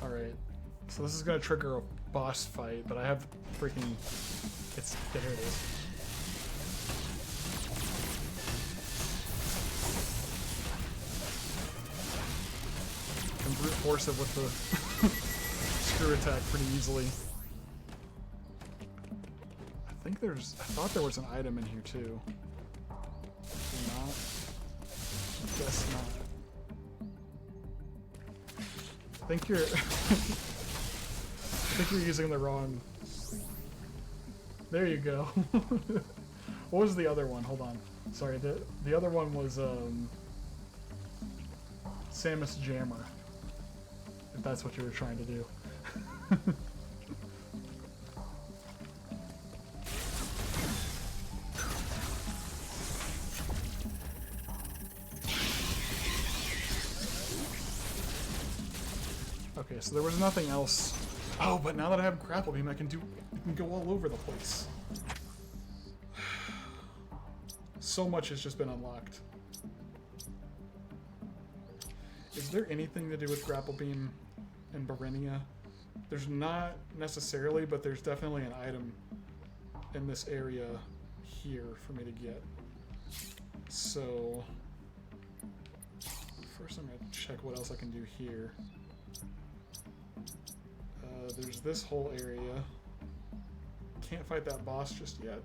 Alright, so this is gonna trigger a boss fight, but I have freaking... there it is. I can brute force it with the screw attack pretty easily. I thought there was an item in here too. Not? Guess not. I think you're using the wrong. There you go. What was the other one? Hold on. Sorry, the other one was Samus Jammer. If that's what you were trying to do. Okay, so there was nothing else. Oh, but now that I have grapple beam, I can go all over the place. So much has just been unlocked. Is there anything to do with grapple beam and Barenia? There's not necessarily, but there's definitely an item in this area here for me to get. So first I'm gonna check what else I can do here. There's this whole area. Can't fight that boss just yet.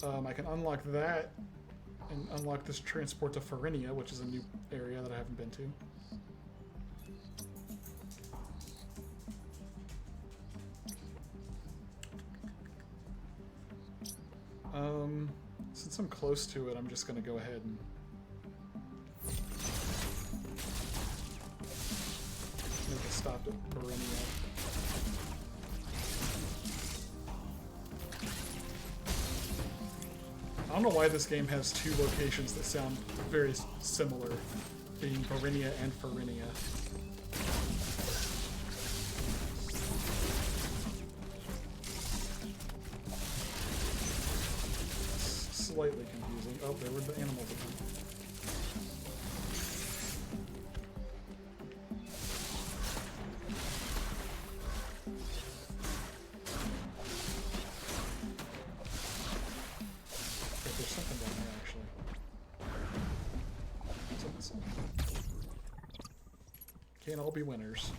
I can unlock that and unlock this transport to Farinia, which is a new area that I haven't been to. Since I'm close to it, I'm just gonna go ahead and make a stop at Barenia. I don't know why this game has two locations that sound very similar, being Barenia and Farinia. Slightly confusing. Oh, there were the animals again. can't all be winners.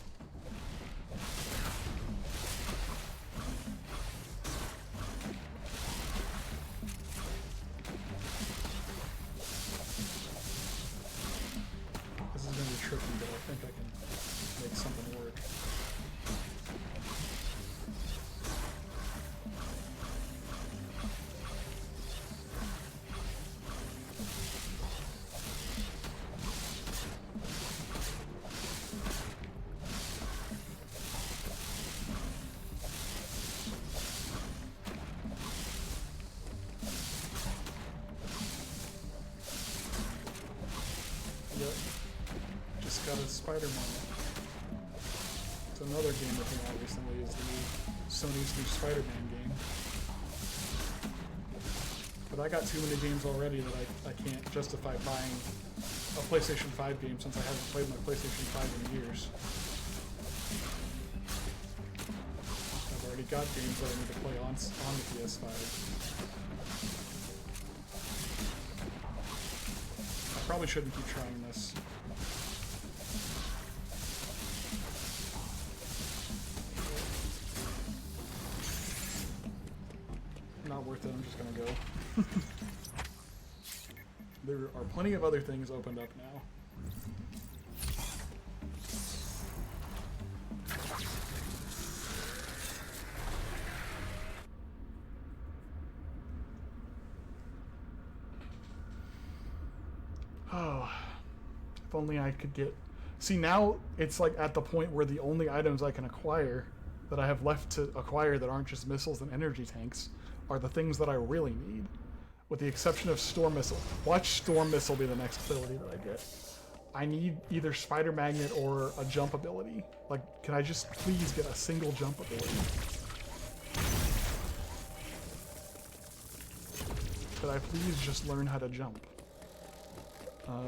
This is going to be tricky, but I think I can make something work. Got a Spider-Man. It's another game that came out recently, is Sony's new Spider-Man game. But I got too many games already that I can't justify buying a PlayStation 5 game since I haven't played my PlayStation 5 in years. I've already got games that I need to play on the PS5. I probably shouldn't keep trying this. Not worth it, I'm just gonna go. There are plenty of other things opened up now. Oh, if only I could get... See, now it's like at the point where the only items I can acquire that I have left to acquire that aren't just missiles and energy tanks are the things that I really need, with the exception of Storm Missile. Watch Storm Missile be the next ability that I get. I need either Spider Magnet or a jump ability. Like, can I just please get a single jump ability? Could I please just learn how to jump? That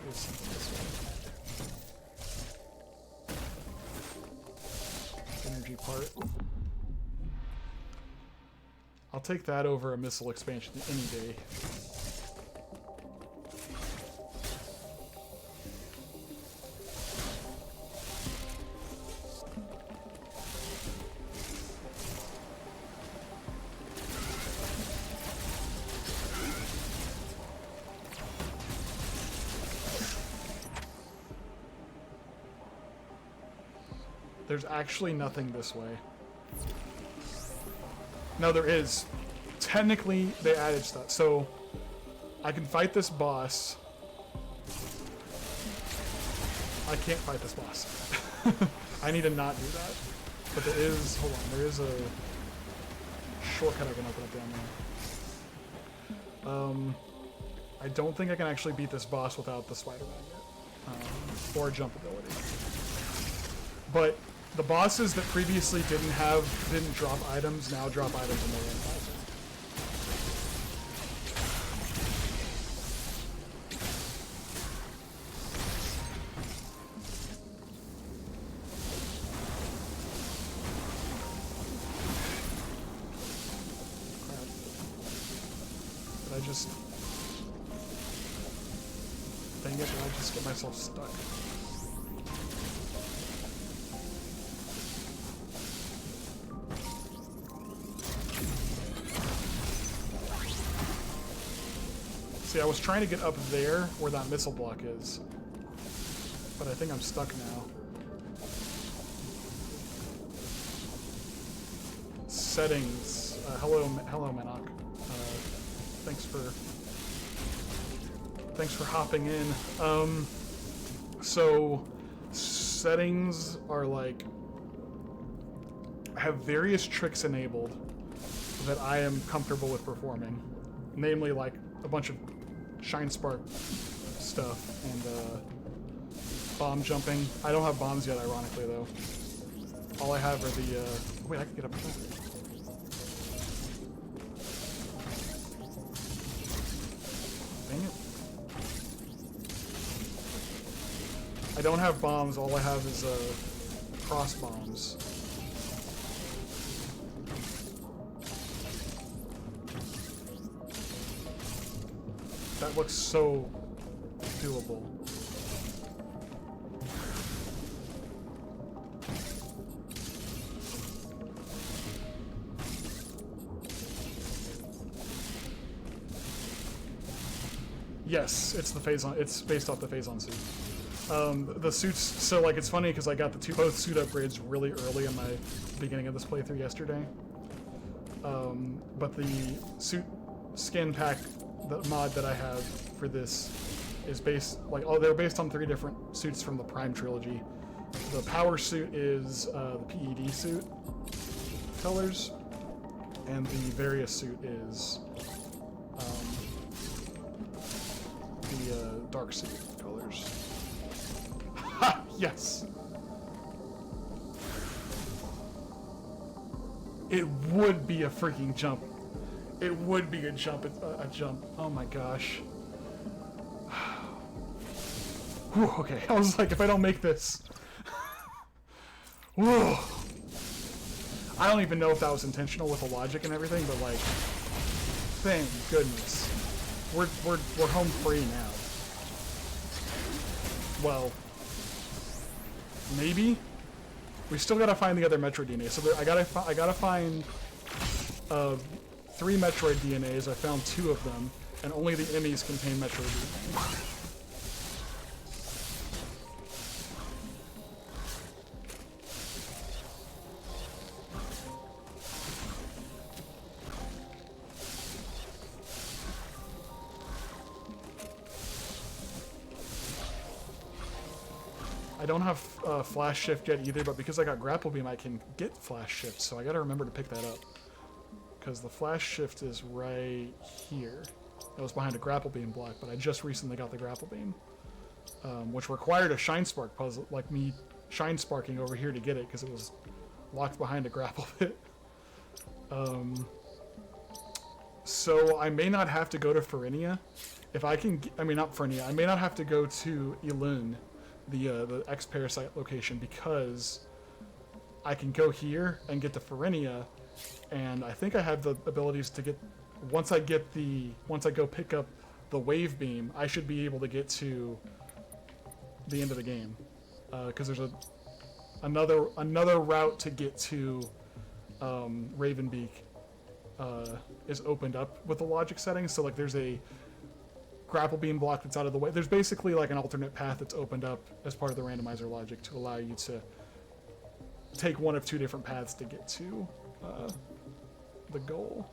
was something this way. Energy part. I'll take that over a missile expansion any day. There's actually nothing this way. No, there is. Technically, they added stuff. So, I can fight this boss. I can't fight this boss. I need to not do that. But there is, hold on, there is a shortcut I can open up down there. I don't think I can actually beat this boss without the Spider Magnet. Or a jump ability. But the bosses that previously didn't drop items, now drop items in their own fighting. Did I just... Dang it, did I just get myself stuck? See, I was trying to get up there where that missile block is, but I think I'm stuck now. Settings. Hello, Manok. Thanks for hopping in. So settings are like, have various tricks enabled that I am comfortable with performing, namely like a bunch of Shine Spark stuff and bomb jumping. I don't have bombs yet, ironically, though. All I have are the... wait, I can get up there. Dang it. I don't have bombs, all I have is cross bombs. That looks so doable. Yes, it's the Phazon. It's based off the Phazon suit. The suits. So like, it's funny because I got both suit upgrades really early in my beginning of this playthrough yesterday. But the suit skin pack, the mod that I have for this, is based they're based on 3 different suits from the Prime trilogy. The power suit is the PED suit colors, and the various suit is the dark suit colors. Ha! Yes! It would be a freaking jump. It would be a jump. A jump. Oh my gosh. Whew, okay, I was like, if I don't make this... Whew. I don't even know if that was intentional with the logic and everything, but like... Thank goodness. We're home free now. Well... Maybe? We still gotta find the other Metroid DNA. So I gotta find 3 Metroid DNAs. I found 2 of them, and only the Emmys contain Metroid DNA. I don't have flash shift yet either, but because I got grapple beam, I can get flash shift, so I gotta remember to pick that up. Because the flash shift is right here. It was behind a grapple beam block, but I just recently got the grapple beam. Which required a shine spark puzzle, like me shine sparking over here to get it, because it was locked behind a grapple pit. So I may not have to go to Farinia. If I can, I mean not Farinia, I may not have to go to Elun, the X-Parasite location, because I can go here and get to Farinia, and I think I have the abilities to get, once I go pick up the wave beam, I should be able to get to the end of the game, because there's another route to get to Ravenbeak is opened up with the logic settings. So like there's a grapple beam block that's out of the way. There's basically like an alternate path that's opened up as part of the randomizer logic to allow you to take one of 2 different paths to get to the goal.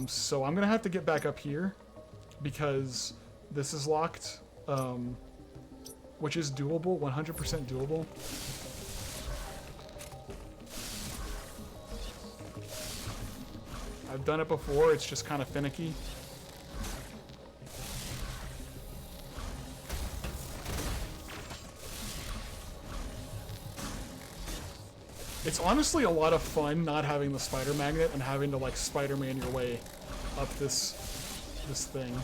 So I'm gonna have to get back up here because this is locked, which is doable, 100% doable. I've done it before, it's just kind of finicky. It's honestly a lot of fun not having the spider magnet and having to like Spider-Man your way up this thing.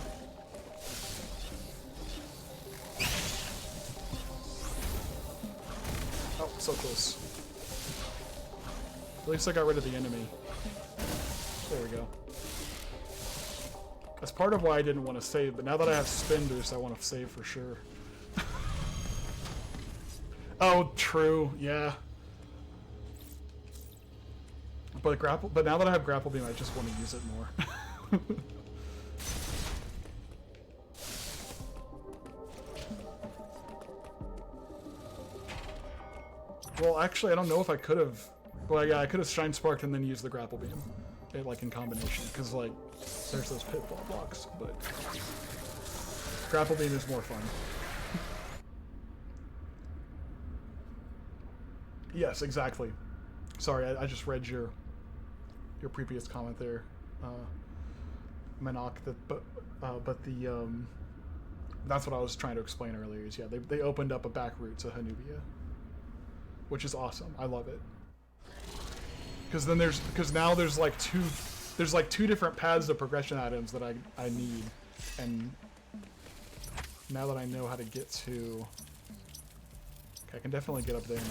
Oh, so close. At least I got rid of the enemy. There we go. That's part of why I didn't want to save, but now that I have spin boost, I want to save for sure. Oh, true, yeah. But now that I have grapple beam, I just want to use it more. Well, actually, I don't know if I could have. Well, yeah, I could have shine sparked and then used the grapple beam, like in combination, because like there's those pitfall blocks. But grapple beam is more fun. Yes, exactly. Sorry, I just read your previous comment there, Manok. But that's what I was trying to explain earlier. Is yeah, they opened up a back route to Hanubia, which is awesome. I love it. Because now there's like two different paths of progression items that I need, and now that I know how to get to, okay, I can definitely get up there now.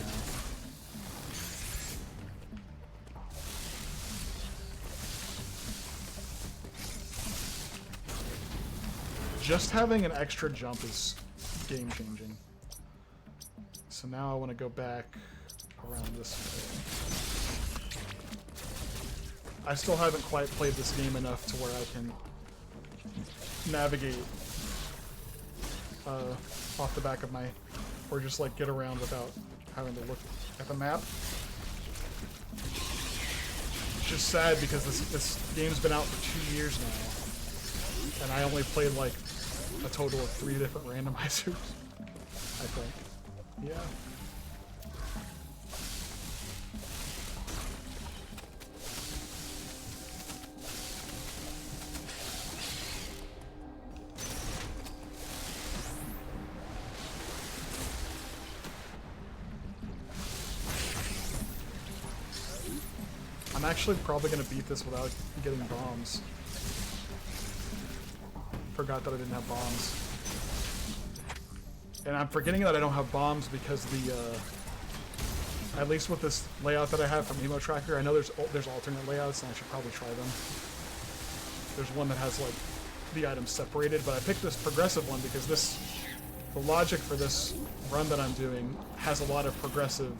just having an extra jump is game changing. So now I want to go back around this way. I still haven't quite played this game enough to where I can navigate off the back of my, or just like get around without having to look at the map. It's just sad because this game's been out for 2 years now, and I only played like a total of 3 different randomizers, I think. Yeah. I'm actually probably going to beat this without getting bombs. Forgot that I didn't have bombs. And I'm forgetting that I don't have bombs because the, at least with this layout that I have from Emo Tracker, I know there's alternate layouts and I should probably try them. There's one that has like the items separated, but I picked this progressive one because the logic for this run that I'm doing has a lot of progressive,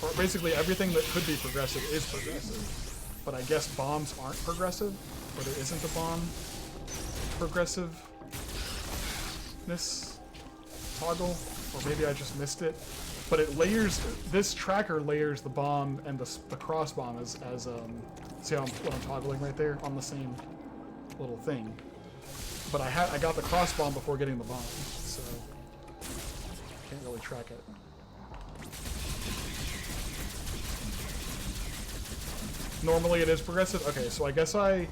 or basically everything that could be progressive is progressive. But I guess bombs aren't progressive, or there isn't a bomb progressiveness toggle, or maybe I just missed it. But it layers, this tracker layers the bomb and the cross bomb as see how what I'm toggling right there on the same little thing. But I got the cross bomb before getting the bomb, so can't really track it. Normally it is progressive. Okay, so I guess I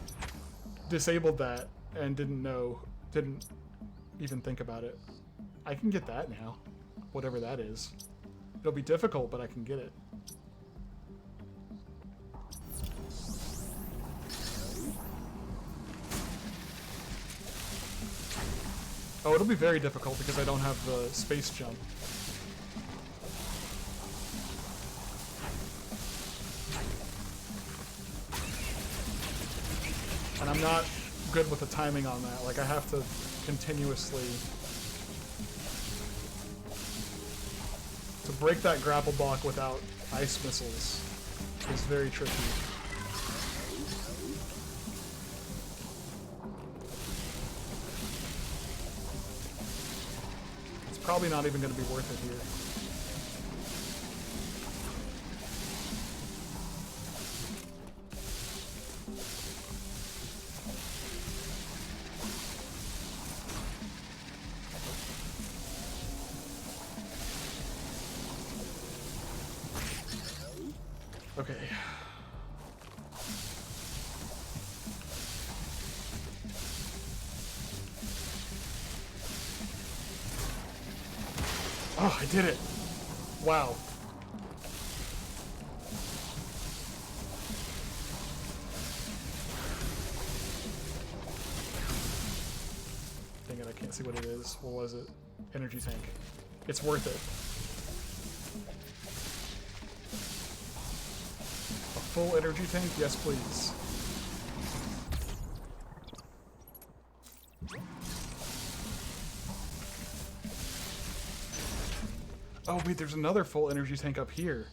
disabled that and didn't even think about it. I can get that now, whatever that is. It'll be difficult, but I can get it. Oh, it'll be very difficult because I don't have the space jump. And I'm not good with the timing on that. Like, I have to continuously... To break that grapple block without ice missiles is very tricky. It's probably not even going to be worth it here. Okay. Oh, I did it! Wow. Dang it, I can't see what it is. What was it? Energy tank. It's worth it. Full energy tank? Yes, please. Oh, wait, there's another full energy tank up here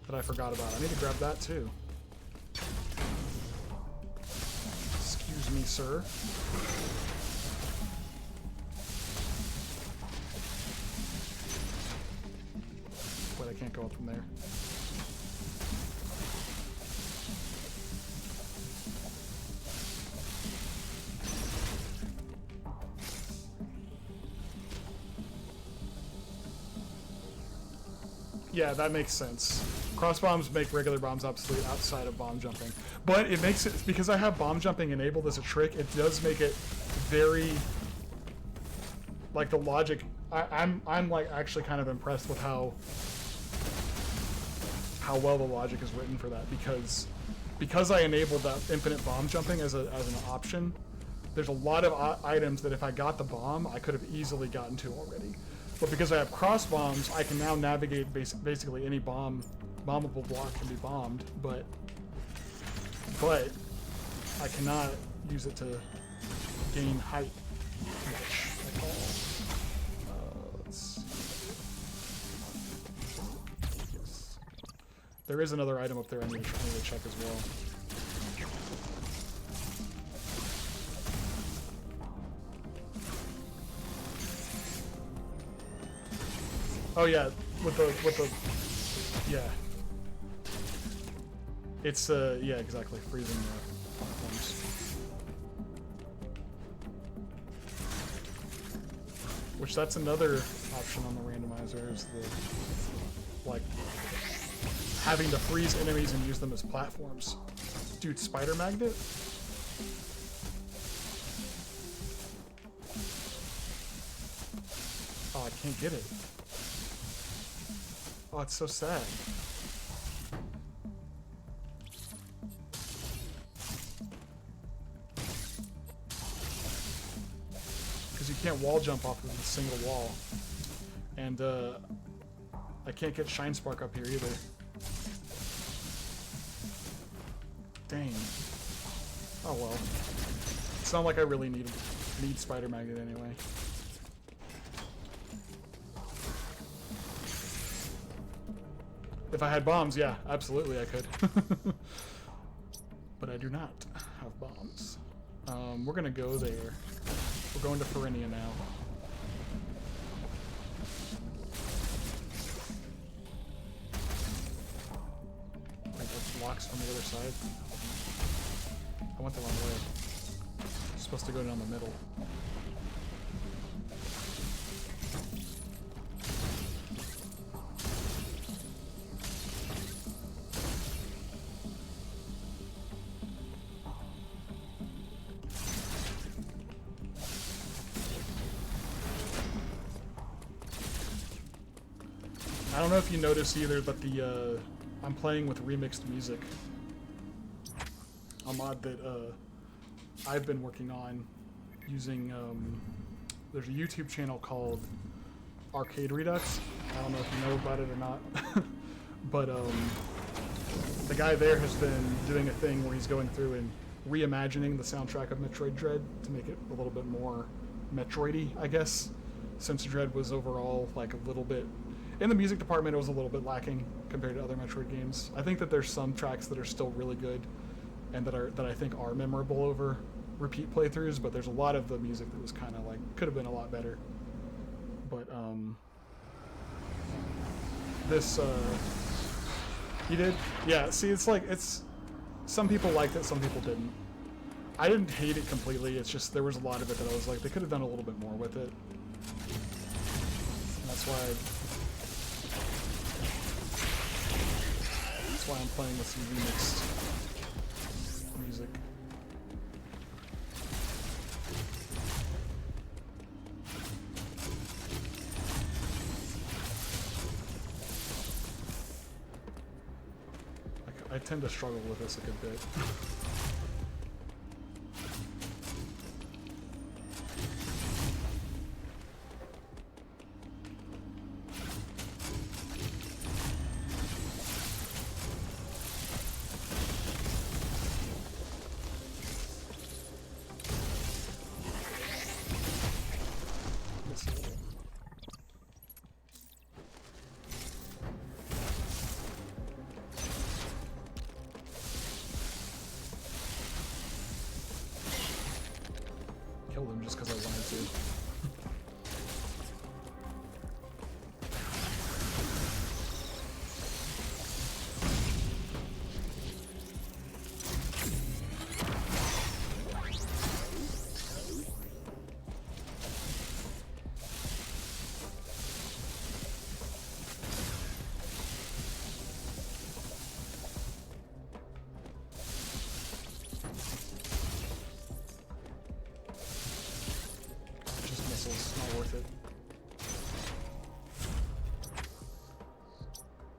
that I forgot about. I need to grab that, too. Excuse me, sir. Wait, I can't go up from there. Yeah, that makes sense. Cross bombs make regular bombs obsolete outside of bomb jumping. But it makes it, because I have bomb jumping enabled as a trick, it does make it very, like the logic, I'm like actually kind of impressed with how well the logic is written for that, because I enabled that infinite bomb jumping as an option, there's a lot of items that if I got the bomb, I could have easily gotten to already. But because I have cross bombs, I can now navigate basically any bombable block can be bombed, but I cannot use it to gain height Which I call. Let's see. Yes. There is another item up there I need to check as well. Oh yeah, with the yeah. It's yeah, exactly, freezing the platforms. Which that's another option on the randomizer is the like having to freeze enemies and use them as platforms. Dude, spider magnet? Oh, I can't get it. Oh, it's so sad. Because you can't wall jump off of a single wall. And I can't get Shine Spark up here either. Dang. Oh well. It's not like I really need Spider Magnet anyway. If I had bombs, yeah, absolutely I could. But I do not have bombs. We're gonna go there. We're going to Perinia now. Wait, that locks from the other side. I went the wrong way. I'm supposed to go down the middle. I don't know if you noticed either, but the I'm playing with remixed music. A mod that I've been working on using. There's a YouTube channel called Arcade Redux. I don't know if you know about it or not, but the guy there has been doing a thing where he's going through and reimagining the soundtrack of Metroid Dread to make it a little bit more Metroid-y, I guess, since Dread was overall like a little bit. In the music department, it was a little bit lacking compared to other Metroid games. I think that there's some tracks that are still really good, and that I think are memorable over repeat playthroughs. But there's a lot of the music that was kind of like could have been a lot better. But this you did, yeah. See, it's like some people liked it, some people didn't. I didn't hate it completely. It's just there was a lot of it that I was like they could have done a little bit more with it. And that's why I'm playing with some remixed music. I tend to struggle with this a good bit. Killed him just because I wanted to. Not worth it.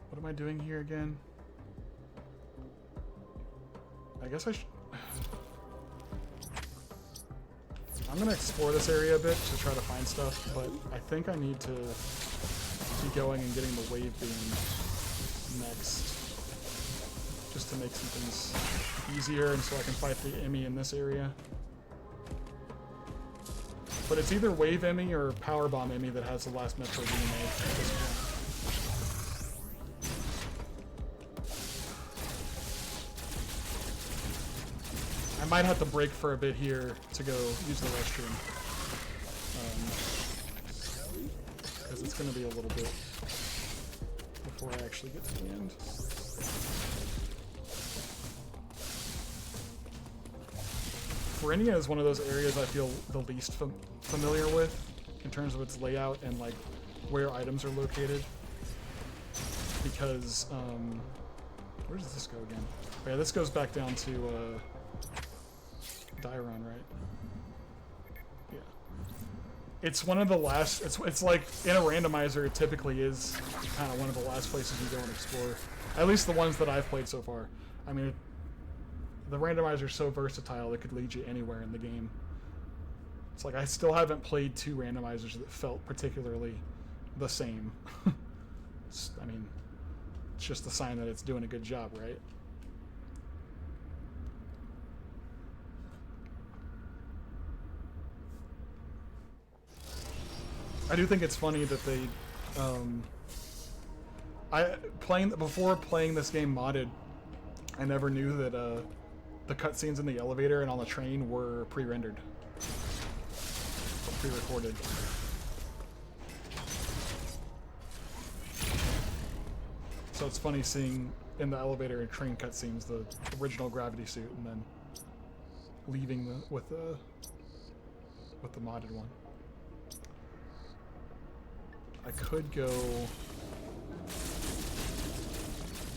What am I doing here again? I guess I should... I'm gonna explore this area a bit to try to find stuff, but I think I need to be going and getting the wave beam next. Just to make some things easier and so I can fight the Emmy in this area. But it's either Wave Emmy or Power Bomb Emmy that has the last Metroid being made at this point. I might have to break for a bit here to go use the restroom. Because it's going to be a little bit before I actually get to the end. Verenia is one of those areas I feel the least familiar with in terms of its layout and like where items are located. Because, where does this go again? Oh, yeah, this goes back down to Dairon, right? Yeah. It's one of the last, it's like in a randomizer it typically is kind of one of the last places you go and explore. At least the ones that I've played so far. I mean, the randomizer is so versatile it could lead you anywhere in the game. It's like I still haven't played two randomizers that felt particularly the same. I mean, it's just a sign that it's doing a good job, right? I do think it's funny that they, before playing this game modded, I never knew that the cutscenes in the elevator and on the train were pre-rendered, pre-recorded. So it's funny seeing in the elevator and train cutscenes the original gravity suit and then leaving with the modded one. I could go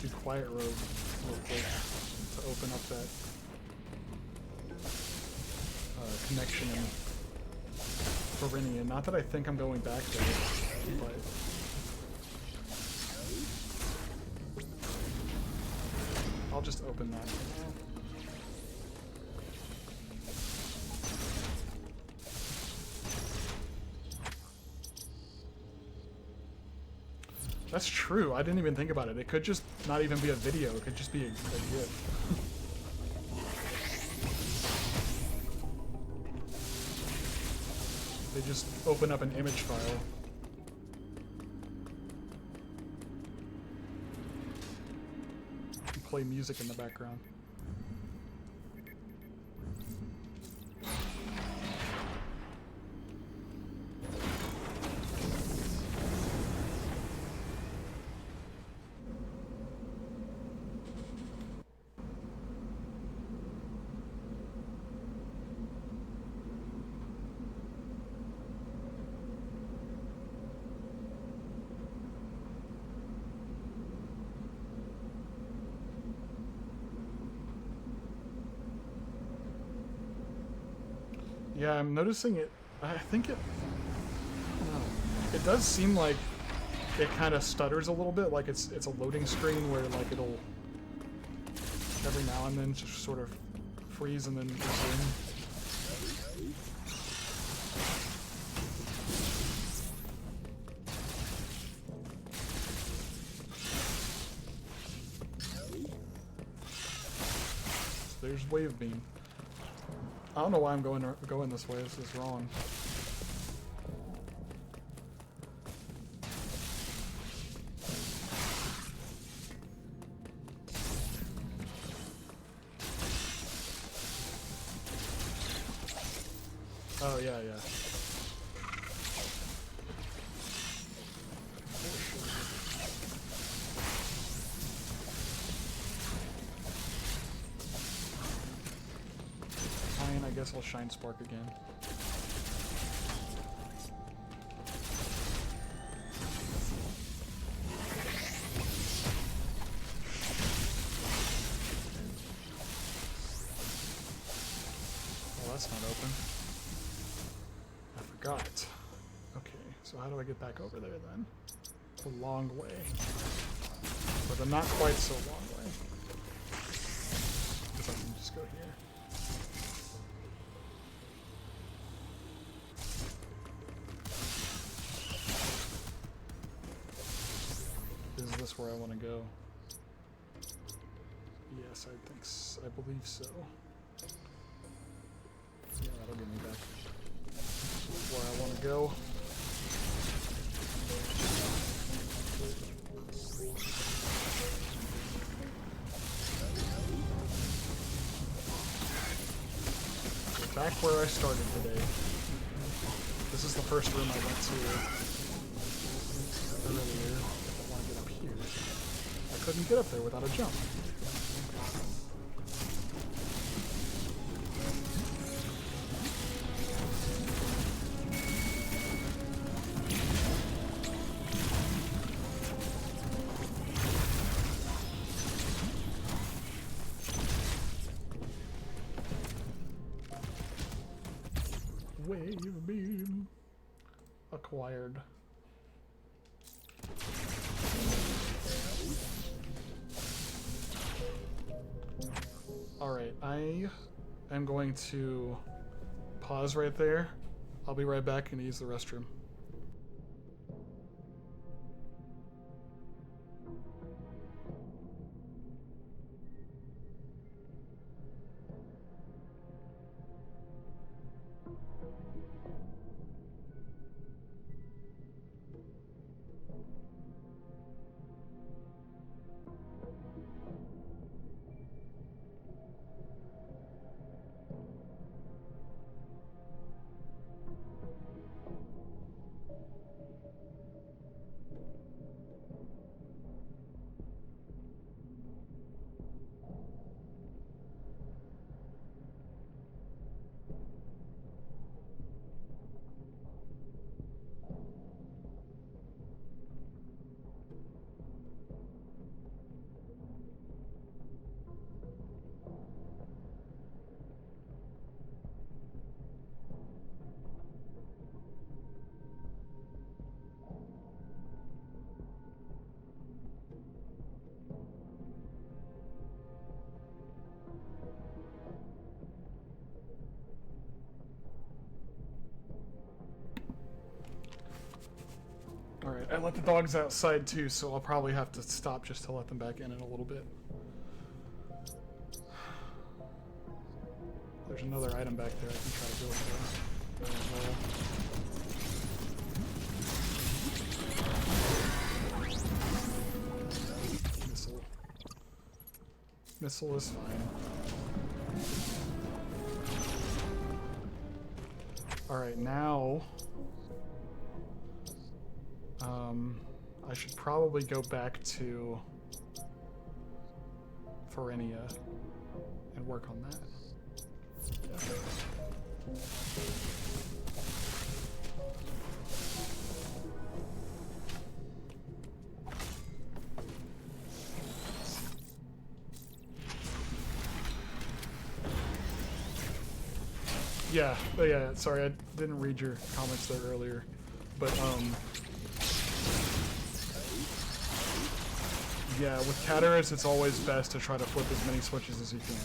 do Quiet Road real quick to open up that connection in Verenia. Not that I think I'm going back there, but I'll just open that for now. That's true. I didn't even think about it. It could just not even be a video. It could just be a GIF. They just open up an image file. And play music in the background. Yeah, I'm noticing it. I think it. I don't know. It does seem like it kind of stutters a little bit, like it's a loading screen where like it'll every now and then just sort of freeze and then resume. So there's Wave Beam. I don't know why I'm going this way. This is wrong. Oh yeah, yeah. I guess I'll Shine Spark again. Well, that's not open. I forgot. Okay, so how do I get back over there then? It's a long way. But a not quite so long way. Because I can just go here. Is this where I want to go? Yes, I believe so. Yeah, that'll get me back. where I want to go. Back where I started today. This is the first room I went to earlier. I want to get up here. I couldn't get up there without a jump. Wave beam acquired. Alright, I am going to pause right there. I'll be right back and use the restroom. Alright, I let the dogs outside too, so I'll probably have to stop just to let them back in a little bit. There's another item back there I can try to go for. Missile. Missile is fine. Alright, now... I should probably go back to Ferenia and work on that. Yeah, sorry, I didn't read your comments there earlier, but yeah, with Catarus, it's always best to try to flip as many switches as you can.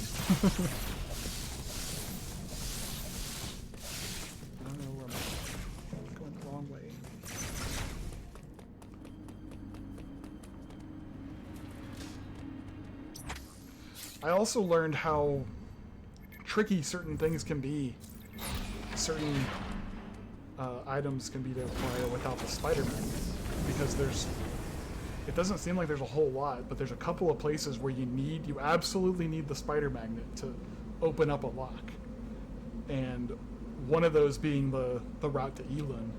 Oh, I'm going the wrong way. I also learned how tricky certain things can be. Certain items can be to acquire without the spider magnet, because it doesn't seem like there's a whole lot, but there's a couple of places where you absolutely need the spider magnet to open up a lock. And one of those being the route to Elon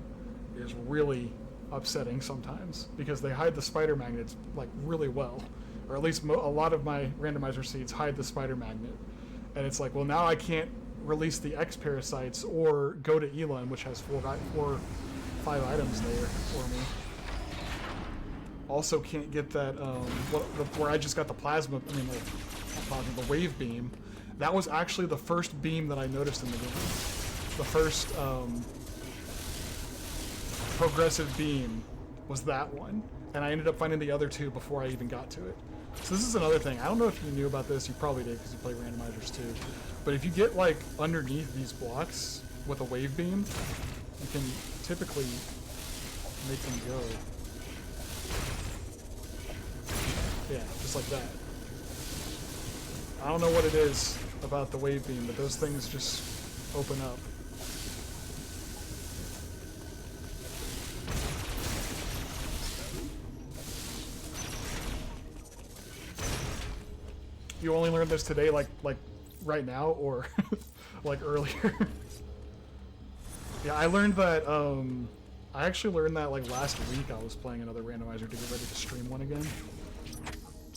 is really upsetting sometimes, because they hide the spider magnets like really well, or at least a lot of my randomizer seeds hide the spider magnet. And it's like, well, now I can't release the X parasites or go to Elon, which has 5 items there for me. Also can't get that, where I just got the the wave beam. That was actually the first beam that I noticed in the game. The first progressive beam was that one. And I ended up finding the other two before I even got to it. So this is another thing. I don't know if you knew about this. You probably did because you play randomizers too. But if you get like underneath these blocks with a wave beam, you can typically make them go. Yeah, just like that. I don't know what it is about the wave beam, but those things just open up. You only learned this today, like right now, or like earlier? Yeah, I learned that. I actually learned that like last week. I was playing another randomizer to get ready to stream one again,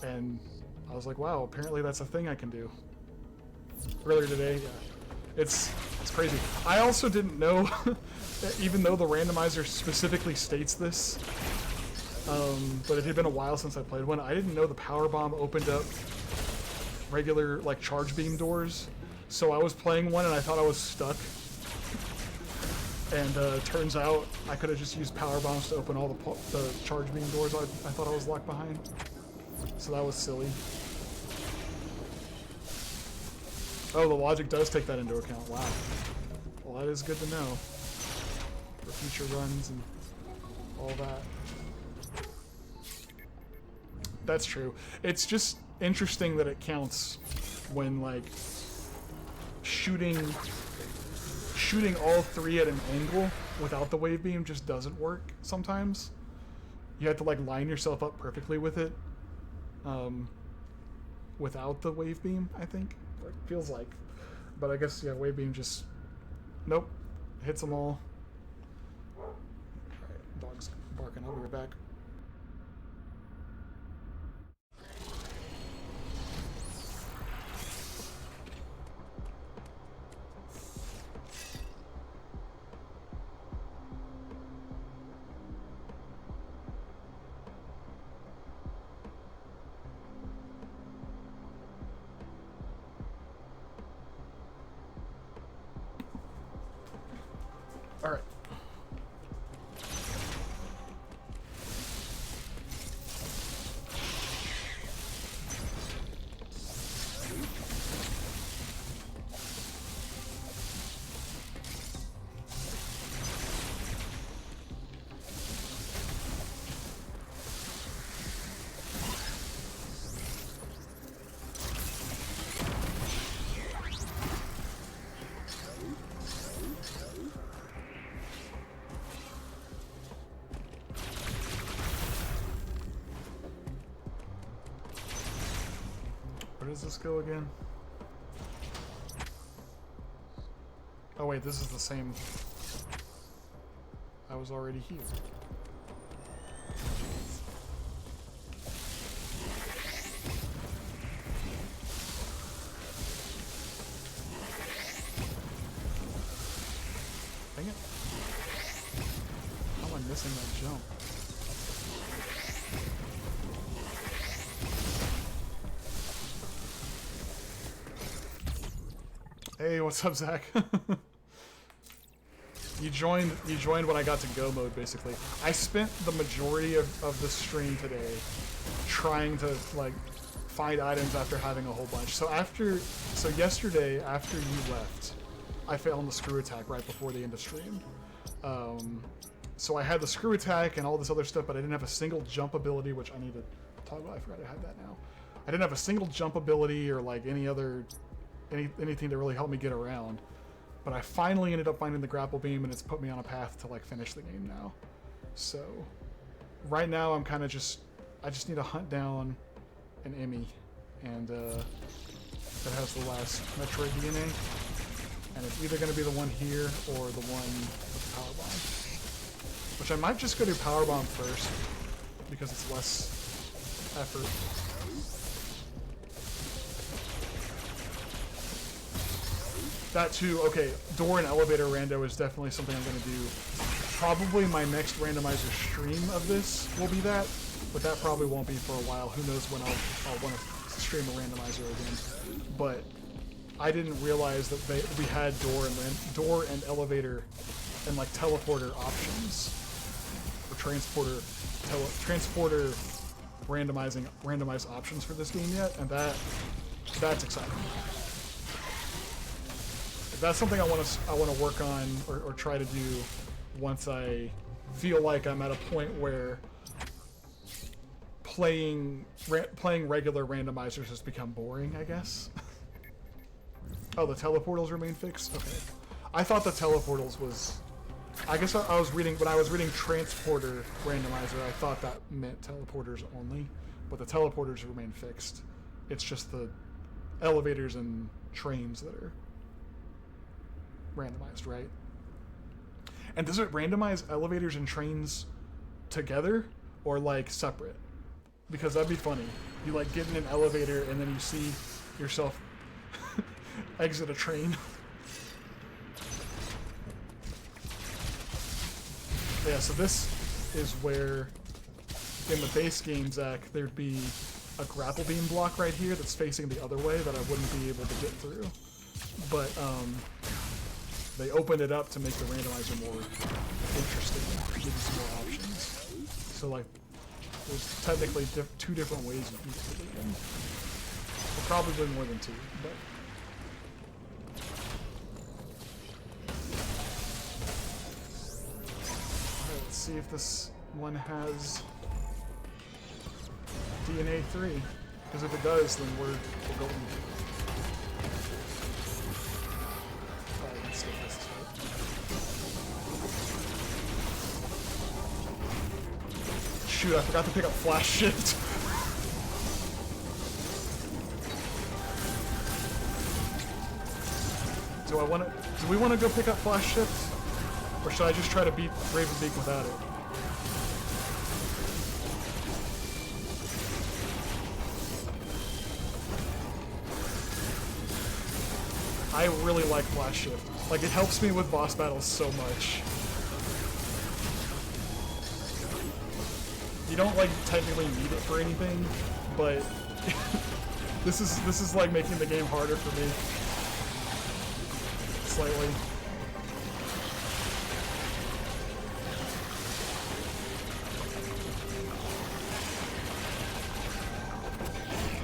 and I was like, wow, apparently that's a thing I can do. Earlier today, yeah. It's crazy. I also didn't know, that even though the randomizer specifically states this, but it had been a while since I played one, I didn't know the power bomb opened up regular like charge beam doors. So I was playing one and I thought I was stuck. And turns out I could have just used power bombs to open all the charge beam doors I thought I was locked behind. So that was silly. Oh, the logic does take that into account. Wow. Well, that is good to know for future runs and all that. That's true. It's just interesting that it counts when like shooting all three at an angle without the wave beam just doesn't work sometimes. You have to like line yourself up perfectly with it without the wave beam, I think. It feels like. But I guess, yeah, wave beam just... Nope. Hits them all. Alright, dog's barking. I'll be right back. Alright. Where does this go again? Oh wait, this is the same. I was already here. Dang it. How am I missing that jump? Hey, what's up, Zach? You joined when I got to go mode, basically. I spent the majority of the stream today trying to like find items after having a whole bunch. So yesterday, after you left, I failed on the screw attack right before the end of stream. So I had the screw attack and all this other stuff, but I didn't have a single jump ability, which I need to talk about. I forgot I had that now. I didn't have a single jump ability or like anything to really help me get around. But I finally ended up finding the grapple beam, and it's put me on a path to like finish the game now. So right now I'm kind of I just need to hunt down an Emmy, and that has the last Metroid DNA, and it's either going to be the one here or the one with the power bomb, which I might just go do power bomb first because it's less effort. That too, okay, door and elevator rando is definitely something I'm going to do. Probably my next randomizer stream of this will be that, but that probably won't be for a while. Who knows when I'll want to stream a randomizer again. But I didn't realize that we had door and elevator and like teleporter options for transporter randomized options for this game yet, and that's exciting. That's something I want to work on or try to do once I feel like I'm at a point where playing regular randomizers has become boring, I guess. Oh, the teleportals remain fixed? Okay. I thought the teleportals was... I guess I was reading... When I was reading transporter randomizer, I thought that meant teleporters only. But the teleporters remain fixed. It's just the elevators and trains that are randomized, right? And does it randomize elevators and trains together or like separate? Because that'd be funny. You like get in an elevator and then you see yourself exit a train. Yeah, so this is where in the base game, Zach, thered be a grapple beam block right here that's facing the other way that I wouldn't be able to get through. But they opened it up to make the randomizer more interesting, give you some more options. So like, there's technically two different ways you can get to the game. Well, probably more than two, but. Alright, let's see if this one has DNA 3. Because if it does, then we're golden. Alright, let's skip this. Shoot, I forgot to pick up flash shift. Do we want to go pick up flash shift? Or should I just try to beat Ravenbeak without it? I really like flash shift. Like, it helps me with boss battles so much. You don't like technically need it for anything, but this is like making the game harder for me. Slightly.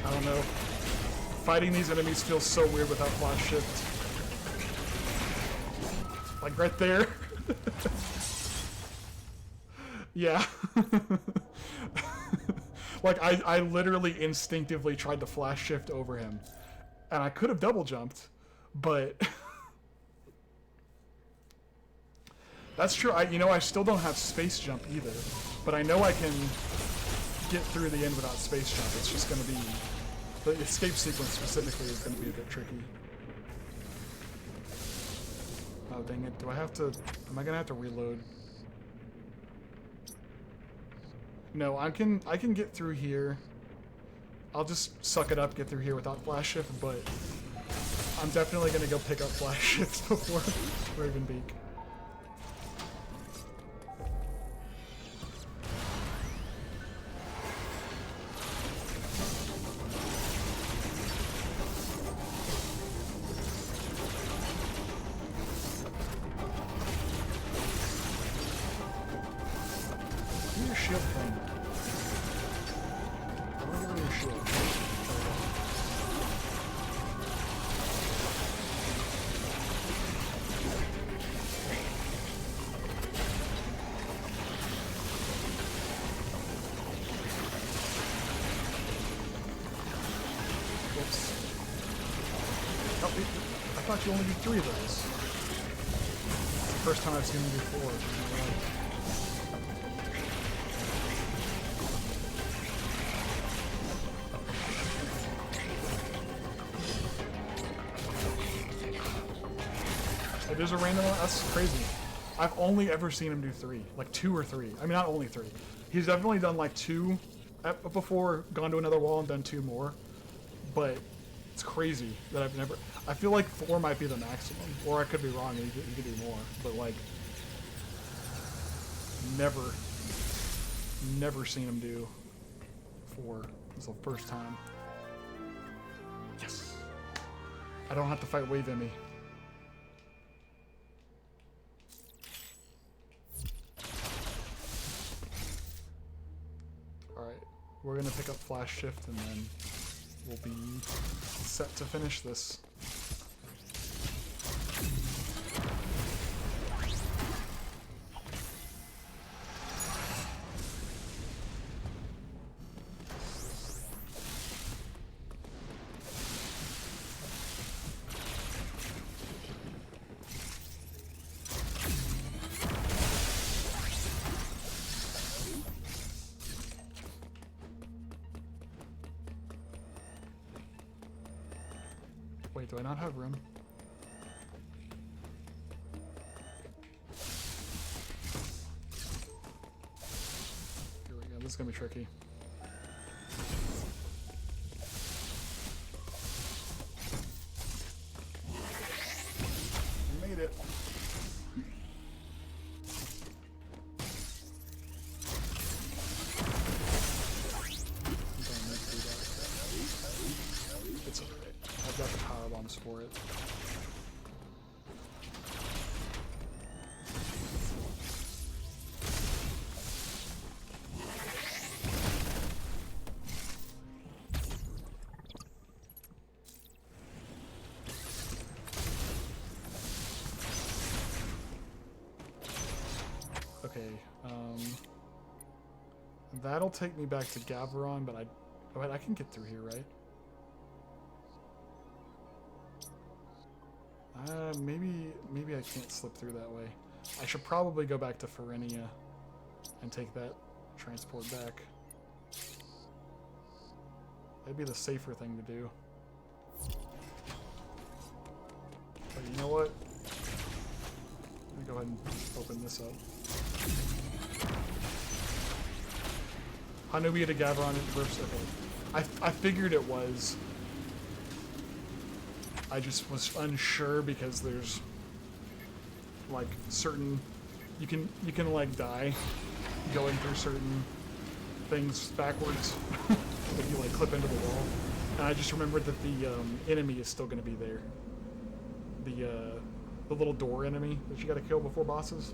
I don't know. Fighting these enemies feels so weird without flash shift. Like right there. Yeah. Like, I literally instinctively tried to flash shift over him. And I could have double jumped, but... That's true. I still don't have space jump either. But I know I can get through the end without space jump. It's just going to be... The escape sequence specifically is going to be a bit tricky. Oh, dang it. Do I have to... Am I going to have to reload? No, I can get through here. I'll just suck it up, get through here without flash shift, but I'm definitely going to go pick up flash shifts before Ravenbeak. I thought you only do 3 of those. It's the first time I've seen them do 4. It is a random one? That's crazy. I've only ever seen him do 3. Like 2 or 3. I mean, not only 3. He's definitely done like 2 before, gone to another wall and done 2 more. But it's crazy that I've never... I feel like 4 might be the maximum. Or I could be wrong and you could do more. But like... Never seen him do 4. It's the first time. Yes! I don't have to fight Wave Emmy. Alright, we're gonna pick up Flash Shift and then we'll be set to finish this. Wait, do I not have room? Here we go. This is gonna be tricky. Made it. It's alright. I've got the power bombs for it. Okay, that'll take me back to Gaveron, but I can get through here, right? Maybe I can't slip through that way. I should probably go back to Ferenia and take that transport back. That'd be the safer thing to do. But you know what? Let me go ahead and open this up. Hanubia to Gaveron and reverse. Okay. I figured it was. I just was unsure because there's like certain you can like die going through certain things backwards if you like clip into the wall. And I just remembered that the enemy is still going to be there. The little door enemy that you got to kill before bosses.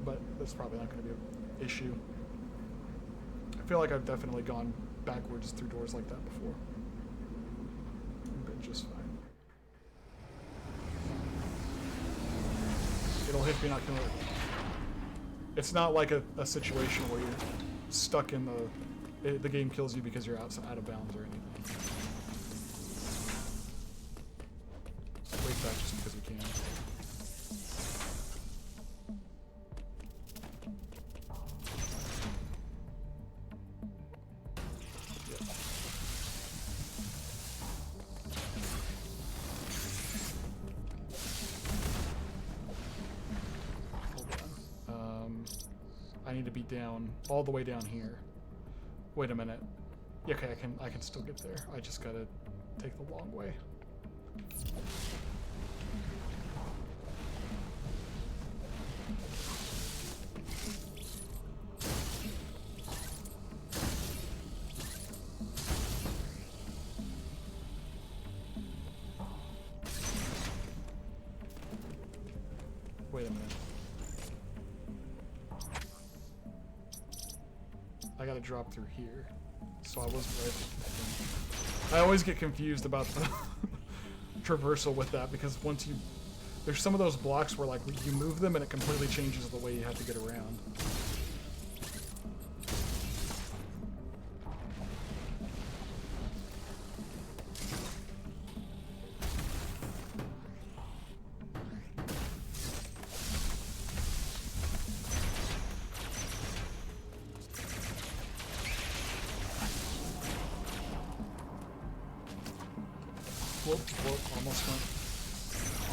But that's probably not going to be an issue. I feel like I've definitely gone backwards through doors like that before. But just fine. It'll hit me, not kill it. It's not like a situation where you're stuck in the game kills you because you're out of bounds or anything. Wait back just because we can. I need to be down, all the way down here. Wait a minute. Yeah, okay, I can still get there. I just gotta take the long way. Wait a minute. I gotta drop through here. So I wasn't right. I always get confused about the traversal with that because once you... There's some of those blocks where like you move them and it completely changes the way you have to get around. Whoop,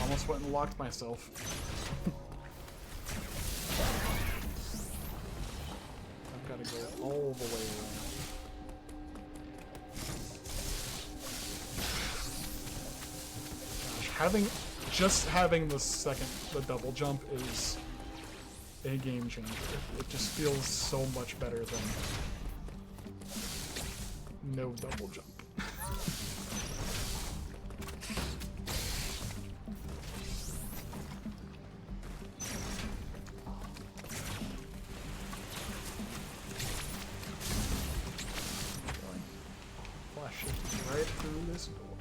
almost went and locked myself. I've got to go all the way around. Gosh, having the double jump is a game changer. It just feels so much better than no double jump. Right through this door.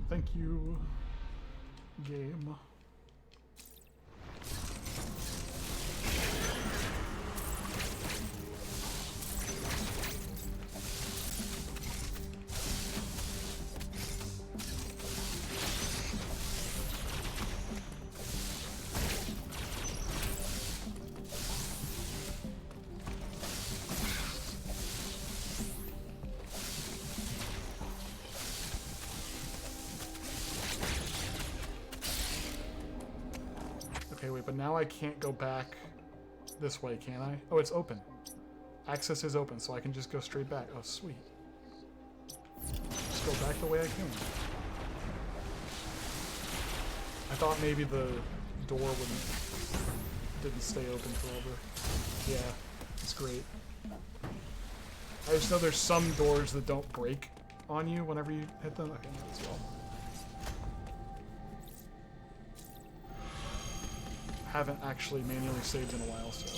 Thank you, game. Okay, wait, but now I can't go back this way, can I? Oh, it's open. Access is open, so I can just go straight back. Oh, sweet. Just go back the way I came. I thought maybe the door didn't stay open forever. Yeah, it's great. I just know there's some doors that don't break on you whenever you hit them. Okay, might as well. Haven't actually manually saved in a while, so.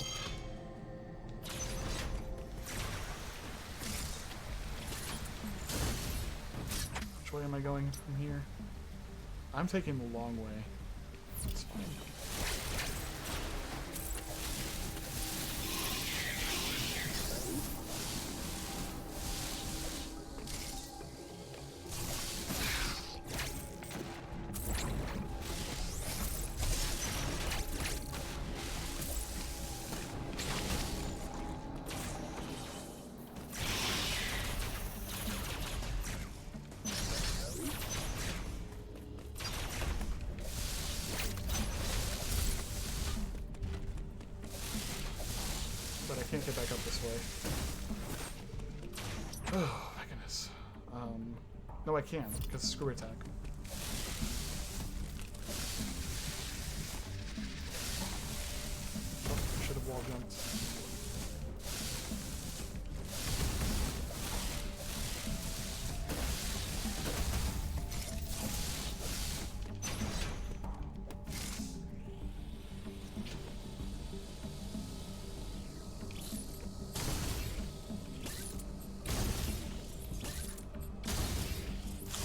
Which way am I going from here? I'm taking the long way. It's fine. But I can't get back up this way. Oh my goodness. No, I can, because screw attack. Oh, I should have wall jumped.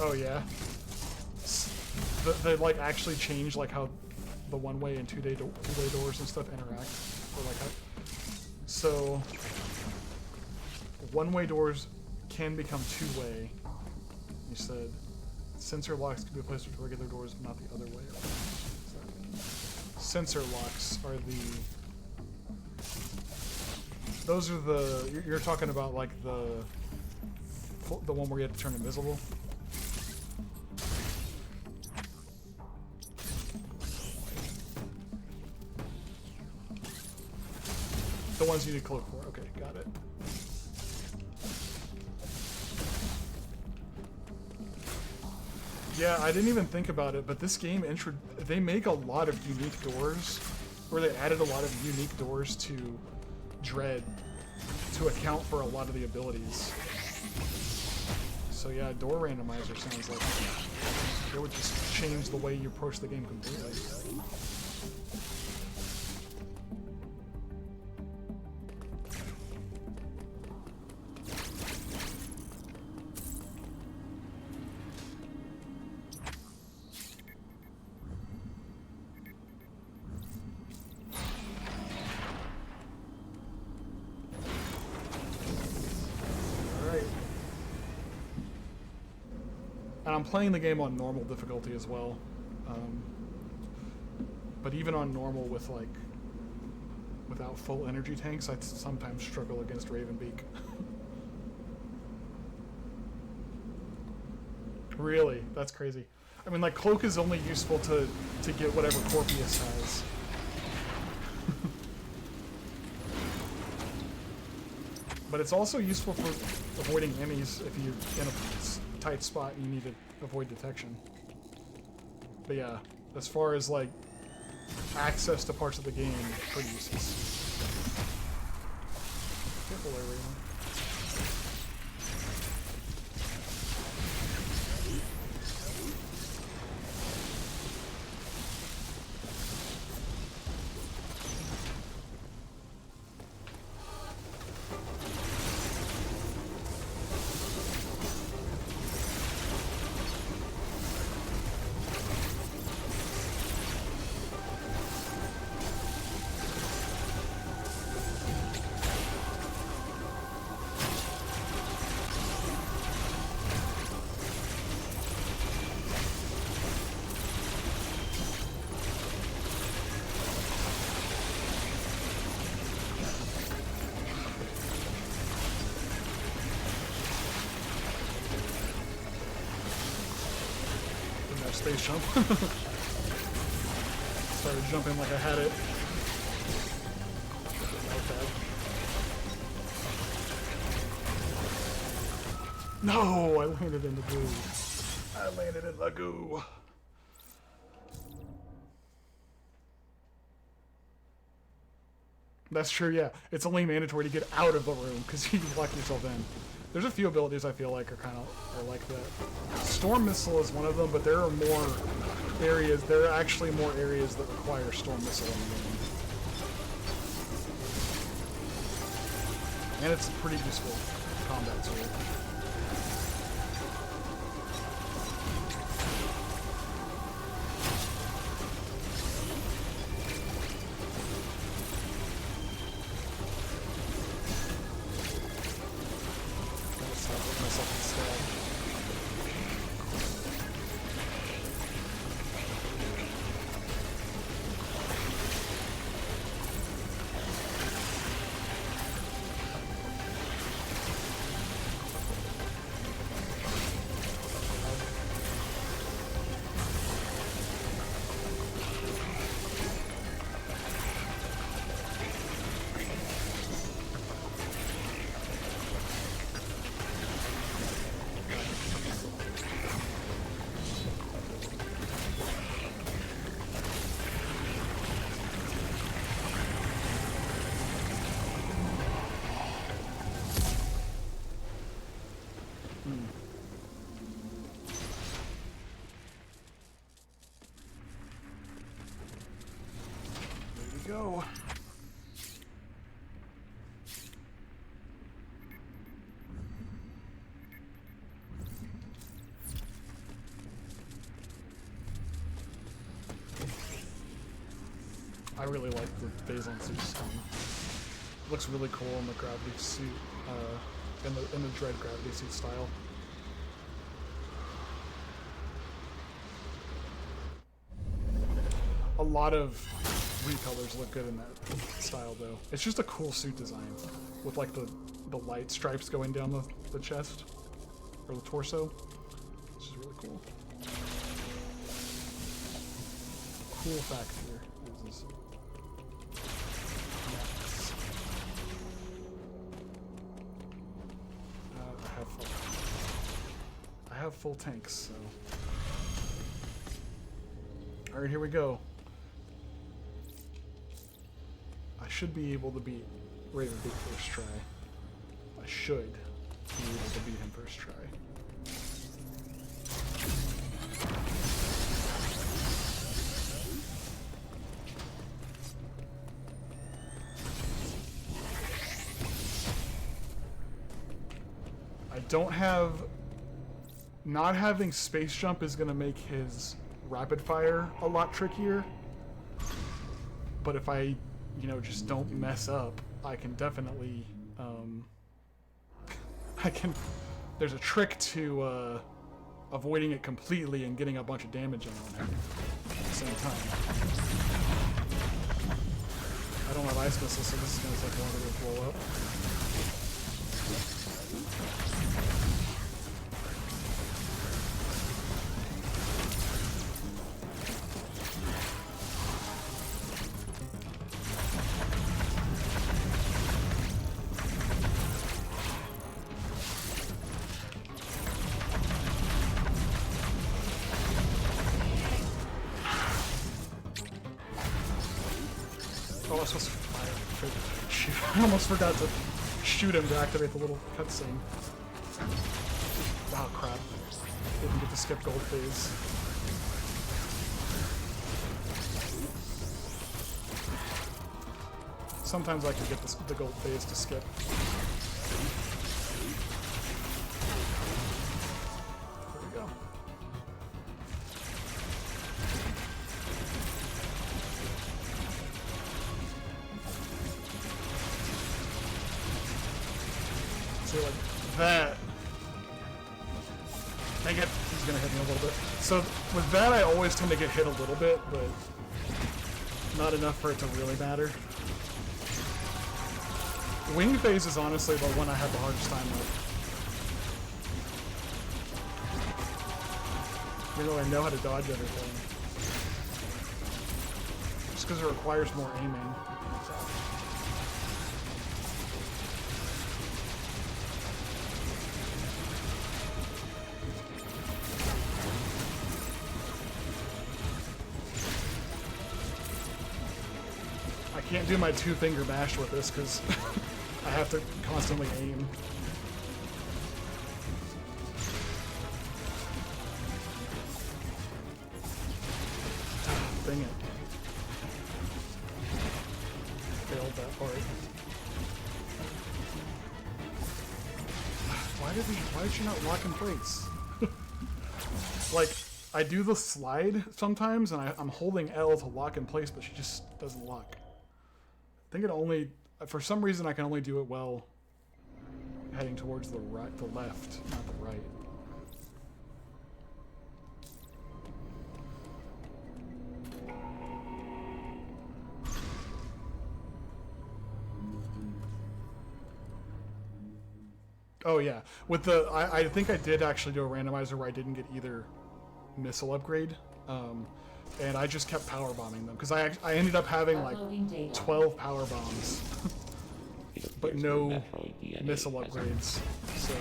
Oh yeah. They like actually change like how the one-way and two-way doors and stuff interact, or like how. So one-way doors can become two-way. You said sensor locks can be replaced with regular doors, but not the other way. Sensor locks are those are the you're talking about like the one where you have to turn invisible. The ones you need to cloak for. Okay, got it. Yeah, I didn't even think about it, but this game they make a lot of unique doors, or they added a lot of unique doors to Dread to account for a lot of the abilities. So yeah, door randomizer sounds like it would just change the way you approach the game completely. And I'm playing the game on normal difficulty as well. But even on normal with like without full energy tanks, I sometimes struggle against Ravenbeak. Really? That's crazy. I mean, like, Cloak is only useful to get whatever Corpius has. But it's also useful for avoiding enemies if you're in a tight spot and you need to avoid detection. But yeah, as far as like access to parts of the game, pretty useless. Careful there, Raven. Space jump. started jumping like I had it. Okay. No, I landed in the goo. I landed in the goo. That's true, yeah. It's only mandatory to get out of the room because you lock yourself in. There's a few abilities I feel like are kind of like that. Storm Missile is one of them, but there are more areas. There are actually more areas that require Storm Missile in the game. And it's a pretty useful combat tool. Go. I really like the Phazon suit system. It looks really cool in the gravity suit, in the Dread gravity suit style. A lot of recolors look good in that style though. It's just a cool suit design with like the light stripes going down the chest or the torso, which is really cool. Cool fact here is I have full tanks, so all right, here we go. I should be able to beat Ravenbeak first try. I should be able to beat him first try. I don't have... Not having space jump is going to make his rapid fire a lot trickier. But if I, you know, just don't mess up, I can definitely, there's a trick to, avoiding it completely and getting a bunch of damage in on him at the same time. I don't have ice missiles, so this is going to take longer to blow up. I almost forgot to shoot him to activate the little cutscene. Oh crap. Didn't get to skip gold phase. Sometimes I can get the gold phase to skip. There we go. Like that. Dang it, he's gonna hit me a little bit. So with that I always tend to get hit a little bit, but not enough for it to really matter. Wing phase is honestly the one I have the hardest time with. Even though I know how to dodge everything. Just because it requires more aiming. I can't do my two-finger mash with this because I have to constantly aim. Dang it. Failed that part. Why did she not lock in place? Like, I do the slide sometimes and I'm holding L to lock in place, but she just doesn't lock. I think it only, for some reason I can only do it well heading towards the right, the left, not the right. Oh yeah, with the I think I did actually do a randomizer where I didn't get either missile upgrade, and I just kept power bombing them because I ended up having like 12 power bombs, but no missile upgrades, so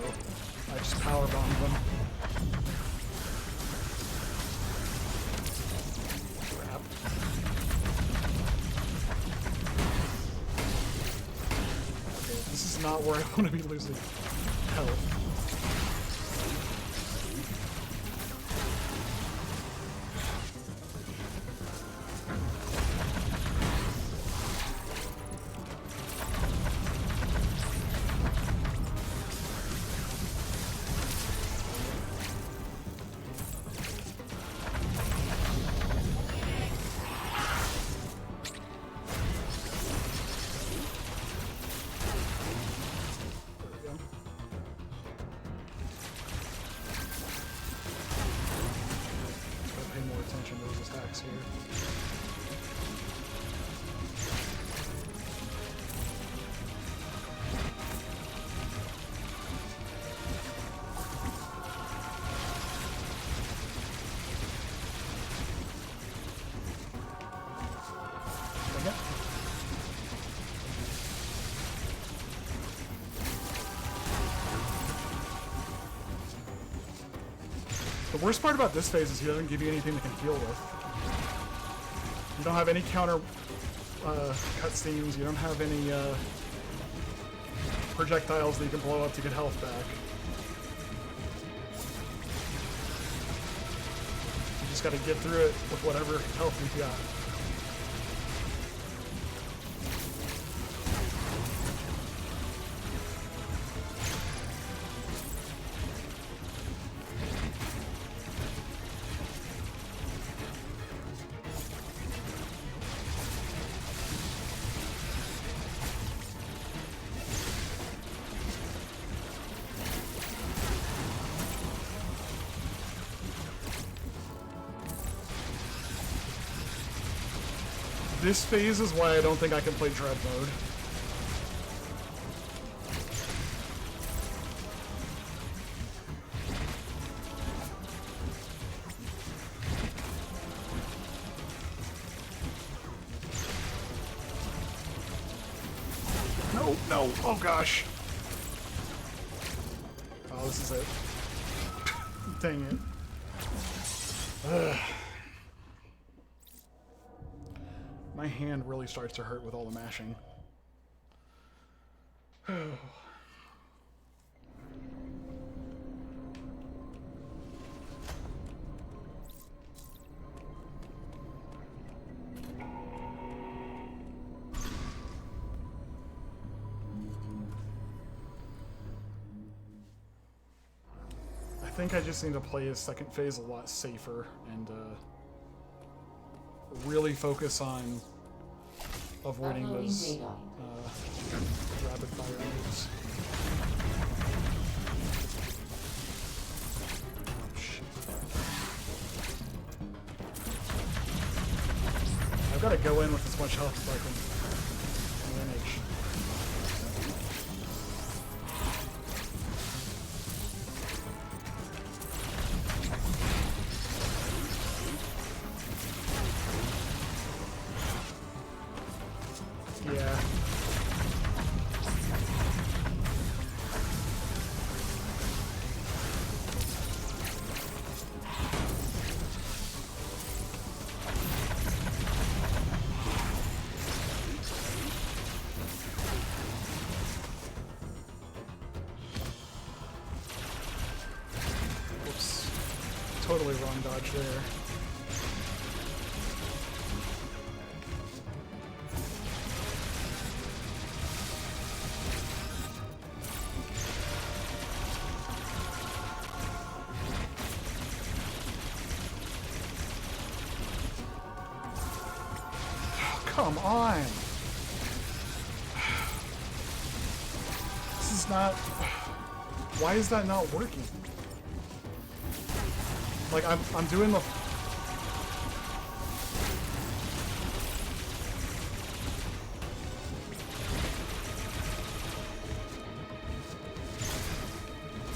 I just power bombed them. Crap. Okay, this is not where I want to be losing health. The worst part about this phase is he doesn't give you anything to can heal with. You don't have any counter cutscenes, you don't have any projectiles that you can blow up to get health back. You just gotta get through it with whatever health you've got. This phase is why I don't think I can play Dread mode. No, no, oh gosh. Oh, this is it. Dang it. Ugh. My hand really starts to hurt with all the mashing. I think I just need to play his second phase a lot safer and really focus on avoiding those rapid fire moves. Oh, shit. I've got to go in with as much health as I can manage. Yeah. Whoops. Totally wrong dodge there. Come on! This is not... Why is that not working? Like, I'm doing the...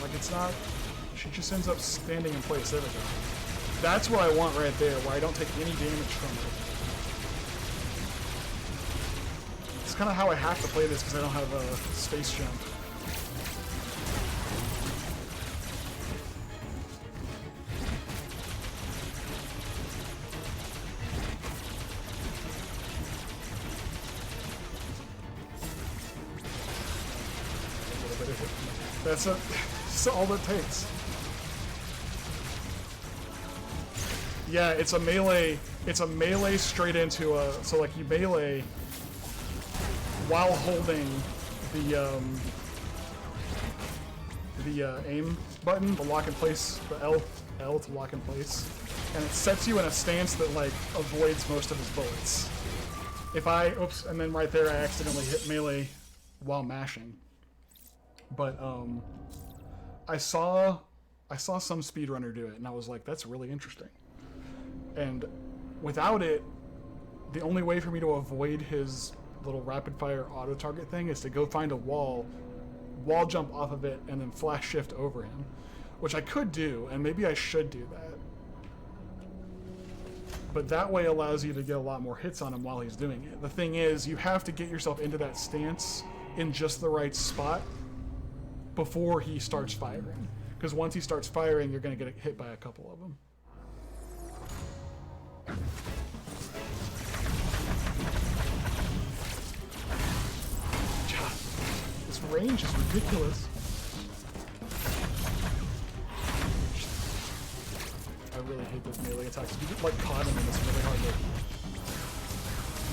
Like, it's not... She just ends up standing in place. There we go. That's what I want right there, where I don't take any damage from it. It's kind of how I have to play this because I don't have a space jump. That's all it takes. Yeah, it's a melee. It's a melee straight into a. So like you melee while holding the aim button, the lock in place, the L to lock in place, and it sets you in a stance that like avoids most of his bullets. If I oops, and then right there I accidentally hit melee while mashing. But I saw some speedrunner do it, and I was like, that's really interesting. And without it, the only way for me to avoid his little rapid fire auto target thing is to go find a wall jump off of it, and then flash shift over him, which I could do, and maybe I should do that. But that way allows you to get a lot more hits on him while he's doing it. The thing is, you have to get yourself into that stance in just the right spot before he starts firing. Because once he starts firing, you're going to get hit by a couple of them. God, this range is ridiculous. I really hate those melee attacks. If you get like caught in them, it's really hard to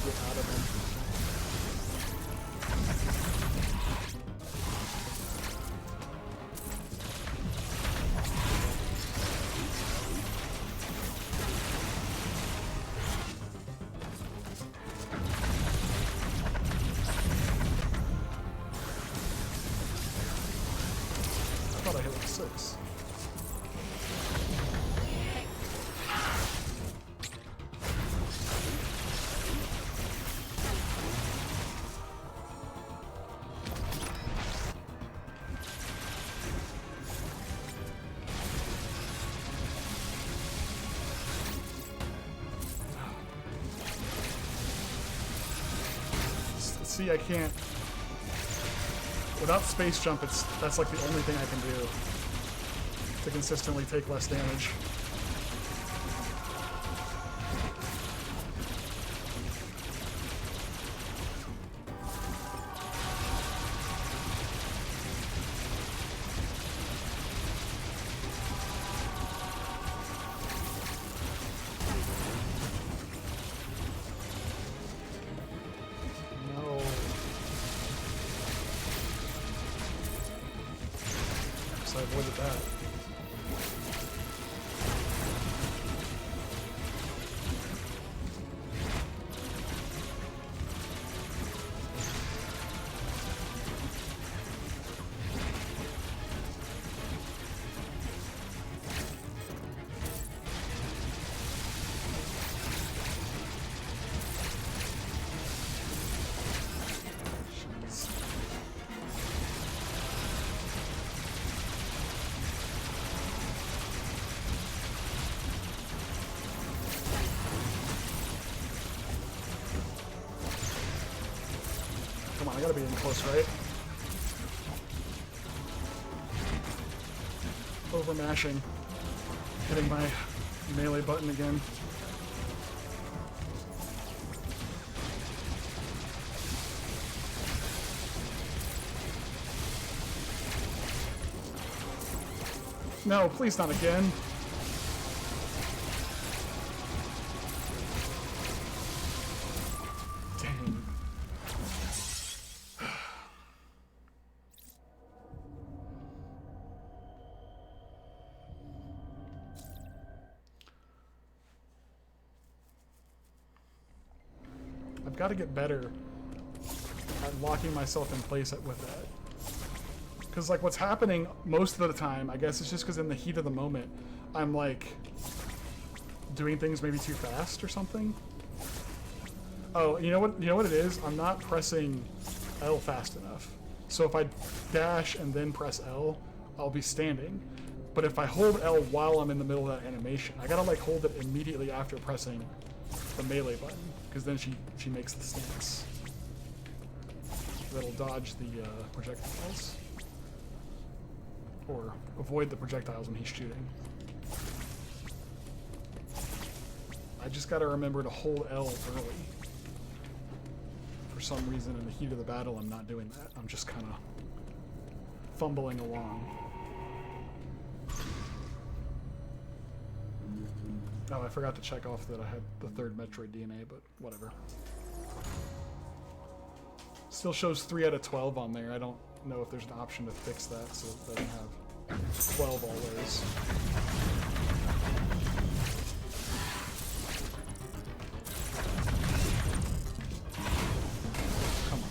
get out of them. I thought I hit like 6. See, I can't. Without space jump, that's like the only thing I can do to consistently take less damage. I avoided that. I gotta be in close, right? Over mashing. Hitting my melee button again. No, please not again. Dang. I've got to get better at locking myself in place with that. Because, like, what's happening most of the time, I guess, it's just because in the heat of the moment, I'm, like, doing things maybe too fast or something. Oh, you know what it is? I'm not pressing L fast enough. So if I dash and then press L, I'll be standing. But if I hold L while I'm in the middle of that animation, I gotta, like, hold it immediately after pressing the melee button. Because then she makes the stance. That'll dodge the projectiles. Or avoid the projectiles when he's shooting. I just gotta remember to hold L early. For some reason, in the heat of the battle, I'm not doing that. I'm just kind of fumbling along. Oh, I forgot to check off that I had the third Metroid DNA, but whatever. Still shows 3 out of 12 on there. I don't know if there's an option to fix that so it doesn't have 12 always. Come on.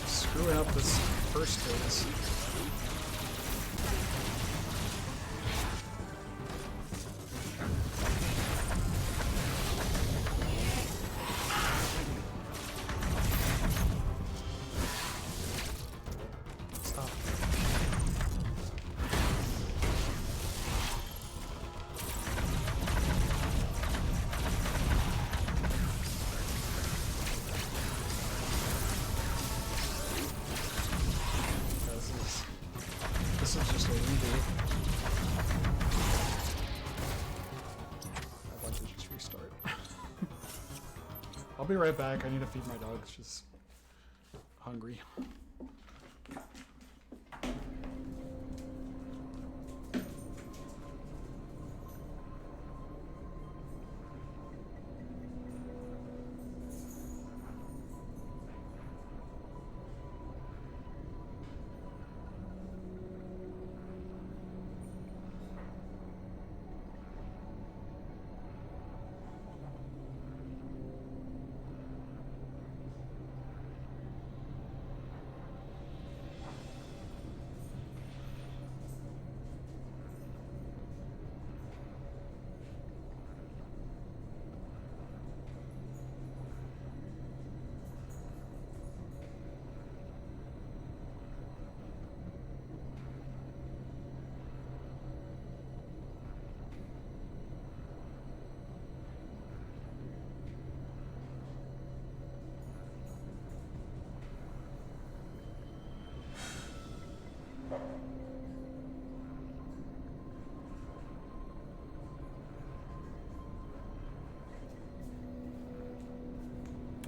Screwing up this first phase. Stop. This is just a redo. I'd like to just restart. I'll be right back. I need to feed my dogs. She's hungry.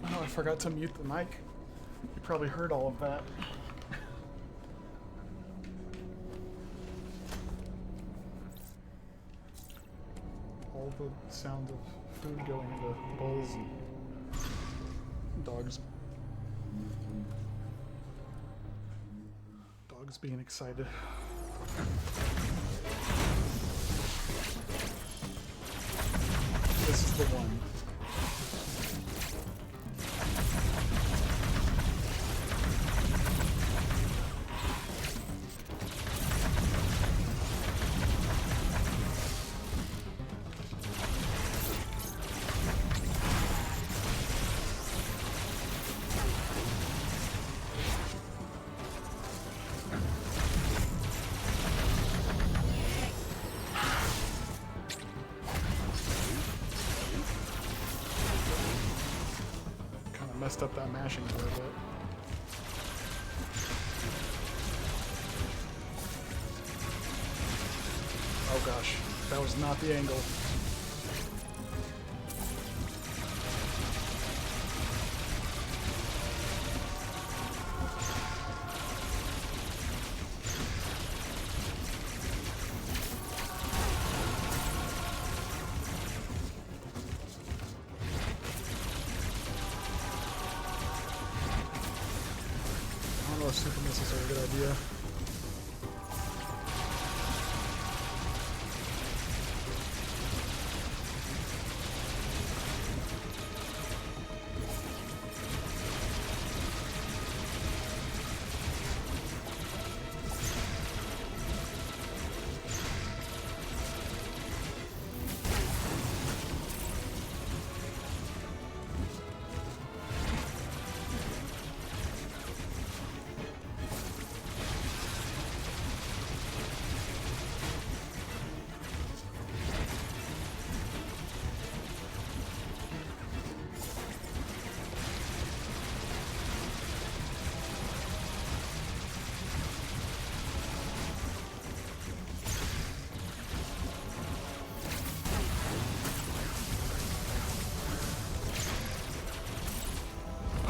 Oh, I forgot to mute the mic. You probably heard all of that. All the sound of food going into bowls and dogs being excited. This is the one. messed up that mashing a little bit. Oh gosh, that was not the angle. I don't know if super missiles are a good idea.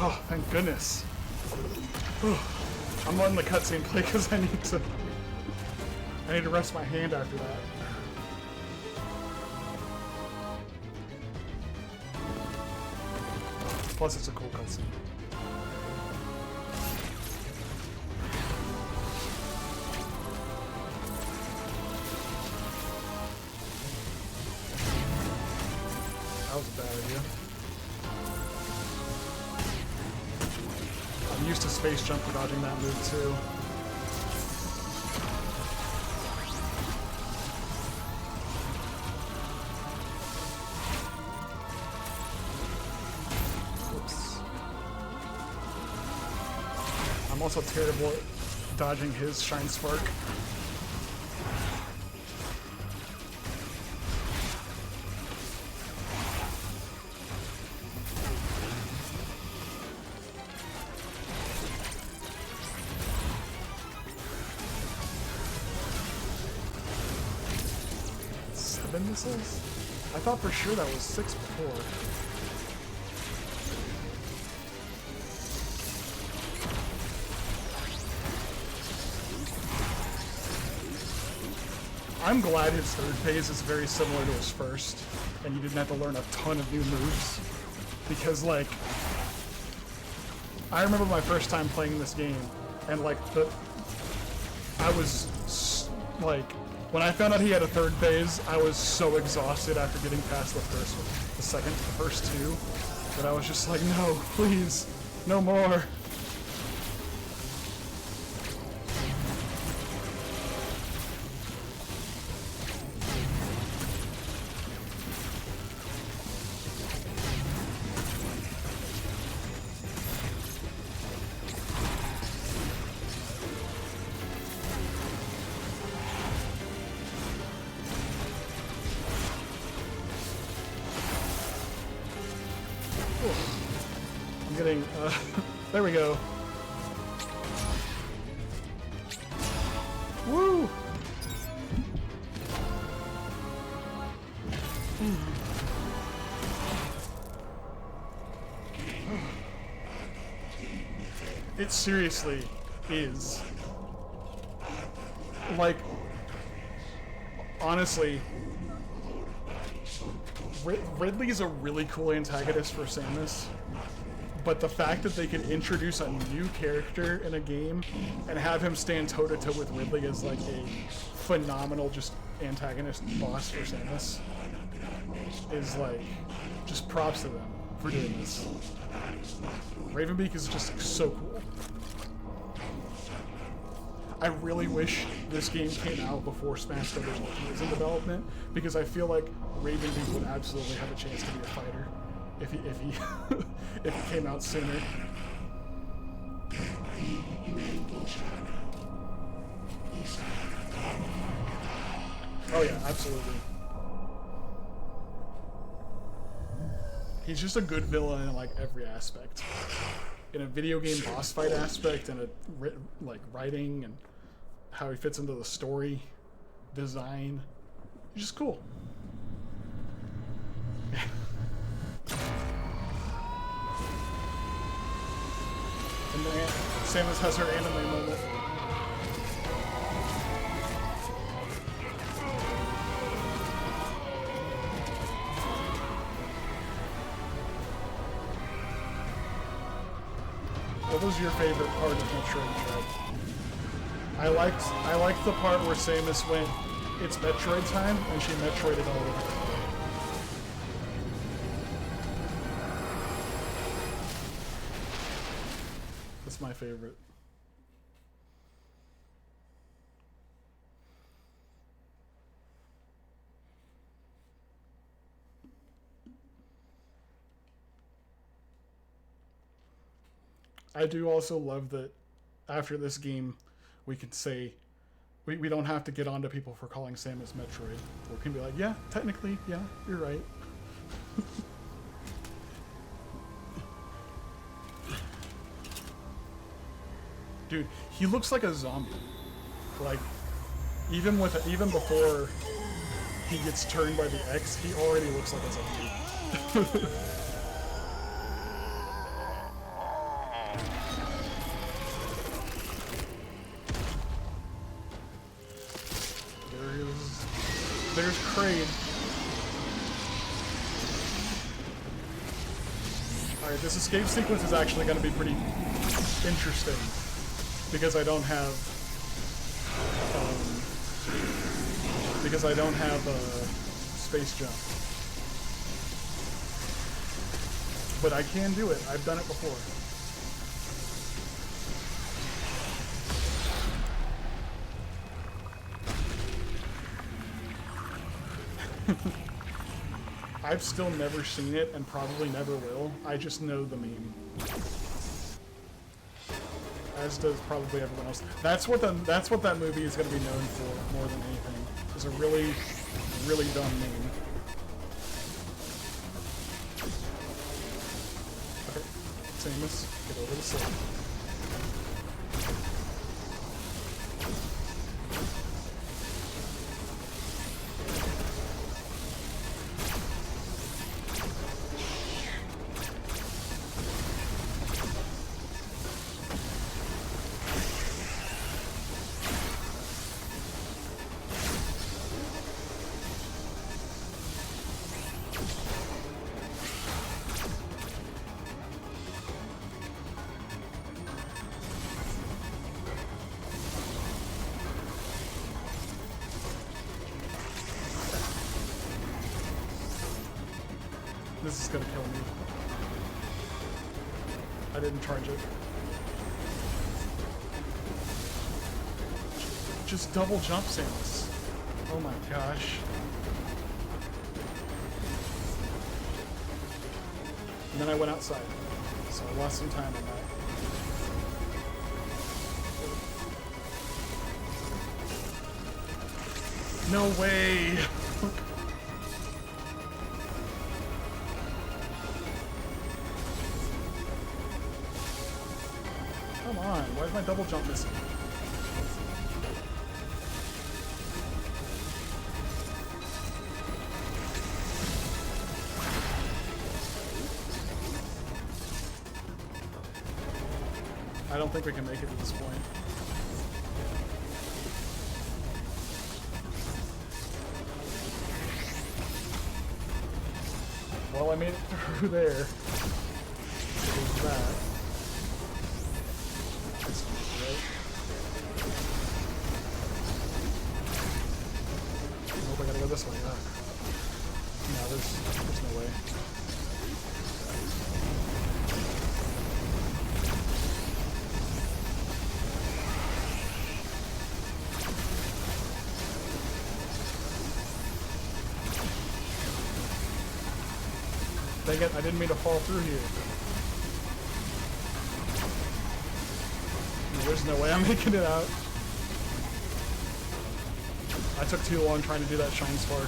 Oh, thank goodness. Whew. I'm letting the cutscene play because I need to rest my hand after that. Plus, it's a cool cutscene. That was a bad idea. I'm used to space jump for dodging that move too. Whoops. I'm also terrible at dodging his Shine Spark. Missiles? I thought for sure that was 6 before. I'm glad his third phase is very similar to his first, and you didn't have to learn a ton of new moves. Because, like, I remember my first time playing this game, and, like, I was, like, when I found out he had a third phase, I was so exhausted after getting past the first two, that I was just like, no, please, no more. There we go. Woo! It seriously is. Like, honestly, Ridley's a really cool antagonist for Samus. But the fact that they can introduce a new character in a game and have him stand toe-to-toe with Ridley is like a phenomenal just antagonist boss for Samus is like, just props to them for doing this. Ravenbeak is just so cool. I really wish this game came out before Smash Bros. Ultimate was in development, because I feel like Ravenbeak would absolutely have a chance to be a fighter if he if he came out sooner. Oh yeah, absolutely. he's just a good villain in like every aspect. In a video game boss fight aspect, and a like writing and how he fits into the story, design, he's just cool. And then Samus has her anime moment. What was your favorite part of Metroid Dread? I liked the part where Samus went, it's Metroid time, and she Metroided all over it. That's my favorite. I do also love that after this game, we can say, we don't have to get on to people for calling Samus Metroid. We can be like, yeah, technically, yeah, you're right. Dude, he looks like a zombie. Like, even before he gets turned by the X, he already looks like a zombie. There's Kraid. Alright, this escape sequence is actually going to be pretty interesting because I don't have space jump. But I can do it. I've done it before. I've still never seen it and probably never will. I just know the meme. As does probably everyone else. That's what that movie is going to be known for more than anything. It's a really, really dumb meme. Okay, Samus, get over the slide. This is gonna kill me. I didn't charge it. Just double jump, Samus. Oh my gosh. And then I went outside. So I lost some time on that. No way! Come on, why is my double jump missing? I don't think we can make it to this point. Well, I made it through there. There's that. That's right. Nope, I gotta go this way. No, there's no way. Dang it, I didn't mean to fall through here. There's no way I'm making it out. I took too long trying to do that shine spark.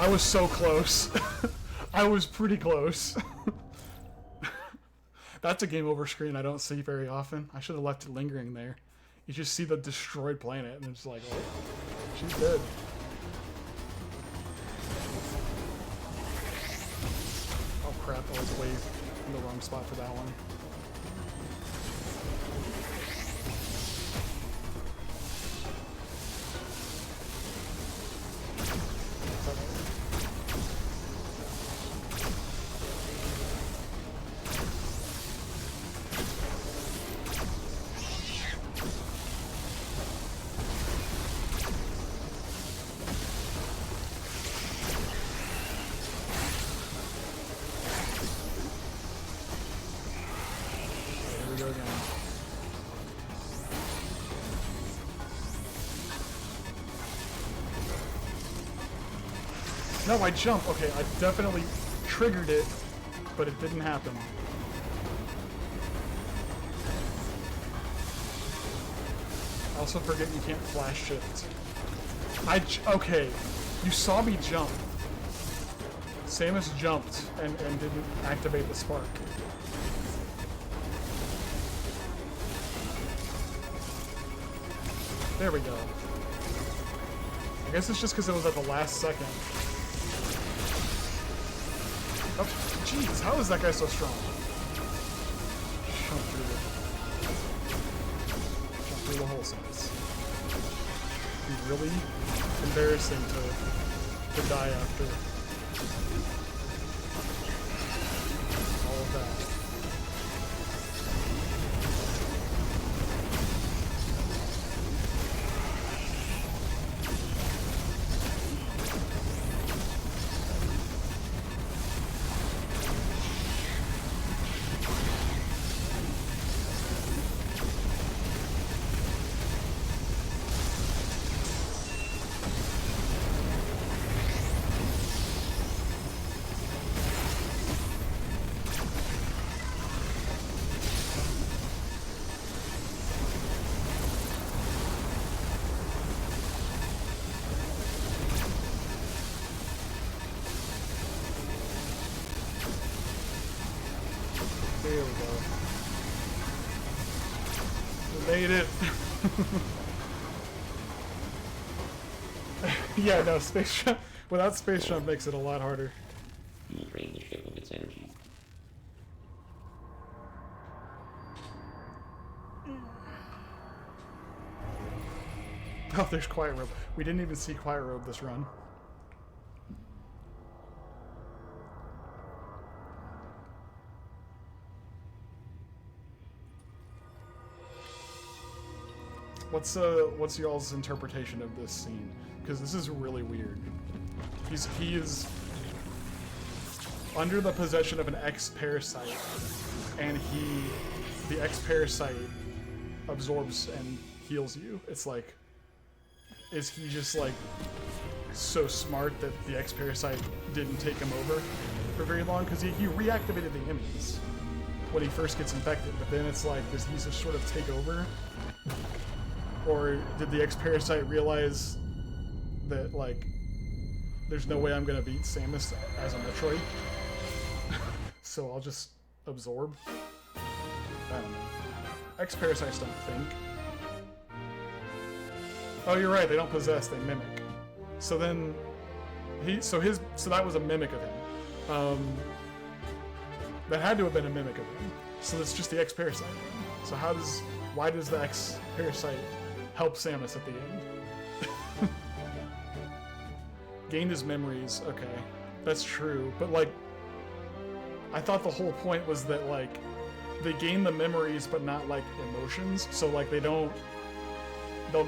I was so close. I was pretty close. That's a game over screen I don't see very often. I should have left it lingering there. You just see the destroyed planet and it's like, oh, she's dead. Oh crap, I was way in the wrong spot for that one. No, I jumped. Okay, I definitely triggered it, but it didn't happen. I also forget you can't flash shift. Okay, you saw me jump. Samus jumped and didn't activate the spark. There we go. I guess it's just because it was at the last second. Oh, jeez, how is that guy so strong? Jump through the whole sense. It'd be really embarrassing to die after all of that. There we go. We made it. Yeah, no, space jump. Without space jump makes it a lot harder. Drain the ship of its energy. Oh, there's Quiet Robe. We didn't even see Quiet Robe this run. What's y'all's interpretation of this scene? Because this is really weird. He is under the possession of an X-parasite, and the X-parasite absorbs and heals you. It's like, is he just like so smart that the X-parasite didn't take him over for very long? Because he reactivated the enemies when he first gets infected, but then it's like, does he just sort of take over? Or did the X-parasite realize that, like, there's no way I'm gonna beat Samus as a Metroid, so I'll just absorb? I don't know. X-parasites don't think. Oh, you're right, they don't possess, they mimic. So then, so that was a mimic of him. That had to have been a mimic of him. So it's just the X-parasite. So why does the X-parasite help Samus at the end? Gained his memories, okay. That's true, but like, I thought the whole point was that like, they gain the memories but not like emotions, so like they'll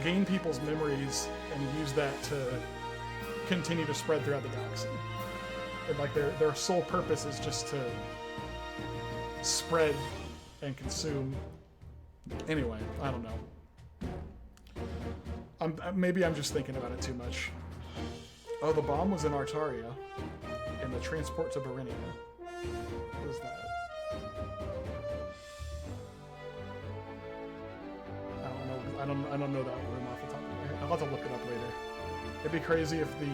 gain people's memories and use that to continue to spread throughout the galaxy. And like their sole purpose is just to spread and consume. Anyway, I don't know. Maybe I'm just thinking about it too much. Oh, the bomb was in Artaria, and the transport to Barinia. What is that? I don't know that room off the top of my head. I'll have to look it up later. It'd be crazy if the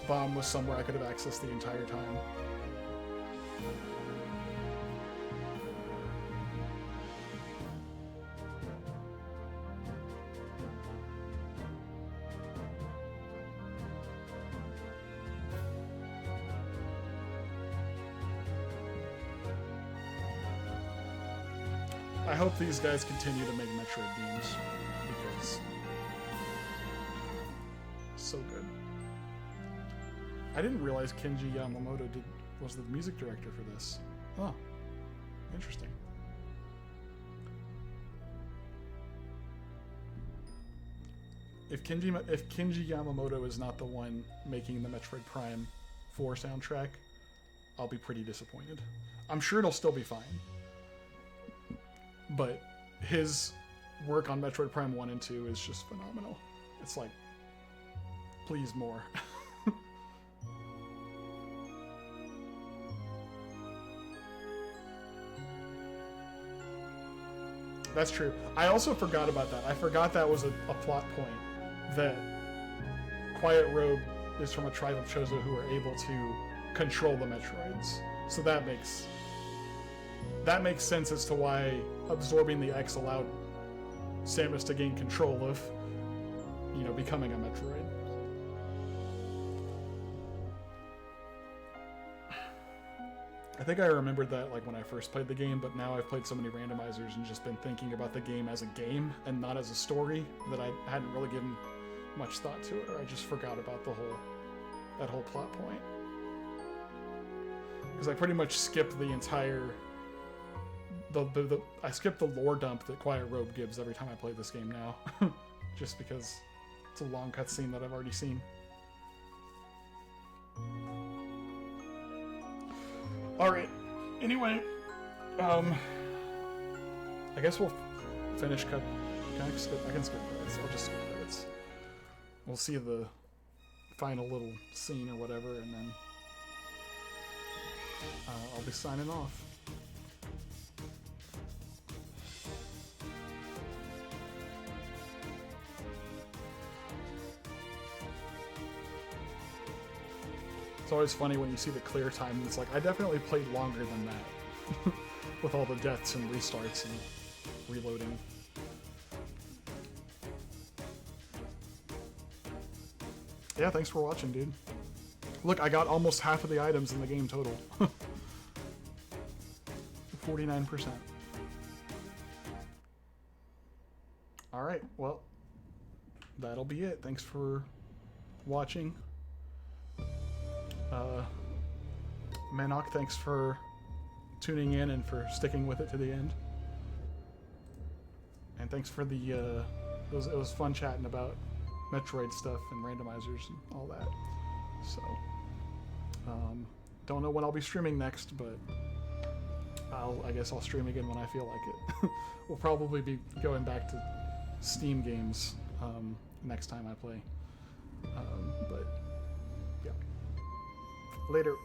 bomb was somewhere I could have accessed the entire time. I hope these guys continue to make Metroid games, because so good. I didn't realize Kenji Yamamoto was the music director for this. Oh, interesting. If Kenji Yamamoto is not the one making the Metroid Prime 4 soundtrack, I'll be pretty disappointed. I'm sure it'll still be fine. But his work on Metroid Prime 1 and 2 is just phenomenal. It's like, please more. That's true. I also forgot about that. I forgot that was a plot point, that Quiet Robe is from a tribe of Chozo who are able to control the Metroids. So that makes sense as to why absorbing the X allowed Samus to gain control of, you know, becoming a Metroid. I think I remembered that like when I first played the game, but now I've played so many randomizers and just been thinking about the game as a game and not as a story that I hadn't really given much thought to it, or I just forgot about that whole plot point. Because I pretty much skipped the entire I skipped the lore dump that Quiet Robe gives every time I play this game now. Just because it's a long cutscene that I've already seen. Alright, anyway, I guess we'll finish cut. I can skip credits. I'll just skip credits. We'll see the final little scene or whatever, and then I'll be signing off. It's always funny when you see the clear time, and it's like, I definitely played longer than that. With all the deaths and restarts and reloading. Yeah, thanks for watching, dude. Look, I got almost half of the items in the game total. 49%. Alright, well, that'll be it. Thanks for watching. Manok, thanks for tuning in and for sticking with it to the end. And thanks for the, it was fun chatting about Metroid stuff and randomizers and all that. So, don't know when I'll be streaming next, but I guess I'll stream again when I feel like it. We'll probably be going back to Steam games next time I play. But, yeah. Later.